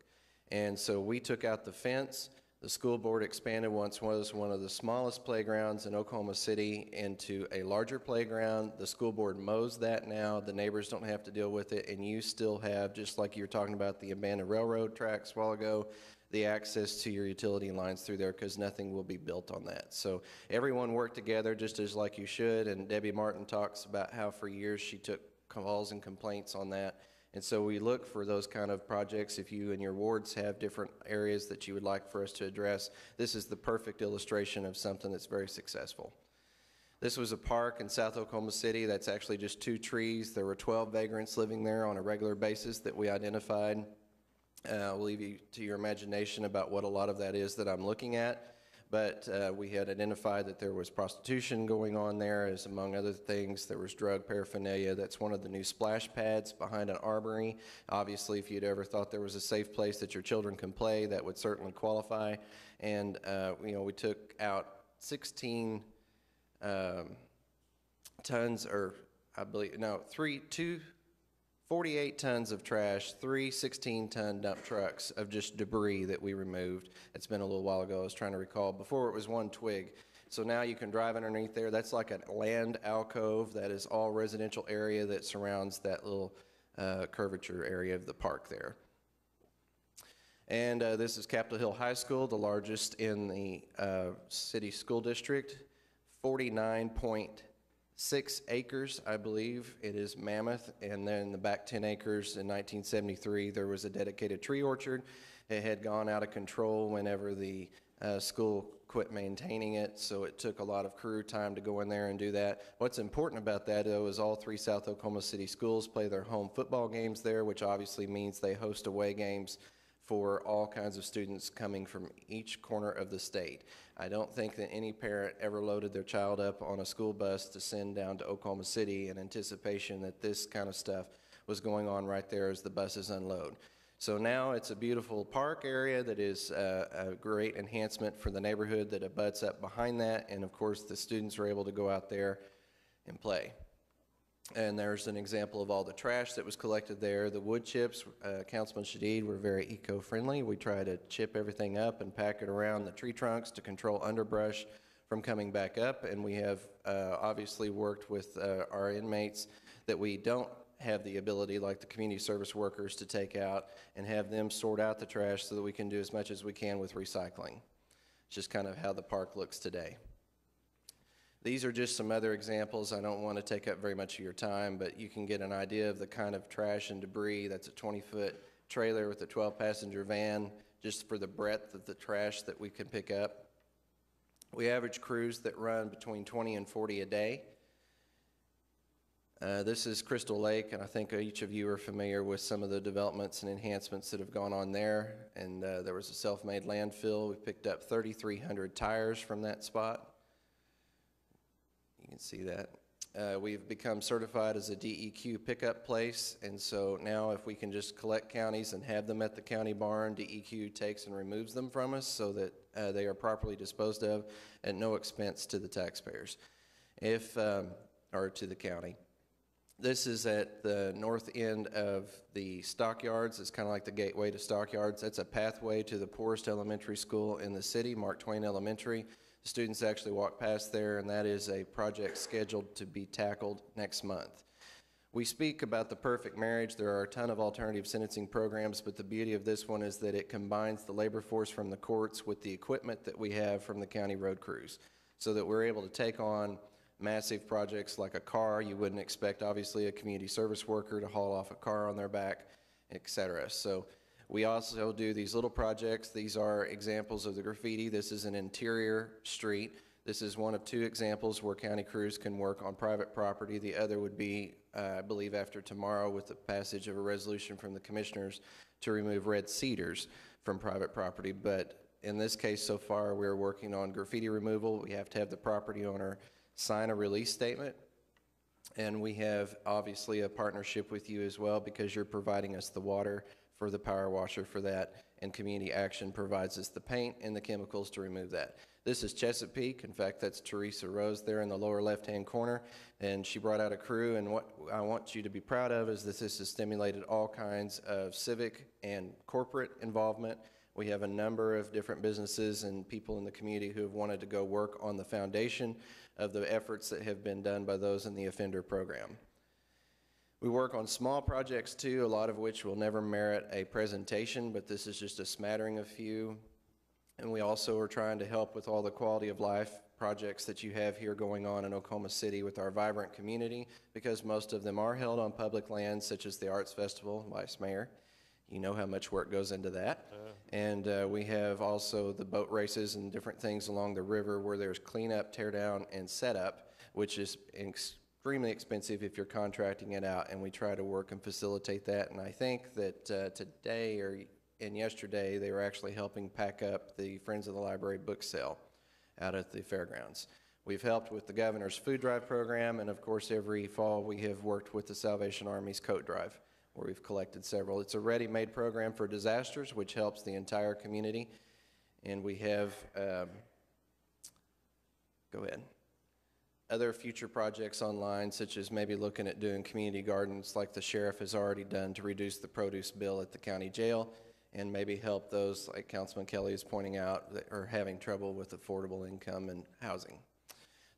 And so we took out the fence. The school board expanded once was one of the smallest playgrounds in Oklahoma City into a larger playground. The school board mows that now. The neighbors don't have to deal with it, and you still have, just like you were talking about the abandoned railroad tracks a while ago, the access to your utility lines through there, because nothing will be built on that. So everyone worked together just as like you should, and Debbie Martin talks about how for years she took calls and complaints on that. And so we look for those kind of projects. If you and your wards have different areas that you would like for us to address, this is the perfect illustration of something that's very successful. This was a park in South Oklahoma City that's actually just 2 trees. There were 12 vagrants living there on a regular basis that we identified. I'll leave you to your imagination about what a lot of that is that I'm looking at. But we had identified that there was prostitution going on there, as among other things. There was drug paraphernalia. That's one of the new splash pads behind an armory. Obviously, if you'd ever thought there was a safe place that your children can play, that would certainly qualify. And we took out 16 tons, or I believe, no, 48 tons of trash, 3 16-ton dump trucks of just debris that we removed. It's been a little while ago, I was trying to recall. Before it was 1 twig. So now you can drive underneath there. That's like a land alcove that is all residential area that surrounds that little curvature area of the park there. And this is Capitol Hill High School, the largest in the city school district, 49.6 acres, I believe. It is mammoth. And then the back 10 acres in 1973, there was a dedicated tree orchard. It had gone out of control whenever the school quit maintaining it, so it took a lot of crew time to go in there and do that. What's important about that, though, is all 3 South Oklahoma City schools play their home football games there, which obviously means they host away games for all kinds of students coming from each corner of the state. I don't think that any parent ever loaded their child up on a school bus to send down to Oklahoma City in anticipation that this kind of stuff was going on right there as the buses unload. So now it's a beautiful park area that is a great enhancement for the neighborhood that abuts up behind that, and of course the students are able to go out there and play. And there's an example of all the trash that was collected there. The wood chips, Councilman Shadid, were very eco-friendly. We try to chip everything up and pack it around the tree trunks to control underbrush from coming back up. And we have obviously worked with our inmates that we don't have the ability, like the community service workers, to take out and have them sort out the trash so that we can do as much as we can with recycling. It's just kind of how the park looks today. These are just some other examples. I don't want to take up very much of your time, but you can get an idea of the kind of trash and debris. That's a 20-foot trailer with a 12-passenger van, just for the breadth of the trash that we can pick up. We average crews that run between 20 and 40 a day. This is Crystal Lake, and I think each of you are familiar with some of the developments and enhancements that have gone on there. And there was a self-made landfill. We picked up 3,300 tires from that spot. You can see that. We've become certified as a DEQ pickup place, and so now if we can just collect counties and have them at the county barn, DEQ takes and removes them from us so that they are properly disposed of at no expense to the taxpayers, or to the county. This is at the north end of the stockyards. It's kind of like the gateway to stockyards. That's a pathway to the poorest elementary school in the city, Mark Twain Elementary. The students actually walk past there, and that is a project scheduled to be tackled next month. We speak about the perfect marriage. There are a ton of alternative sentencing programs, but the beauty of this one is that it combines the labor force from the courts with the equipment that we have from the county road crews, so that we're able to take on massive projects like a car. You wouldn't expect, obviously, a community service worker to haul off a car on their back, etc. So we also do these little projects. These are examples of the graffiti. This is an interior street. This is one of 2 examples where county crews can work on private property. The other would be, I believe, after tomorrow with the passage of a resolution from the commissioners to remove red cedars from private property. But in this case so far, we're working on graffiti removal. We have to have the property owner sign a release statement. And we have obviously a partnership with you as well, because you're providing us the water for the power washer for that, and Community Action provides us the paint and the chemicals to remove that. This is Chesapeake. In fact, that's Teresa Rose there in the lower left-hand corner, and she brought out a crew, and what I want you to be proud of is that this has stimulated all kinds of civic and corporate involvement. We have a number of different businesses and people in the community who have wanted to go work on the foundation of the efforts that have been done by those in the offender program. We work on small projects too, a lot of which will never merit a presentation, but this is just a smattering of few. And we also are trying to help with all the quality of life projects that you have here going on in Oklahoma City with our vibrant community, because most of them are held on public lands, such as the Arts Festival, Vice Mayor. You know how much work goes into that. And we have also the boat races and different things along the river where there's cleanup, tear down, and setup, which is extremely expensive if you're contracting it out, and we try to work and facilitate that. And I think that today and yesterday they were actually helping pack up the Friends of the Library book sale out at the fairgrounds. We've helped with the Governor's Food Drive program, and of course every fall we have worked with the Salvation Army's Coat Drive, where we've collected several. It's a ready-made program for disasters, which helps the entire community. And we have, go ahead, other future projects online, such as maybe looking at doing community gardens like the sheriff has already done to reduce the produce bill at the county jail, and maybe help those, like Councilman Kelly is pointing out, that are having trouble with affordable income and housing.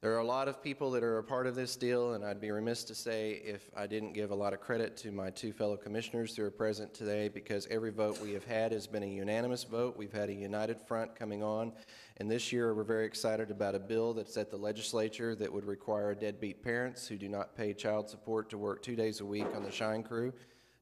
There are a lot of people that are a part of this deal, and I'd be remiss to say if I didn't give a lot of credit to my two fellow commissioners who are present today, because every vote we have had has been a unanimous vote. We've had a united front coming on, and this year we're very excited about a bill that's at the legislature that would require deadbeat parents who do not pay child support to work 2 days a week on the Shine Crew,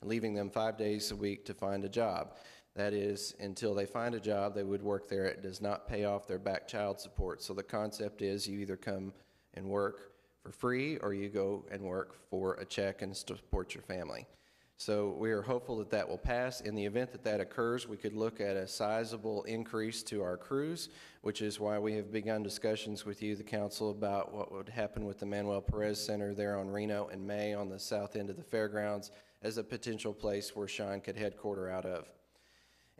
and leaving them 5 days a week to find a job. That is, until they find a job, they would work there. It does not pay off their back child support. So the concept is you either come and work for free or you go and work for a check and support your family. So we are hopeful that that will pass. In the event that that occurs, we could look at a sizable increase to our crews, which is why we have begun discussions with you, the council, about what would happen with the Manuel Perez Center there on Reno in May on the south end of the fairgrounds as a potential place where Shine could headquarter out of.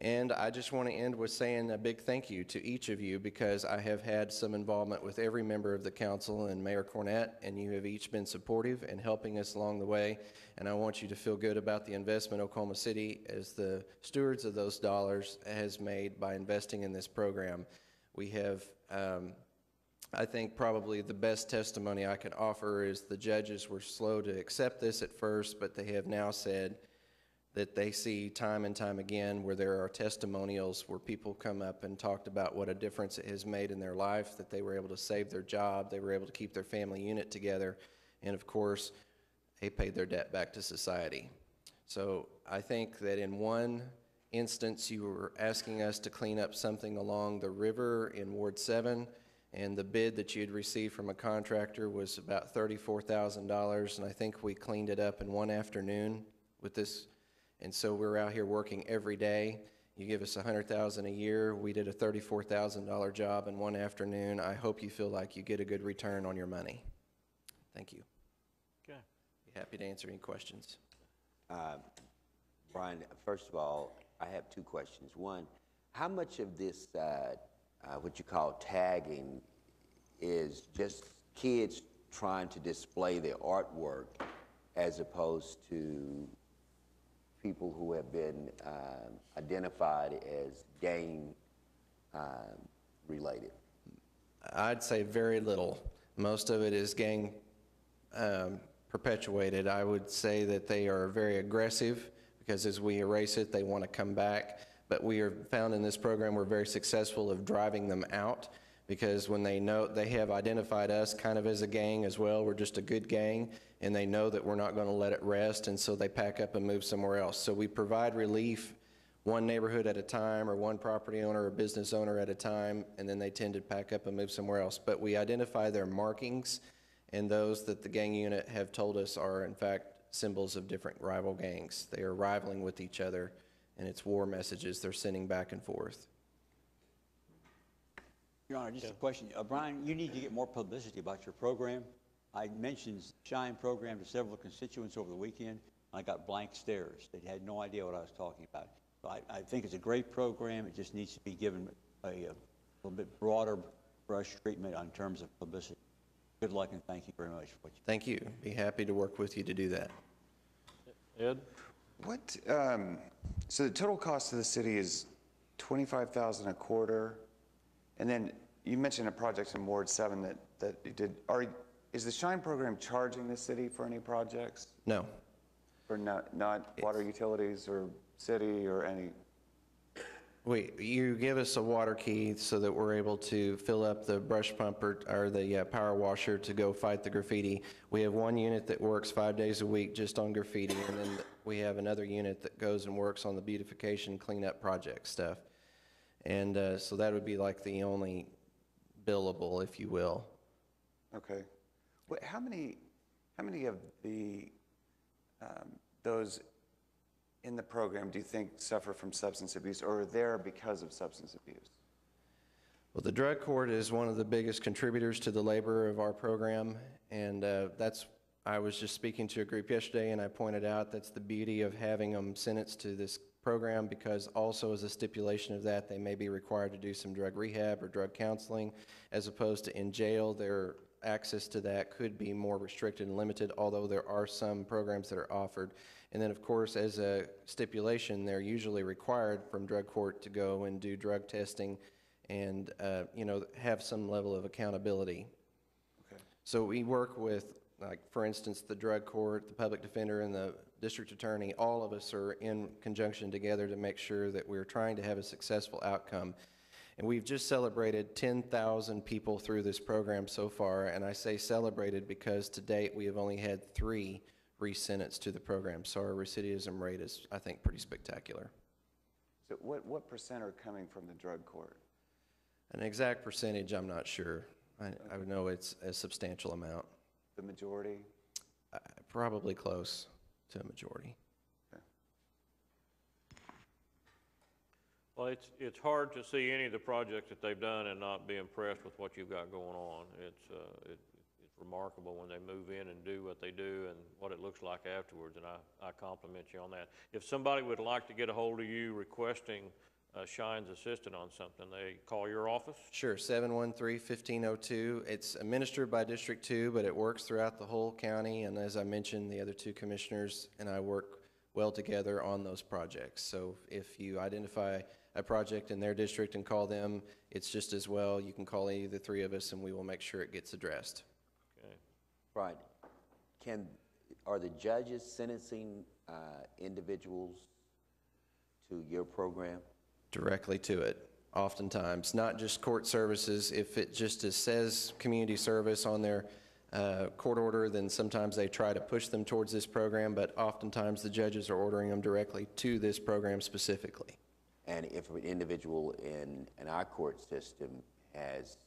And I just want to end with saying a big thank you to each of you, because I have had some involvement with every member of the council and Mayor Cornett, and you have each been supportive and helping us along the way. And I want you to feel good about the investment Oklahoma City, as the stewards of those dollars, has made by investing in this program. We have, I think probably the best testimony I can offer is the judges were slow to accept this at first, but they have now said that they see time and time again where there are testimonials where people come up and talked about what a difference it has made in their life, that they were able to save their job, they were able to keep their family unit together, and of course, they paid their debt back to society. So I think that in one instance, you were asking us to clean up something along the river in Ward 7, and the bid that you had received from a contractor was about $34,000, and I think we cleaned it up in one afternoon with this. And so we're out here working every day. You give us $100,000 a year. We did a $34,000 job in one afternoon. I hope you feel like you get a good return on your money. Thank you.
Okay.
Be happy to answer any questions.
Brian, first of all, I have two questions. One, how much of this, what you call tagging, is just kids trying to display their artwork as opposed to people who have been identified as gang related?
I'd say very little. Most of it is gang perpetuated. I would say that they are very aggressive, because as we erase it, they want to come back. But we are found in this program, we're very successful of driving them out, because when they know, they have identified us kind of as a gang as well. We're just a good gang, and they know that we're not going to let it rest, and so they pack up and move somewhere else. So we provide relief one neighborhood at a time, or one property owner or business owner at a time, and then they tend to pack up and move somewhere else. But we identify their markings, and those that the gang unit have told us are in fact symbols of different rival gangs. They are rivaling with each other, and it's war messages they're sending back and forth.
Your Honor, just a question. Brian, you need to get more publicity about your program. I mentioned Shine program to several constituents over the weekend. I got blank stares. They had no idea what I was talking about. So I think it's a great program. It just needs to be given a little bit broader brush treatment in terms of publicity. Good luck and thank you very much for what you.
Thank you. Be happy to work with you to do that.
Ed?
What, so the total cost to the city is $25,000 a quarter, and then you mentioned a project in Ward 7 that you did. Is the SHINE program charging the city for any projects?
No.
For not water utilities or city or any?
You give us a water key so that we're able to fill up the brush pump or the power washer to go fight the graffiti. We have one unit that works 5 days a week just on graffiti, and then we have another unit that goes and works on the beautification cleanup project stuff. And so that would be like the only billable, if you will.
Okay. How many of the those in the program do you think suffer from substance abuse or are there because of substance abuse?
Well, the drug court is one of the biggest contributors to the labor of our program, and I was just speaking to a group yesterday, and I pointed out that's the beauty of having them sentenced to this program, because also as a stipulation of that, they may be required to do some drug rehab or drug counseling, as opposed to in jail. Their access to that could be more restricted and limited, although there are some programs that are offered. And then, of course, as a stipulation, they're usually required from drug court to go and do drug testing and, have some level of accountability.
Okay.
So we work with, like, for instance, the drug court, the public defender, and the district attorney. All of us are in conjunction together to make sure that we're trying to have a successful outcome. And we've just celebrated 10,000 people through this program so far, and I say celebrated because to date we have only had 3 re-sentenced to the program. So our recidivism rate is, I think, pretty spectacular.
So what percent are coming from the drug court?
An exact percentage, I'm not sure. I would know it's a substantial amount.
The majority?
Probably close to a majority.
Okay.
Well, it's hard to see any of the projects that they've done and not be impressed with what you've got going on. It's remarkable when they move in and do what they do and what it looks like afterwards, and I compliment you on that. If somebody would like to get a hold of you requesting SHINE's assistant on something, they call your office?
Sure, 713-1502. It's administered by District 2, but it works throughout the whole county, and as I mentioned, the other 2 commissioners and I work well together on those projects. So if you identify a project in their district and call them, it's just as well. You can call any of the 3 of us and we will make sure it gets addressed.
Okay.
Right. Are the judges sentencing individuals to your program?
Directly to it, oftentimes. Not just court services. If it just says community service on their court order, then sometimes they try to push them towards this program, but oftentimes the judges are ordering them directly to this program specifically.
And if an individual in our court system has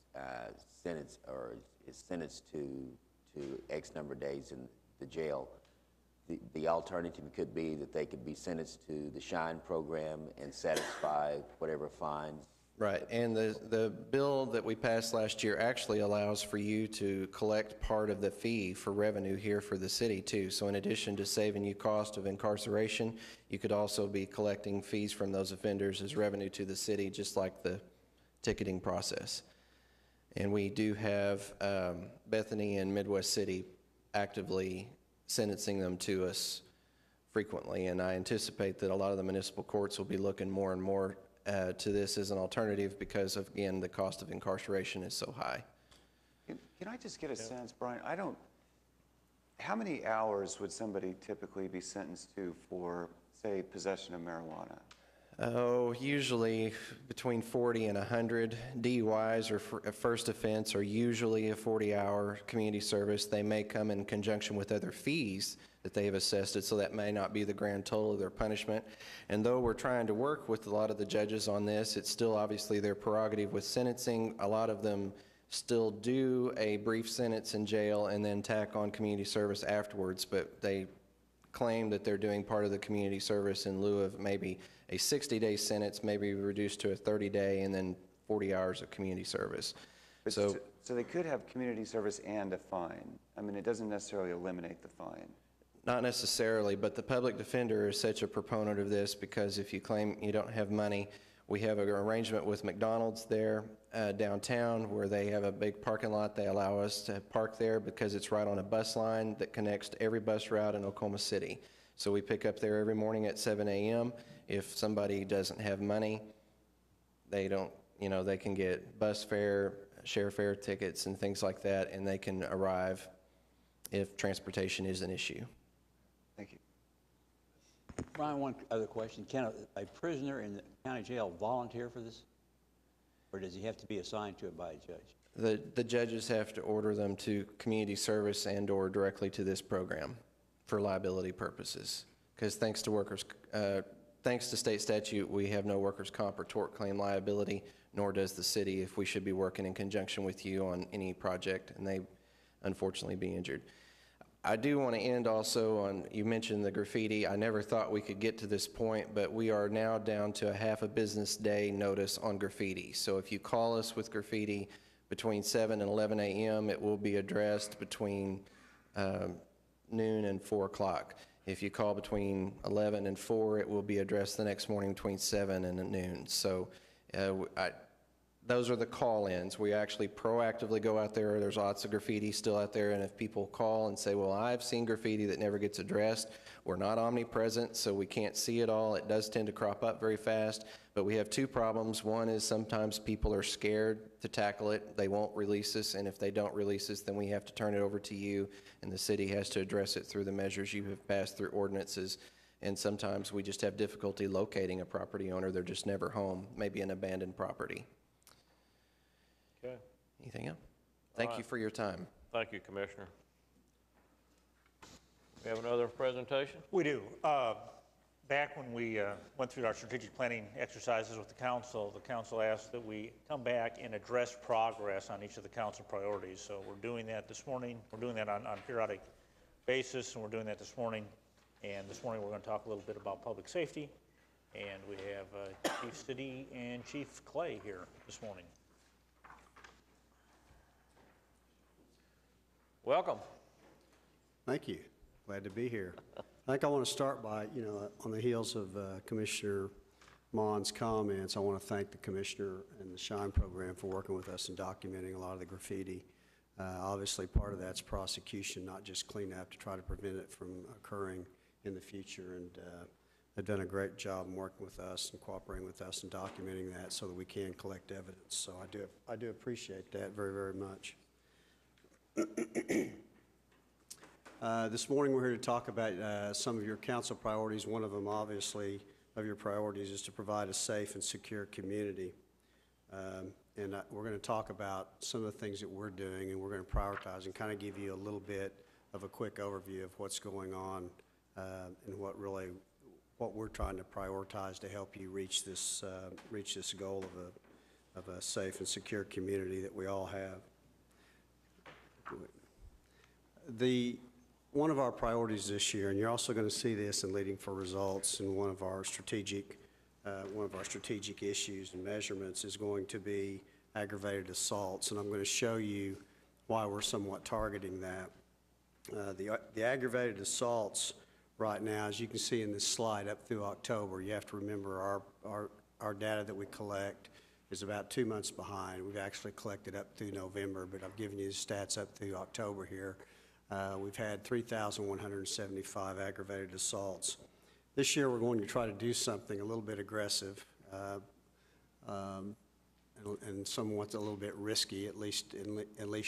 sentenced or is sentenced to X number of days in the jail, the alternative could be that they could be sentenced to the SHINE program and satisfy whatever fines.
Right, and the bill that we passed last year actually allows for you to collect part of the fee for revenue here for the city too. So in addition to saving you cost of incarceration, you could also be collecting fees from those offenders as revenue to the city, just like the ticketing process. And we do have Bethany and Midwest City actively sentencing them to us frequently, and I anticipate that a lot of the municipal courts will be looking more and more to this as an alternative because of, again, the cost of incarceration is so high.
Can I just get a sense, Brian? How many hours would somebody typically be sentenced to for, say, possession of marijuana?
Oh, usually between 40 and 100. DUIs or a first offense are usually a 40-hour community service. They may come in conjunction with other fees that they have assessed it, so that may not be the grand total of their punishment. And though we're trying to work with a lot of the judges on this, it's still obviously their prerogative with sentencing. A lot of them still do a brief sentence in jail and then tack on community service afterwards, but they claim that they're doing part of the community service in lieu of maybe a 60-day sentence, maybe reduced to a 30-day, and then 40 hours of community service.
So they could have community service and a fine. I mean, it doesn't necessarily eliminate the fine.
Not necessarily, but the public defender is such a proponent of this because if you claim you don't have money, We have an arrangement with McDonald's there downtown where they have a big parking lot. They allow us to park there because it's right on a bus line that connects to every bus route in Oklahoma City. So we pick up there every morning at 7 a.m. If somebody doesn't have money, they don't, they can get bus fare, share fare tickets and things like that, and they can arrive if transportation is an issue.
Thank you. Brian, one other question. Can a prisoner in the county jail volunteer for this? Or does he have to be assigned to it by a judge?
The judges have to order them to community service and or directly to this program for liability purposes. Because thanks to state statute, we have no workers' comp or tort claim liability, nor does the city if we should be working in conjunction with you on any project and they unfortunately be injured. I do want to end also on, you mentioned the graffiti. I never thought we could get to this point, but we are now down to a half a business day notice on graffiti. So if you call us with graffiti between 7 and 11 a.m., it will be addressed between noon and 4 o'clock. If you call between 11 and 4, it will be addressed the next morning between 7 and noon. So those are the call-ins. We actually proactively go out there. There's lots of graffiti still out there, and if people call and say, well, I've seen graffiti that never gets addressed, we're not omnipresent, so we can't see it all. It does tend to crop up very fast, but we have two problems. One is sometimes people are scared to tackle it. They won't release us, and if they don't release us, then we have to turn it over to you, and the city has to address it through the measures you have passed through ordinances. And sometimes we just have difficulty locating a property owner. They're just never home, maybe an abandoned property.
Okay.
Anything else? Thank you for your time.
Thank you, Commissioner. We have another presentation?
We do. Back when we went through our strategic planning exercises with the council asked that we come back and address progress on each of the council priorities. So we're doing that this morning. We're doing that on a periodic basis, and we're doing that this morning. And this morning we're going to talk a little bit about public safety. And we have Chief City and Chief Clay here this morning.
Welcome.
Thank you. Glad to be here. I think I want to start by, on the heels of Commissioner Mon's comments, I want to thank the Commissioner and the SHINE program for working with us and documenting a lot of the graffiti. Obviously, part of that's prosecution, not just cleanup, to try to prevent it from occurring in the future. And they've done a great job in working with us and cooperating with us and documenting that so that we can collect evidence. So I do appreciate that very, very much. This morning we're here to talk about some of your council priorities. One of them, obviously, of your priorities is to provide a safe and secure community. And we're going to talk about some of the things that we're doing, and we're going to prioritize and kind of give you a little bit of a quick overview of what's going on and what we're trying to prioritize to help you reach this goal of a safe and secure community that we all have. One of our priorities this year, and you're also going to see this in Leading for Results, and one of our strategic issues and measurements is going to be aggravated assaults, and I'm going to show you why we're somewhat targeting that. The aggravated assaults right now, as you can see in this slide, up through October, you have to remember our data that we collect is about 2 months behind. We've actually collected up through November, but I've given you the stats up through October here. We've had 3,175 aggravated assaults. This year we're going to try to do something a little bit aggressive and somewhat a little bit risky, at least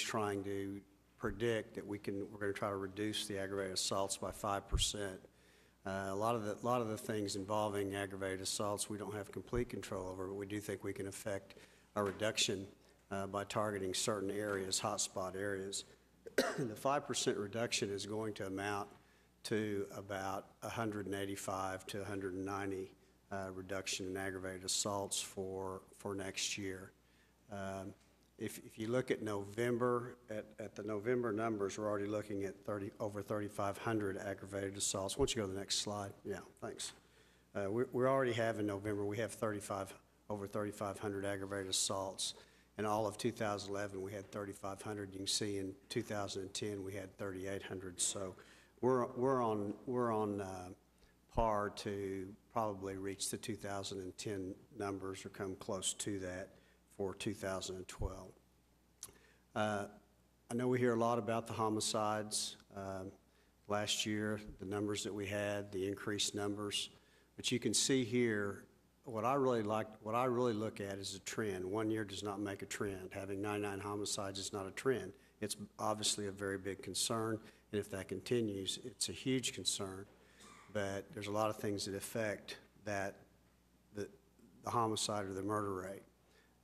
trying to predict that we're going to try to reduce the aggravated assaults by 5%. A lot of the things involving aggravated assaults we don't have complete control over, but we do think we can affect a reduction by targeting certain areas, hotspot areas. The 5% reduction is going to amount to about 185 to 190 reduction in aggravated assaults for next year. If you look at November, at the November numbers, we're already looking at over 3,500 aggravated assaults. Why don't you go to the next slide? Yeah, thanks. We already have in November, we have over 3,500 aggravated assaults. In all of 2011, we had 3,500. You can see in 2010, we had 3,800. So we're on par to probably reach the 2010 numbers or come close to that for 2012. I know we hear a lot about the homicides. Last year, the numbers that we had, the increased numbers, but you can see here, what I really look at is a trend. 1 year does not make a trend. Having 99 homicides is not a trend. It's obviously a very big concern, and if that continues, it's a huge concern. But there's a lot of things that affect the homicide or the murder rate.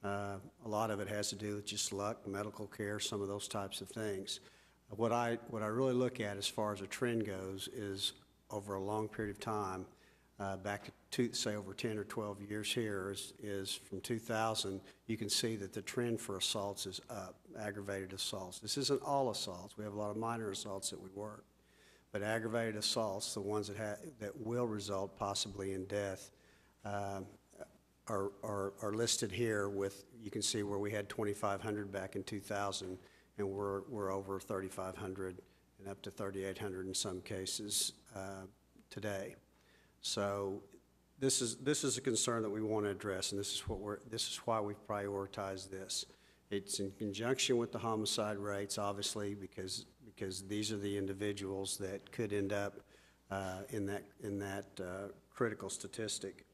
A lot of it has to do with just luck, medical care, some of those types of things. What I really look at as far as a trend goes is over a long period of time, back to say over 10 or 12 years here is from 2000, you can see that the trend for assaults is up, aggravated assaults. This isn't all assaults. We have a lot of minor assaults that we work. But aggravated assaults, the ones that will result possibly in death, are listed here with, you can see where we had 2,500 back in 2000, and we're over 3,500 and up to 3,800 in some cases today. So this is a concern that we want to address, and this is why we've prioritized this. It's in conjunction with the homicide rates, obviously, because these are the individuals that could end up in that critical statistic.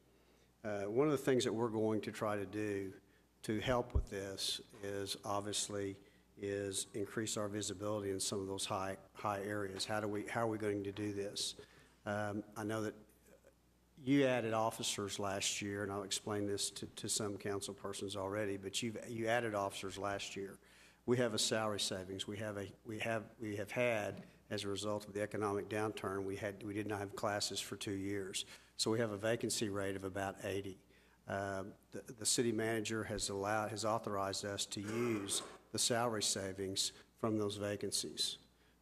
One of the things that we're going to try to do to help with this is obviously increase our visibility in some of those high areas. How are we going to do this? I know that you added officers last year, and I'll explain this to some council persons already, but you added officers last year. We have a salary savings. We have had, as a result of the economic downturn, we did not have classes for 2 years. So we have a vacancy rate of about 80. The city manager has authorized us to use the salary savings from those vacancies,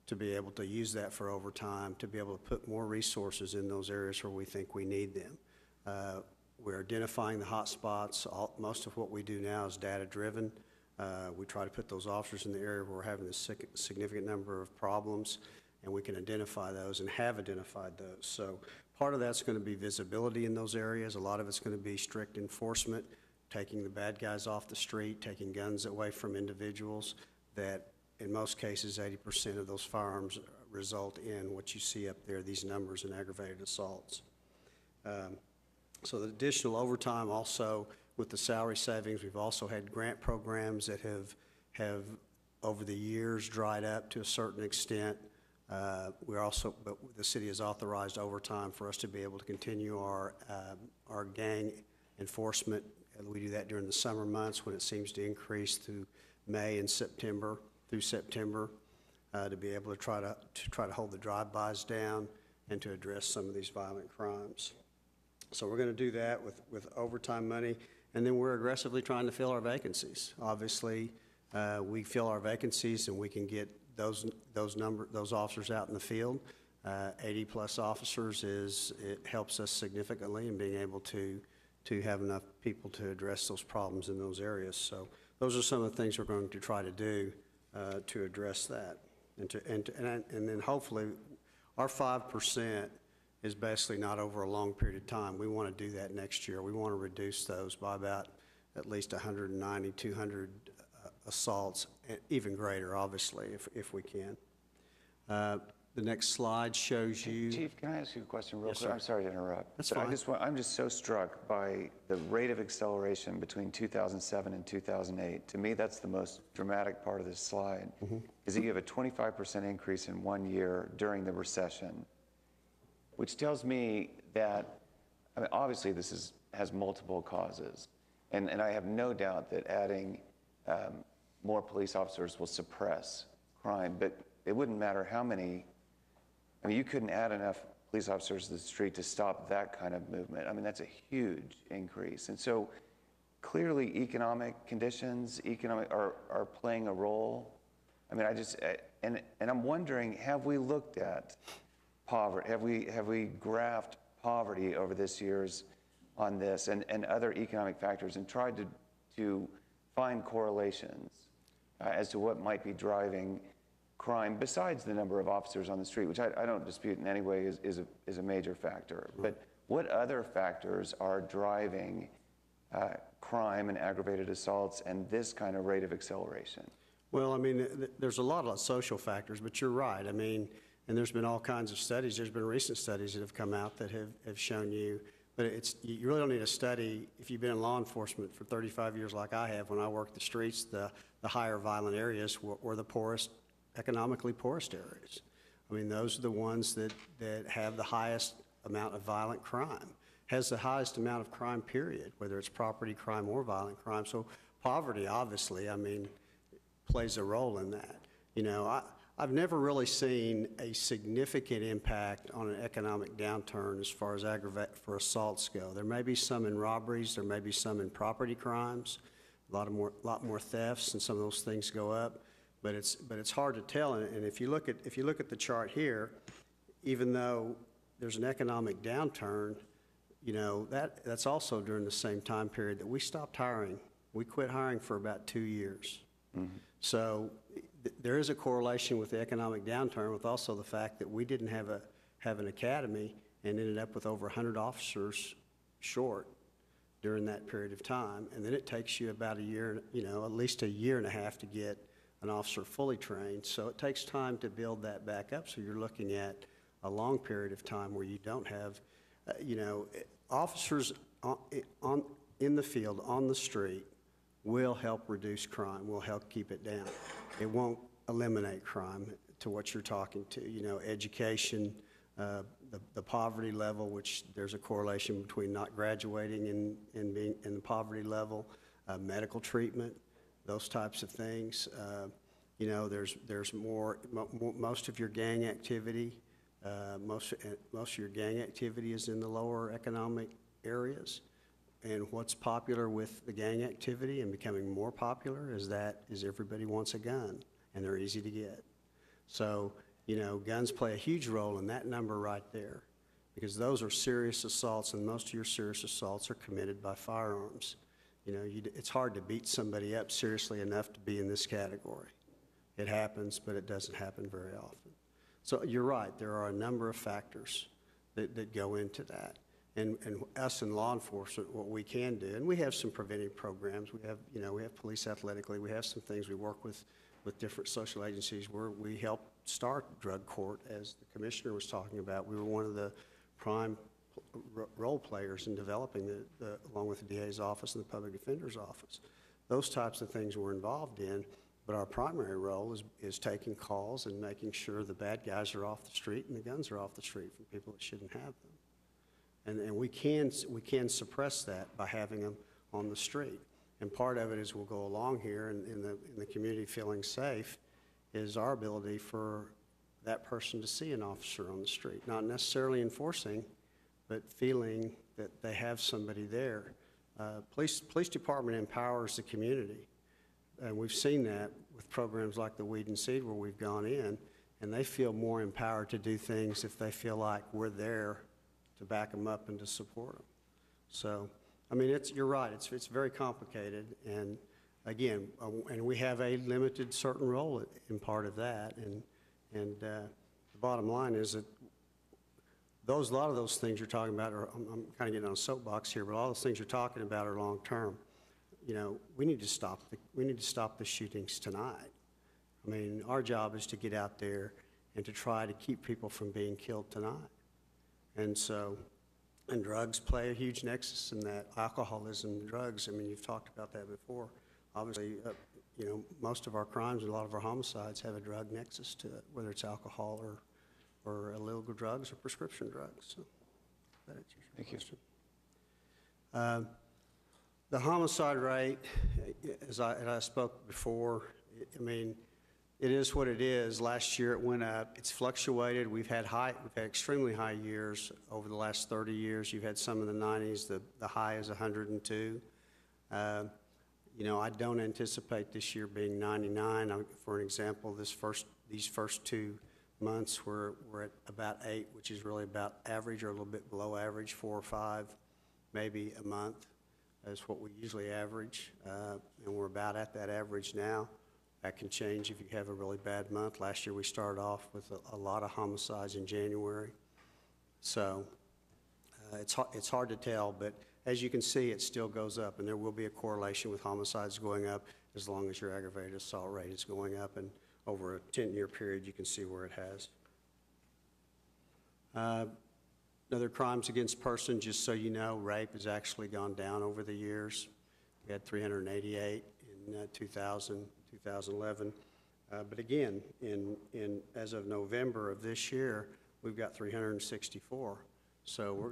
to be able to use that for overtime, to be able to put more resources in those areas where we think we need them. We're identifying the hot spots. Most of what we do now is data-driven. We try to put those officers in the area where we're having a significant number of problems, and we can identify those and have identified those. So part of that's going to be visibility in those areas. A lot of it's going to be strict enforcement, taking the bad guys off the street, taking guns away from individuals that, in most cases, 80% of those firearms result in what you see up there, these numbers in aggravated assaults. So the additional overtime also with the salary savings, we've also had grant programs that have over the years dried up to a certain extent. But the city has authorized overtime for us to be able to continue our gang enforcement. We do that during the summer months when it seems to increase through May and September. Through September, to be able to try to hold the drive-bys down and to address some of these violent crimes. So we're going to do that with overtime money, and then we're aggressively trying to fill our vacancies. Obviously, we fill our vacancies and we can get those officers out in the field. 80-plus officers it helps us significantly in being able to have enough people to address those problems in those areas. So those are some of the things we're going to try to do to address that. And then hopefully our 5% is basically not over a long period of time. We want to do that next year. We want to reduce those by about at least 190, 200 assaults, even greater, obviously, if we can. The next slide shows you.
Chief, can I ask you a question real
Yes,
quick?
sir.
I'm sorry to interrupt.
That's
but
fine.
I'm just so struck by the rate of acceleration between 2007 and 2008. To me, that's the most dramatic part of this slide, is that you have a 25% increase in 1 year during the recession, which tells me that, I mean, obviously this has multiple causes, and I have no doubt that adding more police officers will suppress crime, but it wouldn't matter how many. I mean, you couldn't add enough police officers to the street to stop that kind of movement. I mean, that's a huge increase. And so clearly economic conditions are playing a role. I mean, and I'm wondering, have we looked at poverty? Have we graphed poverty over this years on this and other economic factors and tried to find correlations as to what might be driving crime besides the number of officers on the street, which I don't dispute in any way is a major factor. But what other factors are driving crime and aggravated assaults and this kind of rate of acceleration?
Well, I mean, there's a lot of social factors, but you're right. I mean, and there's been all kinds of studies. There's been recent studies that have come out that have shown you, but you really don't need a study. If you've been in law enforcement for 35 years like I have, when I worked the streets, the higher violent areas were the poorest, economically poorest areas. I mean, those are the ones that have the highest amount of violent crime, has the highest amount of crime, period, whether it's property crime or violent crime. So poverty, obviously, I mean, plays a role in that. You know, I've never really seen a significant impact on an economic downturn as far as for assaults go. There may be some in robberies, there may be some in property crimes, a lot more thefts, and some of those things go up. But it's hard to tell. And if you look at the chart here, even though there's an economic downturn, you know, that's also during the same time period that we stopped hiring. We quit hiring for about 2 years. Mm-hmm. So there is a correlation with the economic downturn, with also the fact that we didn't have an academy and ended up with over 100 officers short during that period of time. And then it takes you about a year, you know, at least a year and a half to get an officer fully trained. So it takes time to build that back up. So you're looking at a long period of time where you don't have, you know, officers in the field, on the street, will help reduce crime, will help keep it down. It won't eliminate crime, to what you're talking to. You know, education, the poverty level, which there's a correlation between not graduating and being in the poverty level, medical treatment, those types of things. You know, there's more, most of your gang activity, most of your gang activity is in the lower economic areas. And what's popular with the gang activity and becoming more popular is everybody wants a gun, and they're easy to get. So, you know, guns play a huge role in that number right there, because those are serious assaults, and most of your serious assaults are committed by firearms. You know, it's hard to beat somebody up seriously enough to be in this category. It happens, but it doesn't happen very often. So you're right, there are a number of factors that go into that. And us in law enforcement, what we can do, and we have some preventive programs. We have, you know, we have police athletically. We have some things we work with different social agencies where we help start drug court, as the commissioner was talking about. We were one of the prime role players in developing along with the DA's office and the public defender's office. Those types of things we're involved in, but our primary role is taking calls and making sure the bad guys are off the street and the guns are off the street from people that shouldn't have them. And we can suppress that by having them on the street. And part of it is we'll go along here in the community feeling safe is our ability for that person to see an officer on the street, not necessarily enforcing, but feeling that they have somebody there. Police department empowers the community, and we've seen that with programs like the Weed and Seed, where we've gone in, and they feel more empowered to do things if they feel like we're there to back them up and to support them. So, I mean, you're right, it's very complicated, and again, and we have a limited certain role in part of that, and the bottom line is that a lot of those things you're talking about are, I'm kind of getting on a soapbox here, but all those things you're talking about are long term. You know, we need to stop the shootings tonight. I mean, our job is to get out there and to try to keep people from being killed tonight. And so, and drugs play a huge nexus in that. Alcoholism, drugs, I mean, you've talked about that before. Obviously, you know, most of our crimes and a lot of our homicides have a drug nexus to it, whether it's alcohol or illegal drugs or prescription drugs. So that answers your question. The homicide rate, as I spoke before, I mean, it is what it is. Last year it went up. It's fluctuated. We've had extremely high years over the last 30 years. You've had some in the 90s. The high is 102. You know, I don't anticipate this year being 99. For an example, these first 2 months we're at about 8, which is really about average or a little bit below average, 4 or 5, maybe a month is what we usually average, and we're about at that average now. That can change if you have a really bad month. Last year we started off with a lot of homicides in January. So It's hard to tell, but as you can see, it still goes up, and there will be a correlation with homicides going up as long as your aggravated assault rate is going up, and over a 10-year period, you can see where it has. Other crimes against persons, just so you know, rape has actually gone down over the years. We had 388 in 2000, 2011. But again, as of November of this year, we've got 364. So we're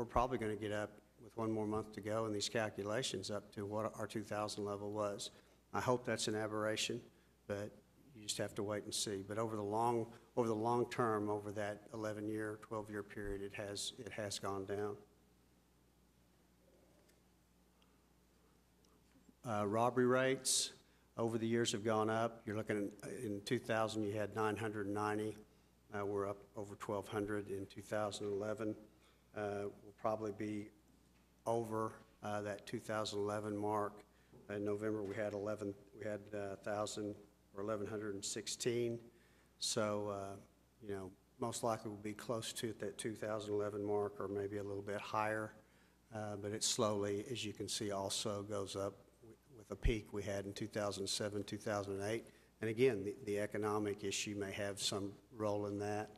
probably going to get up with one more month to go in these calculations up to what our 2000 level was. I hope that's an aberration, but you just have to wait and see. But over the long term, over that 11-year, 12-year period, it has gone down. Robbery rates over the years have gone up. You're looking at, in 2000, you had 990. We're up over 1,200 in 2011. We'll probably be over that 2011 mark. In November, we had 1,000 or 1,116. So, most likely we'll be close to that 2011 mark or maybe a little bit higher. But it slowly, as you can see, also goes up with a peak we had in 2007, 2008. And again, the economic issue may have some role in that.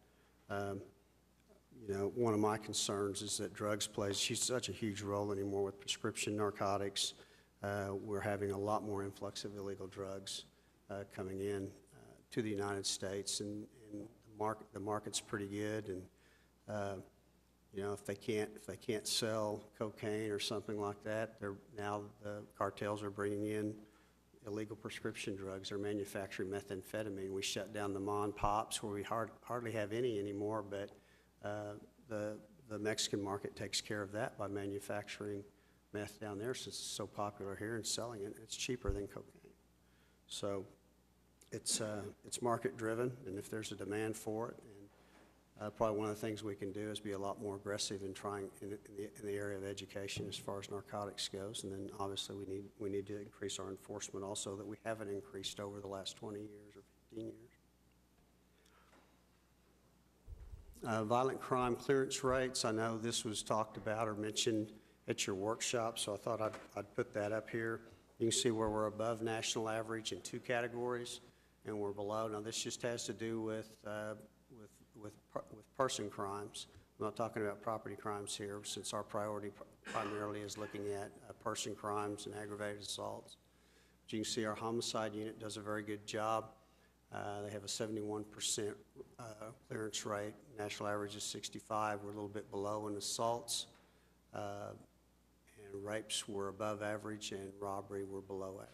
One of my concerns is that drugs plays such a huge role anymore with prescription narcotics. We're having a lot more influx of illegal drugs coming in to the United States, and the market's pretty good. And if they can't sell cocaine or something like that, now the cartels are bringing in illegal prescription drugs. They're manufacturing methamphetamine. We shut down the mom pops where we hardly have any anymore, but the Mexican market takes care of that by manufacturing meth down there since it's so popular here and selling it. It's cheaper than cocaine. So it's market driven, and if there's a demand for it, and probably one of the things we can do is be a lot more aggressive in trying in the area of education as far as narcotics goes. And then obviously we need to increase our enforcement also that we haven't increased over the last 20 years or 15 years. Violent crime clearance rates. I know this was talked about or mentioned at your workshop, so I thought I'd put that up here. You can see where we're above national average in 2 categories, and we're below. Now this just has to do with person crimes. I'm not talking about property crimes here, since our priority primarily is looking at person crimes and aggravated assaults. But you can see our homicide unit does a very good job. They have a 71% clearance rate. National average is 65. We're a little bit below in assaults. And rapes were above average, and robbery were below average.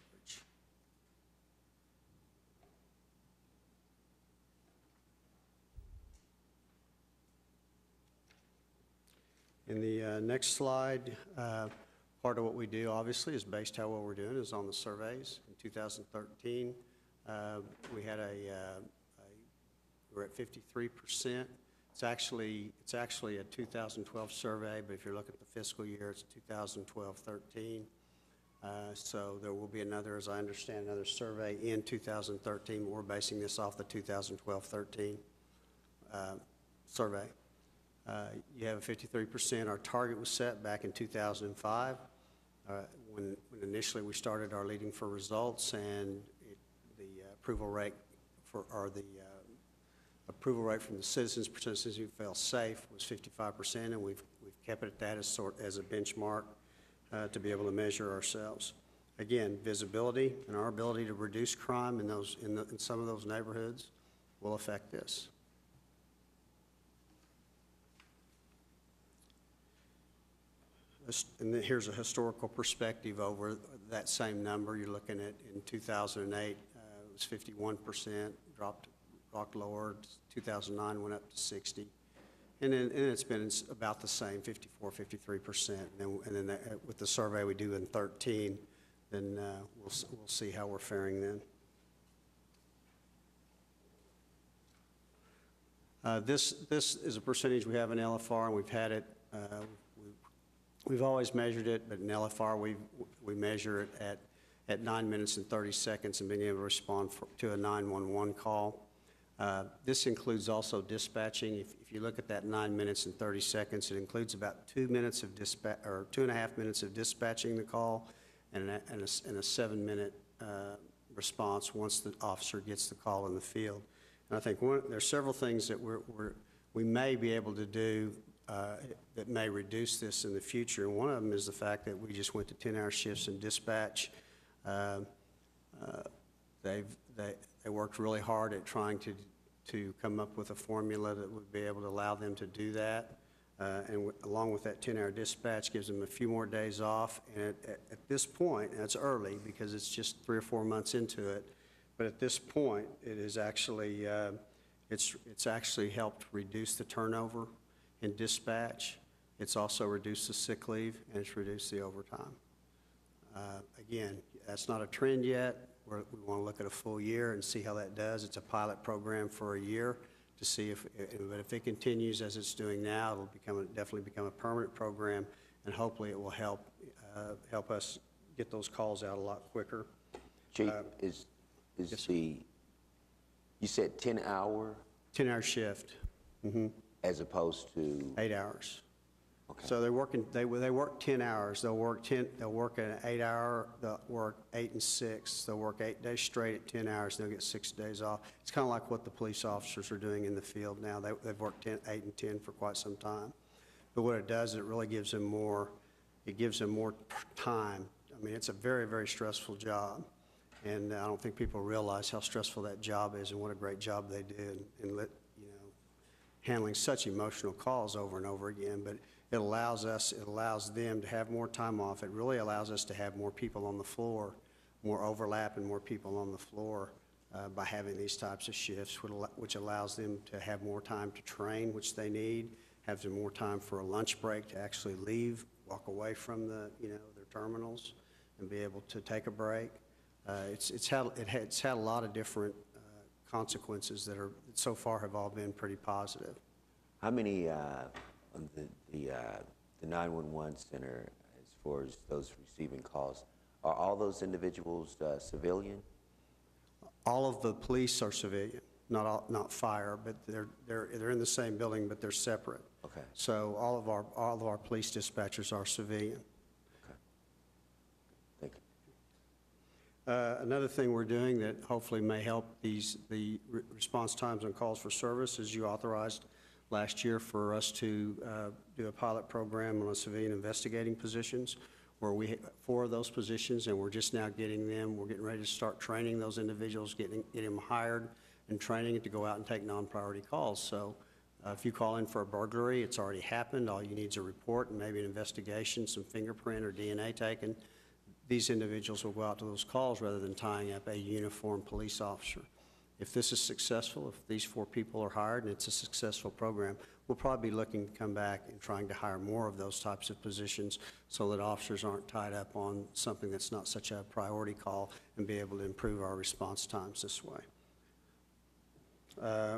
In the next slide, part of what we do, obviously, is based how well we're doing is on the surveys. In 2013, we had we're at 53%. It's actually a 2012 survey, but if you look at the fiscal year, it's 2012-13. So there will be another, as I understand, another survey in 2013. But we're basing this off the 2012-13 survey. You have a 53%. Our target was set back in 2005 when initially we started our leading for results, and the approval rate approval rate from the citizens, percentages who felt safe, was 55%, and we've kept it at that as a benchmark to be able to measure ourselves. Again, visibility and our ability to reduce crime in some of those neighborhoods will affect this. And then here's a historical perspective over that same number. You're looking at in 2008, it was 51%, dropped lower. 2009 went up to 60, and then it's been about the same, 54, 53%. And then with the survey we do in 13, then we'll see how we're faring then. This is a percentage we have in LFR, and we've had it. We've always measured it, but in LFR we measure it at 9 minutes and 30 seconds and being able to respond to a 911 call. This includes also dispatching. If you look at that 9 minutes and 30 seconds, it includes about 2 minutes of dispatch, or 2.5 minutes of dispatching the call, and a 7-minute response once the officer gets the call in the field. And I think there's several things that we may be able to do that may reduce this in the future. And one of them is the fact that we just went to 10-hour shifts in dispatch. They worked really hard at trying to come up with a formula that would be able to allow them to do that. And along with that 10-hour dispatch gives them a few more days off. And at this point, and it's early because it's just 3 or 4 months into it, but at this point, it is actually, it's actually helped reduce the turnover in dispatch. It's also reduced the sick leave, and it's reduced the overtime. Again, that's not a trend yet. We want to look at a full year and see how that does. It's a pilot program for a year to see but if it continues as it's doing now, it'll definitely become a permanent program, and hopefully it will help us get those calls out a lot quicker.
Chief, you said 10-hour?
10-hour shift. Mm-hmm.
As opposed to?
8 hours.
Okay.
So they work 10 hours. They'll work an 8-hour. They'll work 8 and 6. They'll work 8 days straight at 10 hours. And they'll get 6 days off. It's kind of like what the police officers are doing in the field now. They've worked 8 and 10 for quite some time. But what it does, it really gives them more. It gives them more time. I mean, it's a very, very stressful job, and I don't think people realize how stressful that job is and what a great job they do in handling such emotional calls over and over again. But it allows them to have more time off. It really allows us to have more people on the floor, more overlap and more people on the floor by having these types of shifts, which allows them to have more time to train, which they need, have some more time for a lunch break to actually leave, walk away from their terminals and be able to take a break. It's had a lot of different consequences that so far have all been pretty positive.
How many the 911 center, as far as those receiving calls, are all those individuals civilian?
All of the police are civilian, not fire, but they're in the same building, but they're separate.
Okay.
So all of our police dispatchers are civilian.
Okay. Thank you.
Another thing we're doing that hopefully may help the response times on calls for service is you authorized last year for us to do a pilot program on civilian investigating positions, where we 4 of those positions, and we're just now getting them. We're getting ready to start training those individuals, getting them hired and training to go out and take non-priority calls. So if you call in for a burglary, it's already happened. All you need is a report and maybe an investigation, some fingerprint or DNA taken. These individuals will go out to those calls rather than tying up a uniformed police officer. If this is successful, if these 4 people are hired and it's a successful program, we'll probably be looking to come back and trying to hire more of those types of positions so that officers aren't tied up on something that's not such a priority call, and be able to improve our response times this way.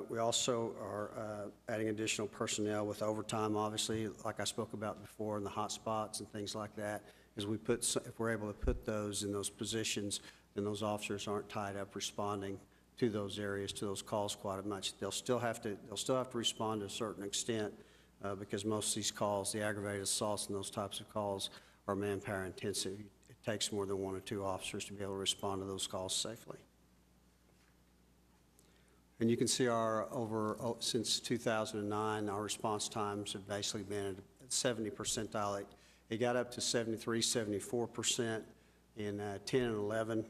We also are adding additional personnel with overtime, obviously, like I spoke about before, in the hot spots and things like that. If we're able to put those in those positions, then those officers aren't tied up responding to those areas, to those calls quite as much. They'll still have to respond to a certain extent because most of these calls, the aggravated assaults and those types of calls, are manpower intensive. It takes more than 1 or 2 officers to be able to respond to those calls safely. And you can see since 2009, our response times have basically been at 70 percentile. It got up to 73, 74% in 10 and 11.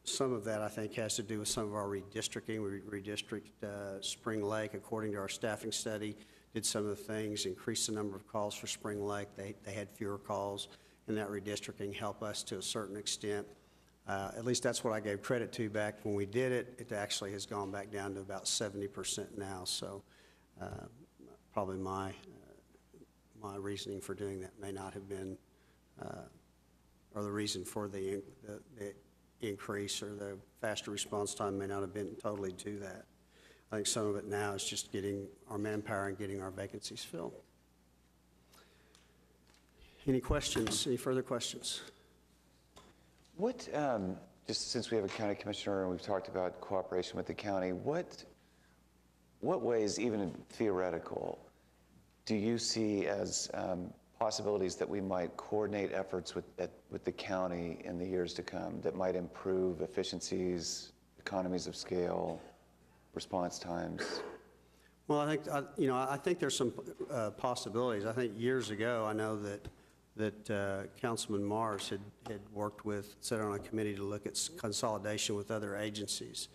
Some of that, I think, has to do with some of our redistricting. We redistrict Spring Lake according to our staffing study, did some of the things, increased the number of calls for Spring Lake. They had fewer calls, and that redistricting helped us to a certain extent. At least that's what I gave credit to back when we did it. It actually has gone back down to about 70% now. So probably my reasoning for doing that may not have been, or the reason for the increase or the faster response time may not have been totally to that. I think some of it now is just getting our manpower and getting our vacancies filled. Any questions? Any further questions?
What,
just since we have a county commissioner and we've talked about cooperation with the county, what ways, even theoretical, do you see as possibilities that we might coordinate efforts with the county in the years to come that might improve efficiencies, economies of scale, response times?
Well, I think there's some possibilities. I think years ago, I know that Councilman Mars had sat on a committee to look at consolidation with other agencies.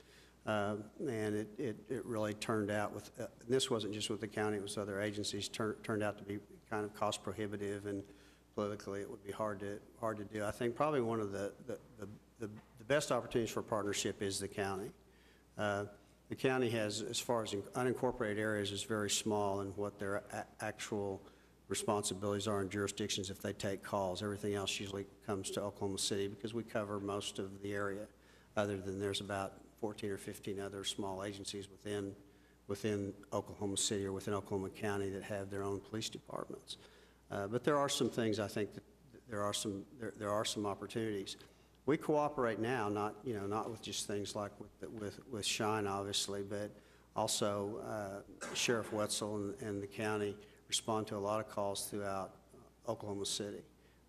And it really turned out this wasn't just with the county, it was other agencies, turned out to be kind of cost prohibitive, and politically it would be hard to do. I think probably one of the best opportunities for partnership is the county. The county has, as far as unincorporated areas, is very small in what their actual responsibilities are in jurisdictions if they take calls. Everything else usually comes to Oklahoma City because we cover most of the area, other than there's about 14 or 15 other small agencies within Oklahoma City or within Oklahoma County that have their own police departments. But there are some things, I think, that there are some opportunities. We cooperate now, not with just things like with Shine, obviously, but also Sheriff Wetzel and the county respond to a lot of calls throughout Oklahoma City.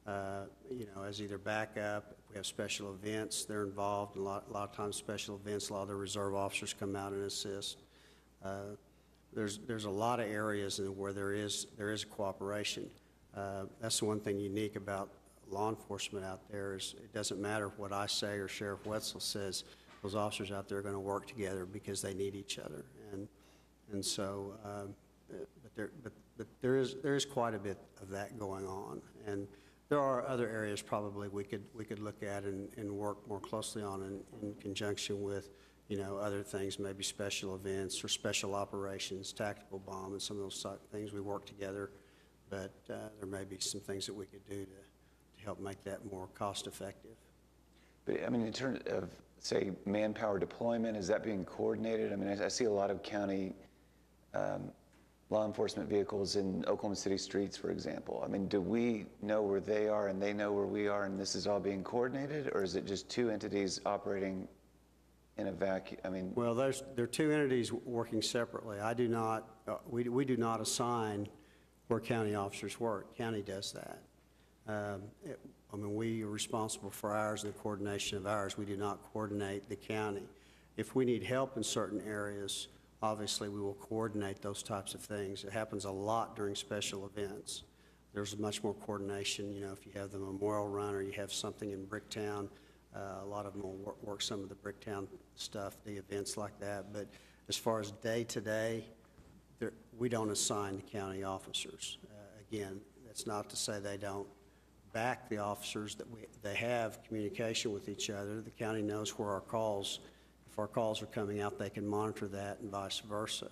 As either backup, if we have special events, they're involved. A lot of times special events, a lot of the reserve officers come out and assist. There's a lot of areas where there is a cooperation. That's the one thing unique about law enforcement out there is it doesn't matter what I say or Sheriff Wetzel says. Those officers out there are going to work together because they need each other, and so. But there is quite a bit of that going on, and there are other areas probably we could look at and work more closely on in conjunction with other things, maybe special events or special operations, tactical bomb, and some of those things we work together. But there may be some things that we could do to help make that more cost effective.
But I mean, in terms of, say, manpower deployment, is that being coordinated? I mean, I see a lot of county law enforcement vehicles in Oklahoma City streets, for example. I mean, do we know where they are and they know where we are and this is all being coordinated, or is it just two entities operating in a vacuum? I mean,
well, there are two entities working separately. I do not, we do not assign where county officers work. County does that. I mean, we are responsible for ours and the coordination of ours. We do not coordinate the county. If we need help in certain areas, obviously we will coordinate those types of things. It happens a lot during special events. There's much more coordination, if you have the Memorial Run or you have something in Bricktown, a lot of them will work some of the Bricktown stuff, the events like that. But as far as day-to-day, we don't assign the county officers. Again, that's not to say they don't back the officers, they have communication with each other. The county knows where our calls, if our calls are coming out, they can monitor that and vice versa.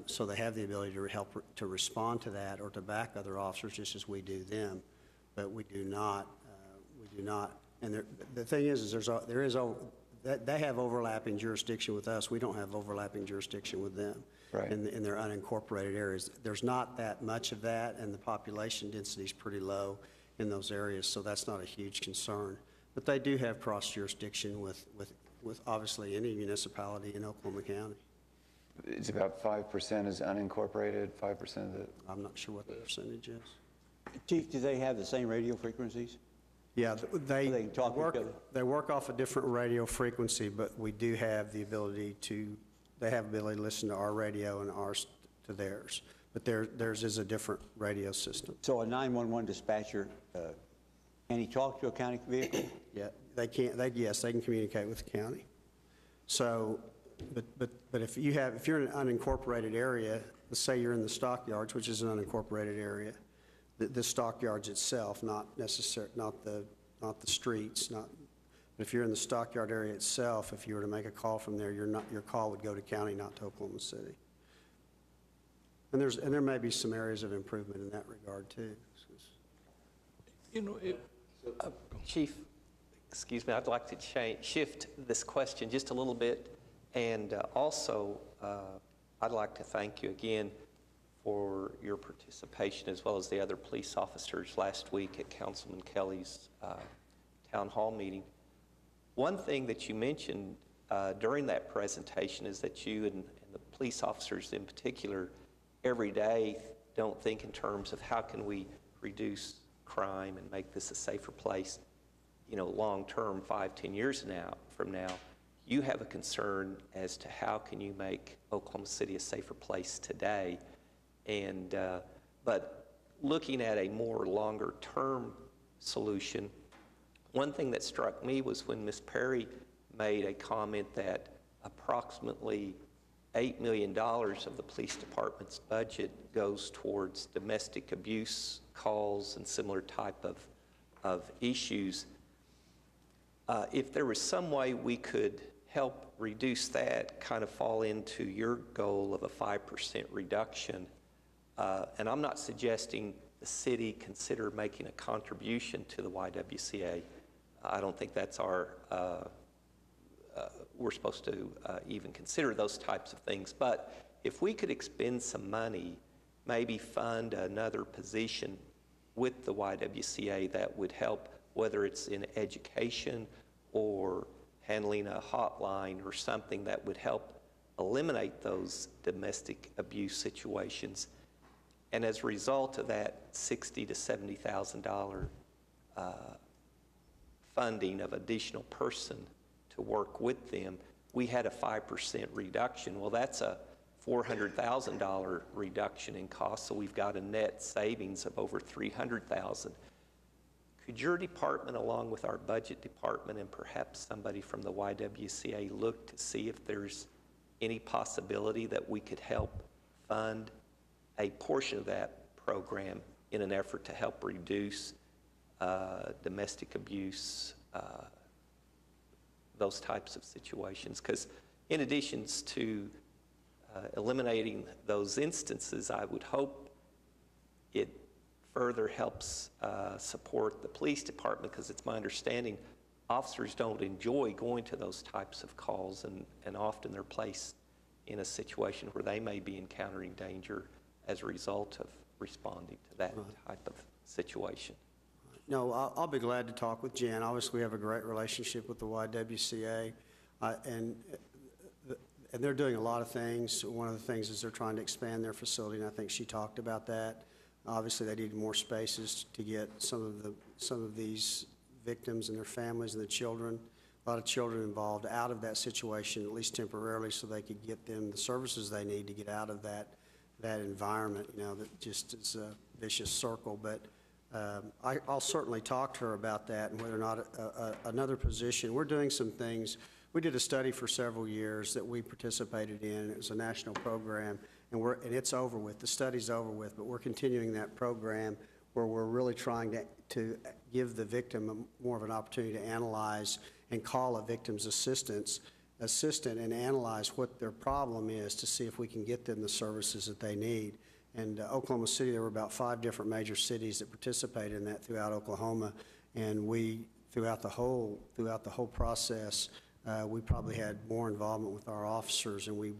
So they have the ability to help to respond to that or to back other officers just as we do them. But we do not. And the thing is they have overlapping jurisdiction with us. We don't have overlapping jurisdiction with them. Right. In their unincorporated areas. There's not that much of that, and the population density is pretty low in those areas, so that's not a huge concern. But they do have cross-jurisdiction with obviously any municipality in Oklahoma County.
It's about 5% is unincorporated, 5% of the...
I'm not sure what the percentage is.
Chief, do they have the same radio frequencies?
Yeah, they work off a different radio frequency, but we do have the ability to, they have the ability to listen to our radio and ours to theirs. But theirs is a different radio system.
So a 911 dispatcher, can he talk to a county vehicle?
Yeah, they can. Yes, they can communicate with the county. So, but if you're in an unincorporated area, let's say you're in the stockyards, which is an unincorporated area, the stockyards itself, not the streets, but if you're in the stockyard area itself, if you were to make a call from there, your call would go to county, not to Oklahoma City. And there may be some areas of improvement in that regard too.
Chief, excuse me, I'd like to shift this question just a little bit, and also I'd like to thank you again for your participation as well as the other police officers last week at Councilman Kelly's town hall meeting. One thing that you mentioned during that presentation is that you and the police officers in particular every day don't think in terms of how can we reduce crime and make this a safer place, long-term, 5-10 years from now. You have a concern as to how can you make Oklahoma City a safer place today. And, but looking at a more longer-term solution, one thing that struck me was when Ms. Perry made a comment that approximately $8 million of the police department's budget goes towards domestic abuse calls and similar type of issues. If there was some way we could help reduce that, kind of fall into your goal of a 5% reduction, and I'm not suggesting the city consider making a contribution to the YWCA. I don't think that's our, we're supposed to even consider those types of things. But if we could expend some money, maybe fund another position with the YWCA that would help, whether it's in education or handling a hotline or something that would help eliminate those domestic abuse situations. And as a result of that $60,000 to $70,000 funding of additional person to work with them, we had a 5% reduction. Well, that's a $400,000 reduction in cost, so we've got a net savings of over $300,000. Could your department, along with our budget department and perhaps somebody from the YWCA, look to see if there's any possibility that we could help fund a portion of that program in an effort to help reduce domestic abuse, those types of situations? Because in addition to eliminating those instances, I would hope it further helps support the police department, because it's my understanding officers don't enjoy going to those types of calls, and often they're placed in a situation where they may be encountering danger as a result of responding to that type of situation.
No, I'll be glad to talk with Jen. Obviously, we have a great relationship with the YWCA, and they're doing a lot of things. One of the things is they're trying to expand their facility, and I think she talked about that. Obviously, they need more spaces to get some of these victims and their families and the children, a lot of children involved, out of that situation, at least temporarily, so they could get them the services they need to get out of that environment, that just is a vicious circle. But I'll certainly talk to her about that and whether or not another position. We're doing some things. We did a study for several years that we participated in. It was a national program, and it's over with. The study's over with, but we're continuing that program where we're really trying to give the victim more of an opportunity to analyze and call a victim's assistant and analyze what their problem is to see if we can get them the services that they need. And Oklahoma City, there were about 5 different major cities that participated in that throughout Oklahoma, and we, throughout the whole process, we probably had more involvement with our officers, and we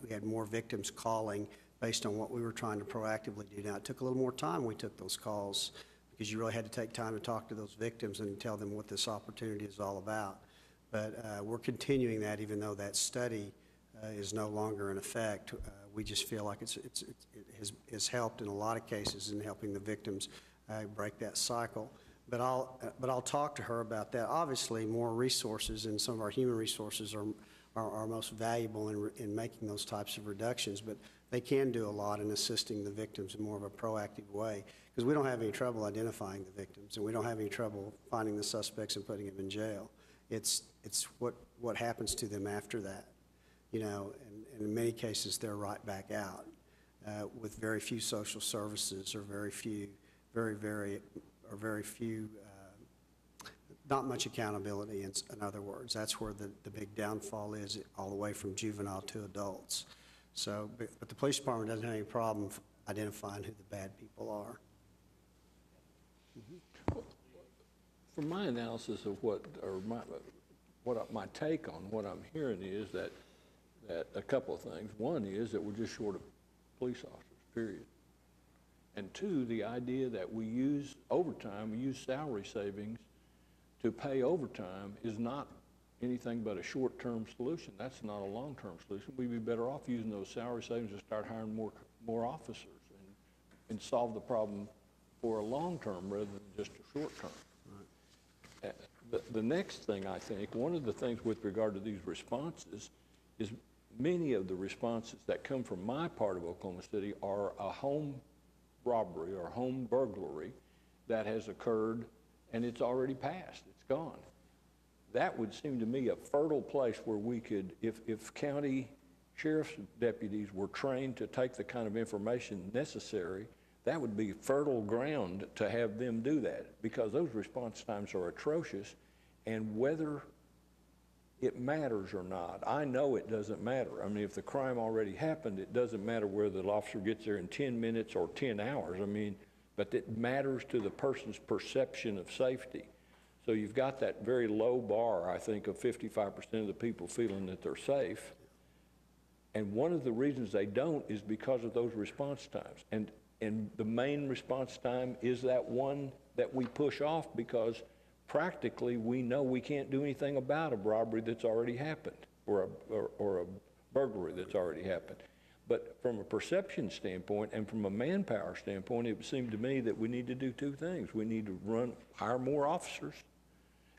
had more victims calling based on what we were trying to proactively do. Now, it took a little more time when we took those calls, because you really had to take time to talk to those victims and tell them what this opportunity is all about. But we're continuing that, even though that study is no longer in effect. We just feel like it has helped in a lot of cases in helping the victims break that cycle. But I'll talk to her about that. Obviously, more resources and some of our human resources are most valuable in making those types of reductions, but they can do a lot in assisting the victims in more of a proactive way, because we don't have any trouble identifying the victims, and we don't have any trouble finding the suspects and putting them in jail. It's what happens to them after that, and in many cases they're right back out with very few social services or very few, not much accountability. In other words, that's where the big downfall is, all the way from juvenile to adults. So, but the police department doesn't have any problem identifying who the bad people are.
From my analysis of my take on what I'm hearing is that a couple of things. One is that we're just short of police officers, period. And 2, the idea that we use overtime, we use salary savings to pay overtime is not anything but a short-term solution. That's not a long-term solution. We'd be better off using those salary savings to start hiring more officers and solve the problem for a long term rather than just a short term. The next thing, I think, one of the things with regard to these responses is many of the responses that come from my part of Oklahoma City are a home robbery or home burglary that has occurred and it's already passed, it's gone. That would seem to me a fertile place where we could, if county sheriff's deputies were trained to take the kind of information necessary, that would be fertile ground to have them do that, because those response times are atrocious, and whether it matters or not, I know it doesn't matter. I mean, if the crime already happened, it doesn't matter whether the officer gets there in 10 minutes or 10 hours. I mean, but it matters to the person's perception of safety. So you've got that very low bar, I think, of 55% of the people feeling that they're safe. And one of the reasons they don't is because of those response times. And the main response time is that one that we push off because practically we know we can't do anything about a robbery that's already happened or a burglary that's already happened. But from a perception standpoint and from a manpower standpoint, it would seem to me that we need to do two things. We need to hire more officers,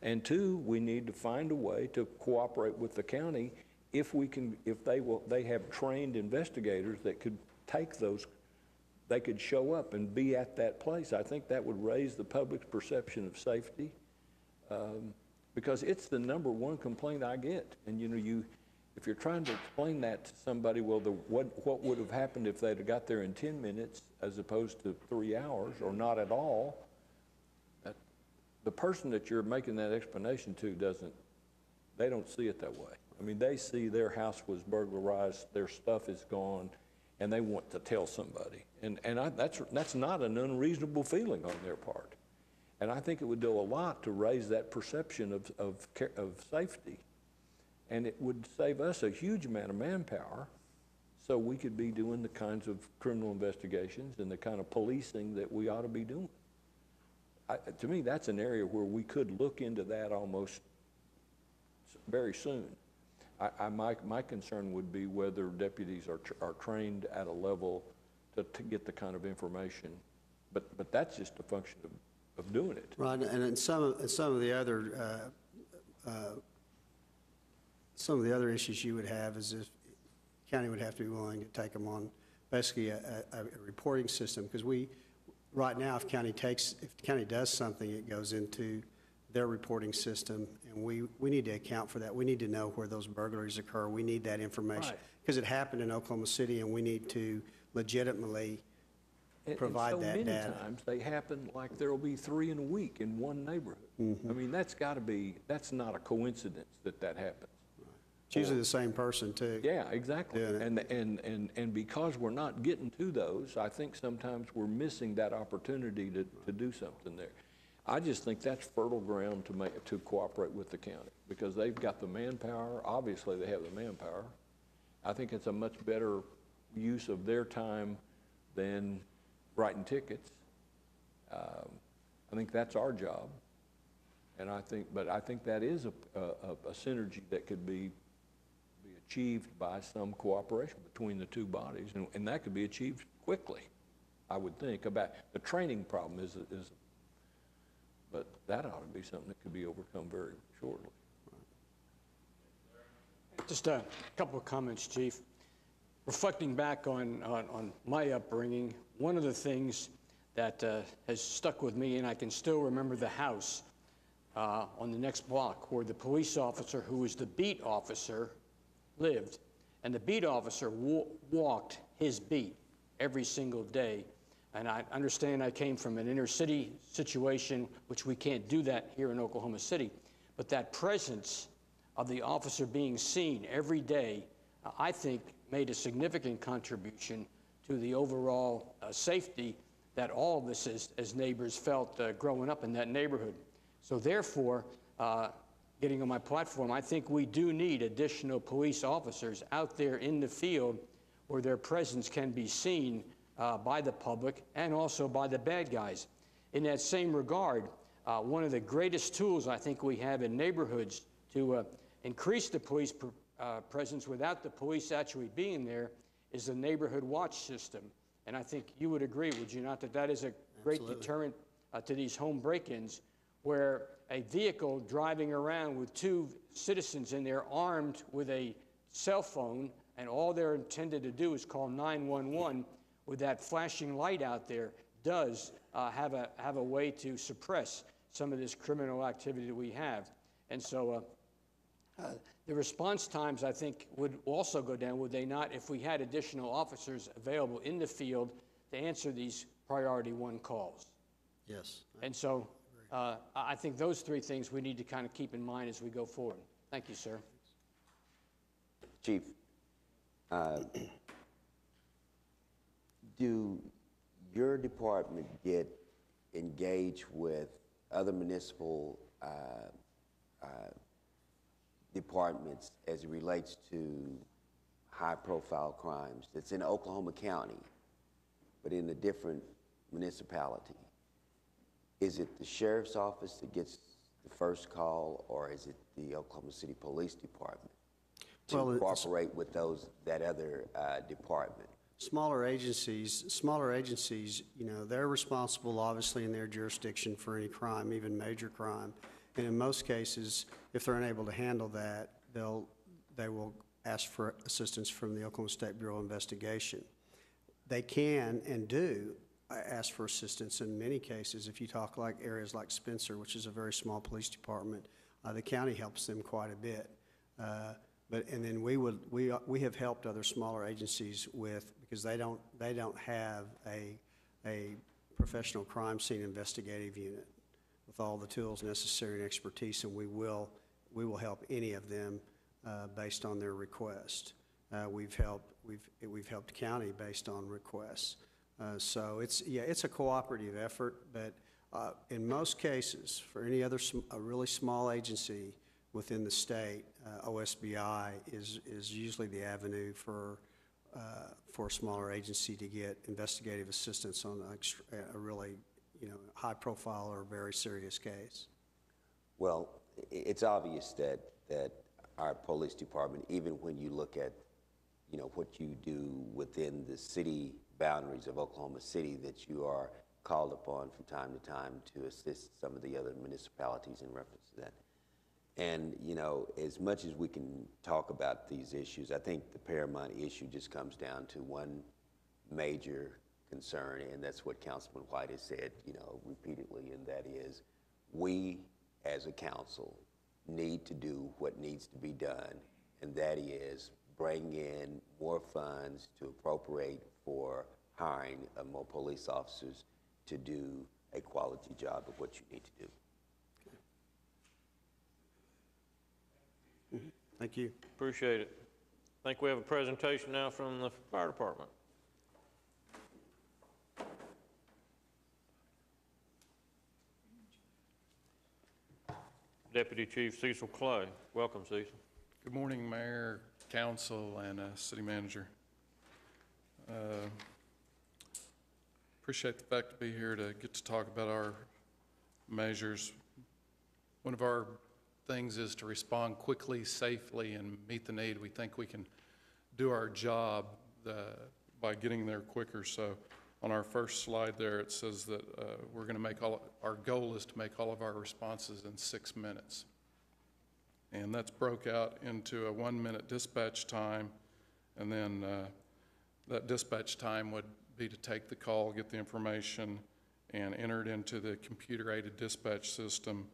and two, we need to find a way to cooperate with the county if they have trained investigators that could take those, they could show up and be at that place. I think that would raise the public's perception of safety, because it's the #1 complaint I get. And if you're trying to explain that to somebody, well, what would have happened if they'd have got there in 10 minutes as opposed to 3 hours or not at all, the person that you're making that explanation to they don't see it that way. I mean, they see their house was burglarized, their stuff is gone, and they want to tell somebody. And that's not an unreasonable feeling on their part. And I think it would do a lot to raise that perception of safety. And it would save us a huge amount of manpower, so we could be doing the kinds of criminal investigations and the kind of policing that we ought to be doing. To me, that's an area where we could look into that almost very soon. My concern would be whether deputies are trained at a level to get the kind of information, but that's just a function of doing it.
Right, and in some of the other issues you would have is if the county would have to be willing to take them on basically a reporting system, because right now, if the county does something, it goes into their reporting system, and we need to account for that. We need to know where those burglaries occur. We need that information, because it happened in Oklahoma City, and we need to legitimately provide that data.
And so many times they happen like there will be 3 in a week in one neighborhood. I mean, that's not a coincidence that happens.
It's usually the same person too.
Yeah, exactly. And because we're not getting to those, I think sometimes we're missing that opportunity to do something there. I just think that's fertile ground to cooperate with the county, because they've got the manpower. Obviously, they have the manpower. I think it's a much better use of their time than writing tickets. I think that's our job, and I think that is a synergy that could be achieved by some cooperation between the two bodies, and that could be achieved quickly, I would think. About the training problem but that ought to be something that could be overcome very shortly.
Just a couple of comments, Chief. Reflecting back on my upbringing, one of the things that has stuck with me, and I can still remember the house on the next block where the police officer, who was the beat officer, lived. And the beat officer walked his beat every single day. And I understand I came from an inner city situation, which we can't do that here in Oklahoma City. But that presence of the officer being seen every day, I think, made a significant contribution to the overall safety that all of us as neighbors felt growing up in that neighborhood. So therefore, getting on my platform, I think we do need additional police officers out there in the field where their presence can be seen by the public and also by the bad guys. In that same regard, one of the greatest tools I think we have in neighborhoods to increase the police presence without the police actually being there is the neighborhood watch system. And I think you would agree, would you not, that that is a great deterrent to these home break-ins, where a vehicle driving around with two citizens in there armed with a cell phone, and all they're intended to do is call 911 with that flashing light out there, does have a way to suppress some of this criminal activity that we have. And so the response times, I think, would also go down, would they not, if we had additional officers available in the field to answer these priority one calls?
Yes.
And so I think those three things we need to kind of keep in mind as we go forward. Thank you, sir.
Chief, do your department get engaged with other municipal departments as it relates to high-profile crimes that's in Oklahoma County, but in a different municipality? Is it the sheriff's office that gets the first call, or is it the Oklahoma City Police Department to cooperate with that other department?
Smaller agencies, you know, they're responsible, obviously, in their jurisdiction for any crime, even major crime. And in most cases, if they're unable to handle that, they will ask for assistance from the Oklahoma State Bureau of Investigation. They can and do ask for assistance in many cases. If you talk like areas like Spencer, which is a very small police department, the county helps them quite a bit. And then we have helped other smaller agencies with, because they don't have a professional crime scene investigative unit with all the tools necessary and expertise, and we will help any of them based on their request. We've helped county based on requests. So it's a cooperative effort, but in most cases, for any other a really small agency within the state, OSBI is usually the avenue for a smaller agency to get investigative assistance on a really, you know, high-profile or very serious case.
Well, it's obvious that our police department, even when you look at, you know, what you do within the city boundaries of Oklahoma City, that you are called upon from time to time to assist some of the other municipalities in reference to that. And, you know, as much as we can talk about these issues, I think the paramount issue just comes down to one major concern, and that's what Councilman White has said, you know, repeatedly, and that is we as a council need to do what needs to be done, and that is bring in more funds to appropriate for hiring more police officers to do a quality job of what you need to do.
Thank you.
Appreciate it. I think we have a presentation now from the fire department. Deputy Chief Cecil Clay. Welcome, Cecil.
Good morning, Mayor, Council, and City Manager. Appreciate the fact to be here to get to talk about our measures. One of our things is to respond quickly, safely, and meet the need. We think we can do our job by getting there quicker. So on our first slide there, it says that we're going to make our goal is to make all of our responses in 6 minutes. And that's broke out into a 1-minute dispatch time, and then that dispatch time would be to take the call, get the information, and enter it into the computer-aided dispatch system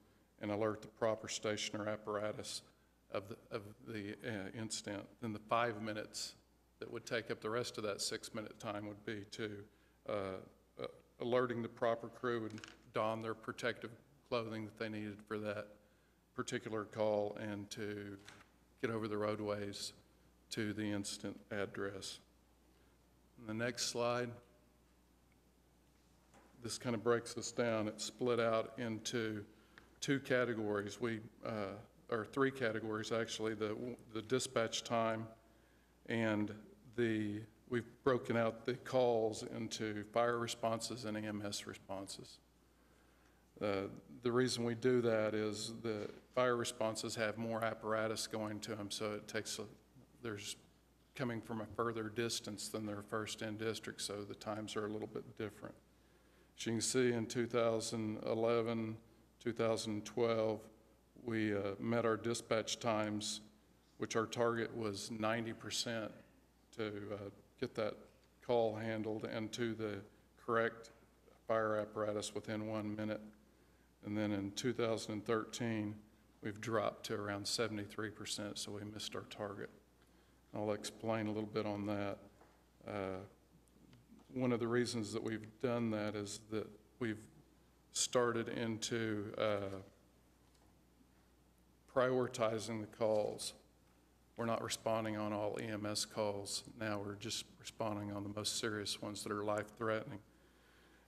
and alert the proper station or apparatus of the incident. Then the 5 minutes that would take up the rest of that 6-minute time would be to alerting the proper crew and don their protective clothing that they needed for that particular call, and to get over the roadways to the incident address. And the next slide, this kind of breaks this down. It's split out into 2 categories, or 3 categories actually, the dispatch time, and we've broken out the calls into fire responses and EMS responses. The reason we do that is the fire responses have more apparatus going to them, so it takes, there's coming from a further distance than their first in district, so the times are a little bit different. As you can see, in 2011, 2012, we met our dispatch times, which our target was 90% to get that call handled and to the correct fire apparatus within 1 minute. And then in 2013, we've dropped to around 73%, so we missed our target. I'll explain a little bit on that. One of the reasons that we've done that is that we've started into prioritizing the calls. We're not responding on all EMS calls. Now we're just responding on the most serious ones that are life-threatening.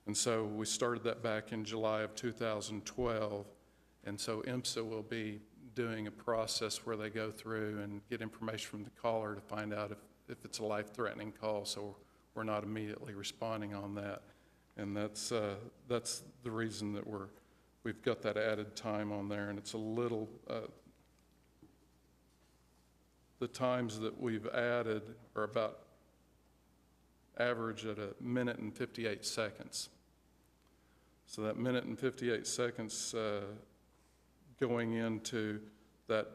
And so we started that back in July of 2012. And so IMSA will be doing a process where they go through and get information from the caller to find out if it's a life-threatening call, so we're not immediately responding on that. And that's the reason that we've got that added time on there, and it's a little, the times that we've added are about average at 1 minute and 58 seconds. So that 1 minute and 58 seconds going into that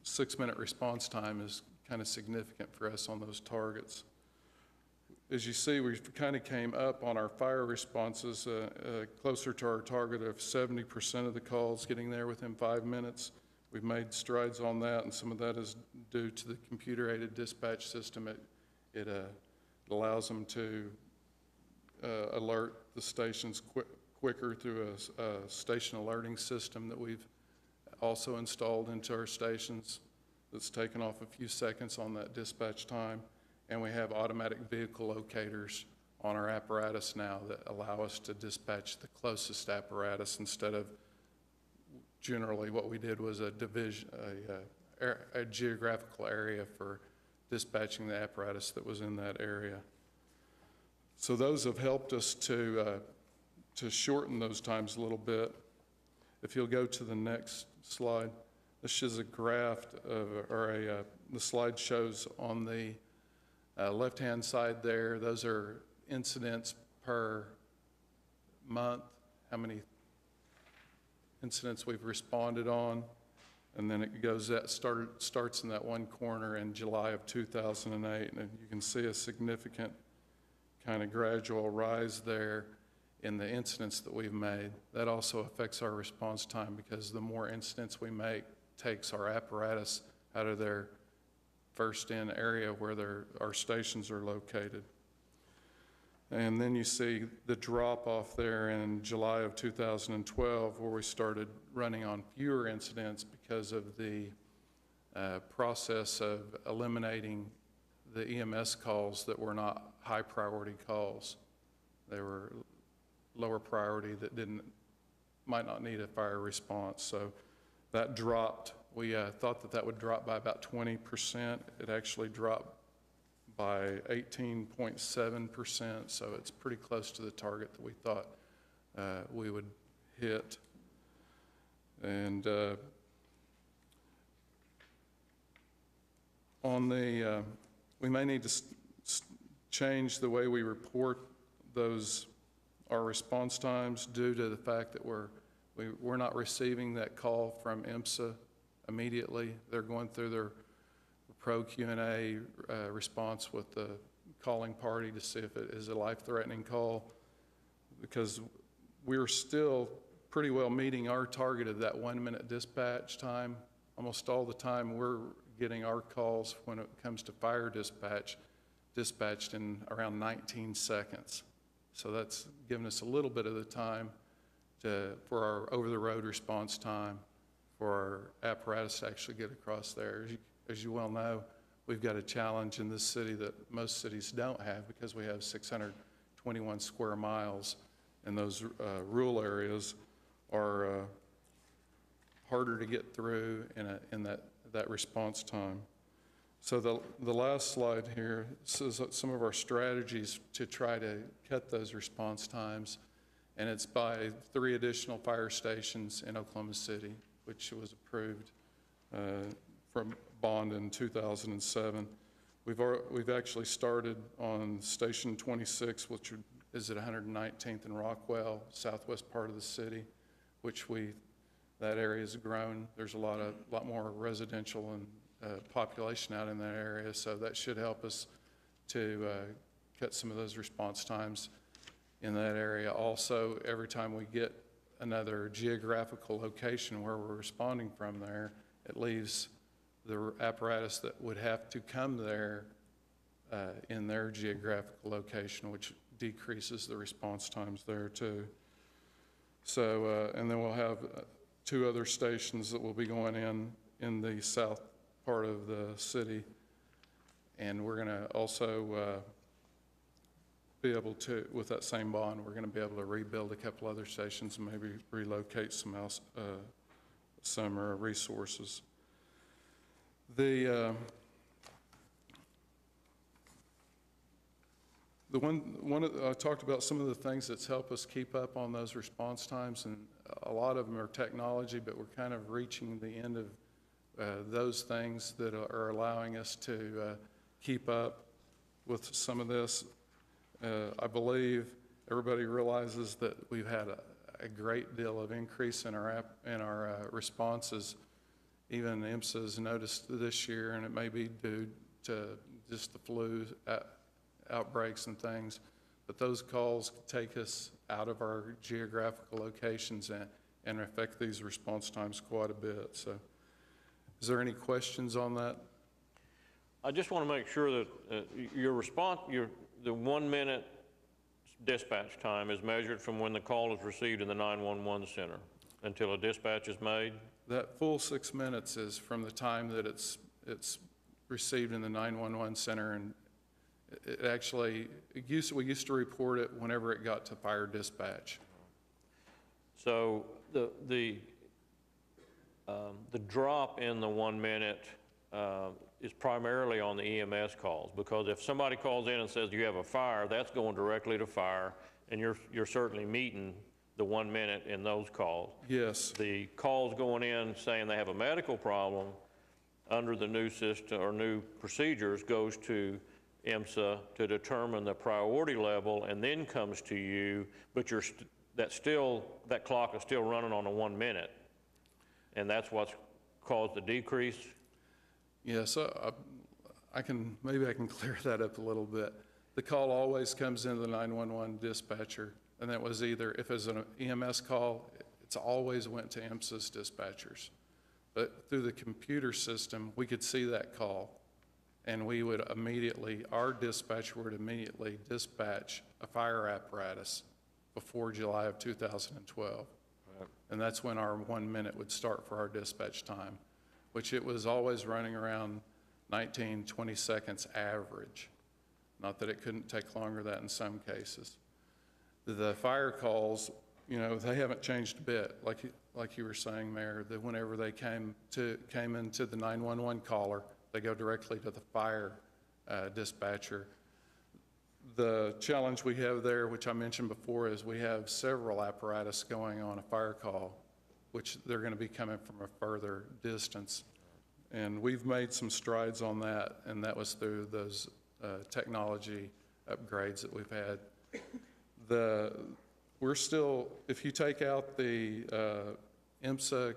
6-minute response time is kind of significant for us on those targets. As you see, we've kind of came up on our fire responses closer to our target of 70% of the calls getting there within 5 minutes. We've made strides on that, and some of that is due to the computer-aided dispatch system. It allows them to alert the stations quicker through a station alerting system that we've also installed into our stations that's taken off a few seconds on that dispatch time. And we have automatic vehicle locators on our apparatus now that allow us to dispatch the closest apparatus instead of generally what we did was a geographical area for dispatching the apparatus that was in that area. So those have helped us to shorten those times a little bit. If you'll go to the next slide, this is a graph the slide shows on the left-hand side there, those are incidents per month, how many incidents we've responded on, and then it goes that starts in that one corner in July of 2008, and you can see a significant kind of gradual rise there in the incidents that we've made. That also affects our response time because the more incidents we make takes our apparatus out of their first in area where our stations are located. And then you see the drop off there in July of 2012 where we started running on fewer incidents because of the process of eliminating the EMS calls that were not high priority calls. They were lower priority that might not need a fire response. So that dropped. We thought that would drop by about 20%. It actually dropped by 18.7%, so it's pretty close to the target that we thought we would hit. And we may need to change the way we report our response times due to the fact that we're not receiving that call from IMSA immediately. They're going through their pro Q&A response with the calling party to see if it is a life-threatening call, because we're still pretty well meeting our target of that 1 minute dispatch time. Almost all the time we're getting our calls when it comes to fire dispatched in around 19 seconds. So that's given us a little bit of the time for our over-the-road response time for our apparatus to actually get across there. As you well know, we've got a challenge in this city that most cities don't have because we have 621 square miles, and those rural areas are harder to get through in that response time. So the last slide here says some of our strategies to try to cut those response times, and it's by 3 additional fire stations in Oklahoma City, which was approved from bond in 2007. We've actually started on Station 26, which is at 119th and Rockwell, southwest part of the city, which that area has grown. There's a lot more residential and population out in that area, so that should help us to cut some of those response times in that area. Also, every time we get another geographical location where we're responding from there, it leaves the apparatus that would have to come there in their geographical location, which decreases the response times there too. So, and then we'll have 2 other stations that will be going in the south part of the city. And we're gonna also be able to, with that same bond, we're gonna be able to rebuild a couple other stations and maybe relocate some resources. The I talked about some of the things that's helped us keep up on those response times, and a lot of them are technology, but we're kind of reaching the end of those things that are allowing us to keep up with some of this. I believe everybody realizes that we've had a great deal of increase in our responses. Even IMSA has noticed this year, and it may be due to just the flu outbreaks and things, but those calls take us out of our geographical locations and affect these response times quite a bit. So is there any questions on that?
I just want to make sure that your response, the 1 minute dispatch time is measured from when the call is received in the 911 center until a dispatch is made?
That full 6 minutes is from the time that it's received in the 911 center, and it actually, we used to report it whenever it got to fire dispatch.
So the drop in the 1 minute is primarily on the EMS calls, because if somebody calls in and says you have a fire, that's going directly to fire, and you're certainly meeting the 1 minute in those calls.
Yes.
The calls going in saying they have a medical problem under the new system or new procedures goes to IMSA to determine the priority level, and then comes to you, but that clock is still running on a 1 minute, and that's what's caused the decrease.
Yes, maybe I can clear that up a little bit. The call always comes into the 911 dispatcher, and that was either, if it's an EMS call, it's always went to IMSA's dispatchers. But through the computer system, we could see that call, and we would our dispatcher would immediately dispatch a fire apparatus before July of 2012. Right. And that's when our 1 minute would start for our dispatch time, which it was always running around 19, 20 seconds average. Not that it couldn't take longer than that in some cases. The fire calls, they haven't changed a bit. Like you were saying, Mayor, that whenever they came into the 911 caller, they go directly to the fire dispatcher. The challenge we have there, which I mentioned before, is we have several apparatus going on a fire call, which they're going to be coming from a further distance. And we've made some strides on that, and that was through those technology upgrades that we've had. We're still, if you take out the IMSA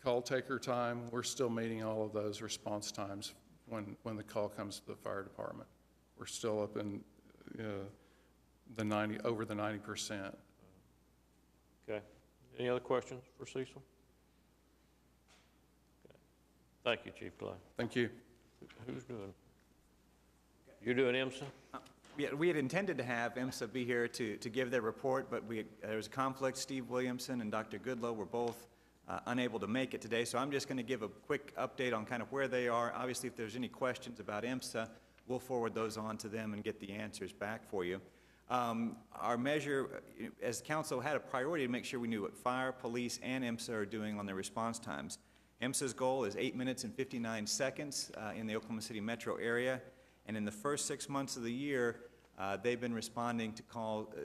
call taker time, we're still meeting all of those response times when the call comes to the fire department. We're still up in over the 90%.
Okay. Any other questions for Cecil? Okay. Thank you, Chief Clay.
Thank you.
Who's doing? You're doing IMSA?
Yeah, we had intended to have IMSA be here to give their report, but there was a conflict. Steve Williamson and Dr. Goodlow were both unable to make it today, so I'm just going to give a quick update on kind of where they are. Obviously, if there's any questions about IMSA, we'll forward those on to them and get the answers back for you. Our measure, as council, had a priority to make sure we knew what fire, police, and IMSA are doing on their response times. IMSA's goal is 8 minutes and 59 seconds in the Oklahoma City metro area, and in the first 6 months of the year, they've been responding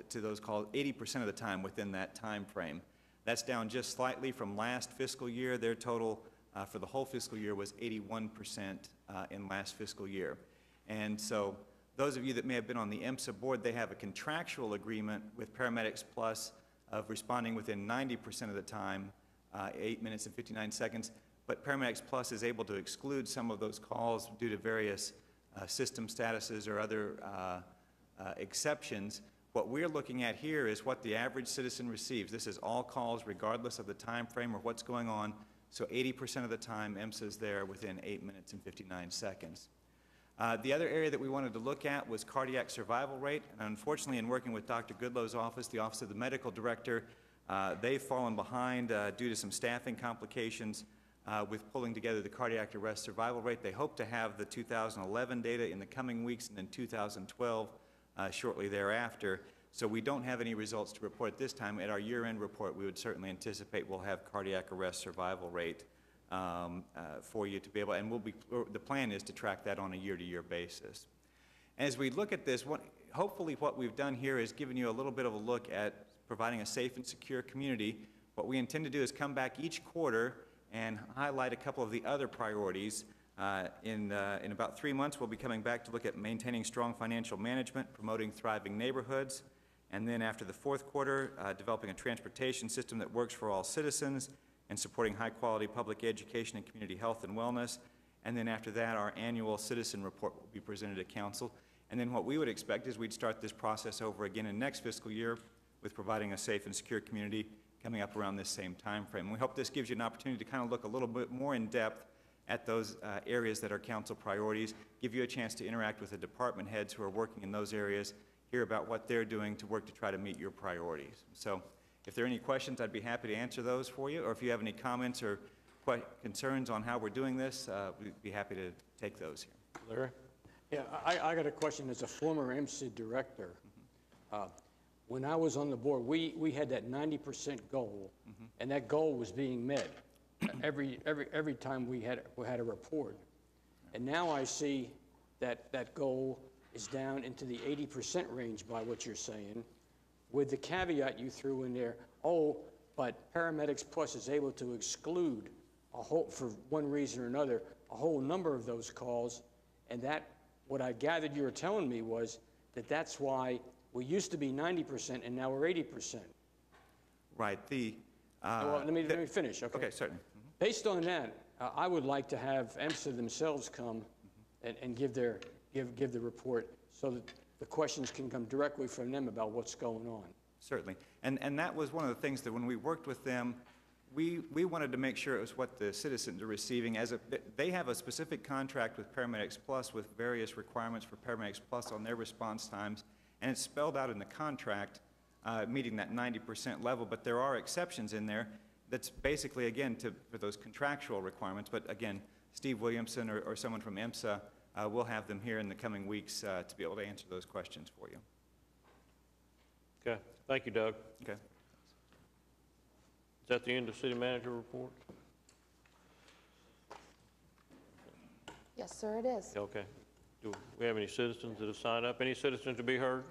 to those calls 80% of the time within that time frame. That's down just slightly from last fiscal year. Their total for the whole fiscal year was 81% in last fiscal year. And so those of you that may have been on the EMSA board, they have a contractual agreement with Paramedics Plus of responding within 90% of the time, 8 minutes and 59 seconds. But Paramedics Plus is able to exclude some of those calls due to various system statuses or other exceptions. What we're looking at here is what the average citizen receives. This is all calls regardless of the time frame or what's going on. So 80% of the time, EMSA is there within 8 minutes and 59 seconds. The other area that we wanted to look at was cardiac survival rate. And unfortunately, in working with Dr. Goodlow's office, the Office of the Medical Director, they've fallen behind due to some staffing complications with pulling together the cardiac arrest survival rate. They hope to have the 2011 data in the coming weeks and then 2012 shortly thereafter. So we don't have any results to report this time. At our year-end report, we would certainly anticipate we'll have cardiac arrest survival rate for you to be able, and the plan is to track that on a year-to-year basis. As we look at this, hopefully what we've done here is given you a little bit of a look at providing a safe and secure community. What we intend to do is come back each quarter and highlight a couple of the other priorities. In about 3 months, we'll be coming back to look at maintaining strong financial management, promoting thriving neighborhoods, and then after the fourth quarter, developing a transportation system that works for all citizens, and supporting high-quality public education and community health and wellness. And then after that, our annual citizen report will be presented to Council. And then what we would expect is we'd start this process over again in next fiscal year with providing a safe and secure community coming up around this same time frame. We hope this gives you an opportunity to kind of look a little bit more in depth at those areas that are Council priorities, give you a chance to interact with the department heads who are working in those areas, hear about what they're doing to work to try to meet your priorities. So if there are any questions, I'd be happy to answer those for you, or if you have any comments or concerns on how we're doing this, we'd be happy to take those here.
Larry? Yeah, I got a question as a former EMSA director. When I was on the board, we had that 90% goal, and that goal was being met every time we had a report. And now I see that goal is down into the 80% range by what you're saying, with the caveat you threw in there, but Paramedics Plus is able to exclude for one reason or another, a whole number of those calls, and that, what I gathered you were telling me was that's why we used to be 90% and now we're 80%.
Right.
Well, let me finish, okay?
Okay, certainly.
Based on that, I would like to have EMSA themselves come and give the report so that the questions can come directly from them about what's going on.
Certainly. And that was one of the things that when we worked with them, we wanted to make sure it was what the citizens are receiving. They have a specific contract with Paramedics Plus with various requirements for Paramedics Plus on their response times, and it's spelled out in the contract meeting that 90% level, but there are exceptions in there that's basically, again, for those contractual requirements. But again, Steve Williamson or someone from EMSA, we'll have them here in the coming weeks to be able to answer those questions for you.
Okay. Thank you, Doug.
Okay.
Is that the end of city manager report?
Yes, sir, it is.
Okay. Do we have any citizens that have signed up? Any citizens to be heard?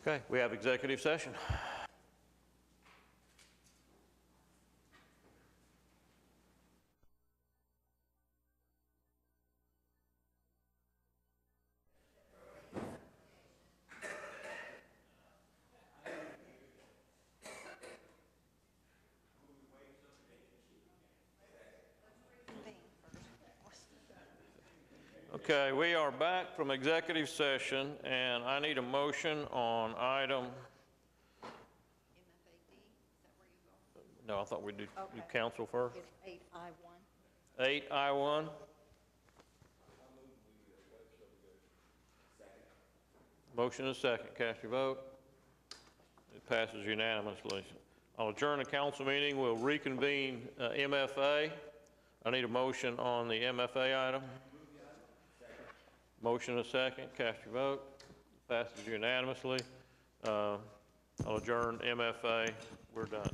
Okay, we have executive session. Okay, we are back from executive session, and I need a motion on item. No, I thought we'd do council first.
It's 8I1.
8I1. Motion and second. Cast your vote. It passes unanimously. I'll adjourn the council meeting. We'll reconvene MFA. I need a motion on the MFA item. Motion and second. Cast your vote. Passes unanimously. I'll adjourn MFA. We're done.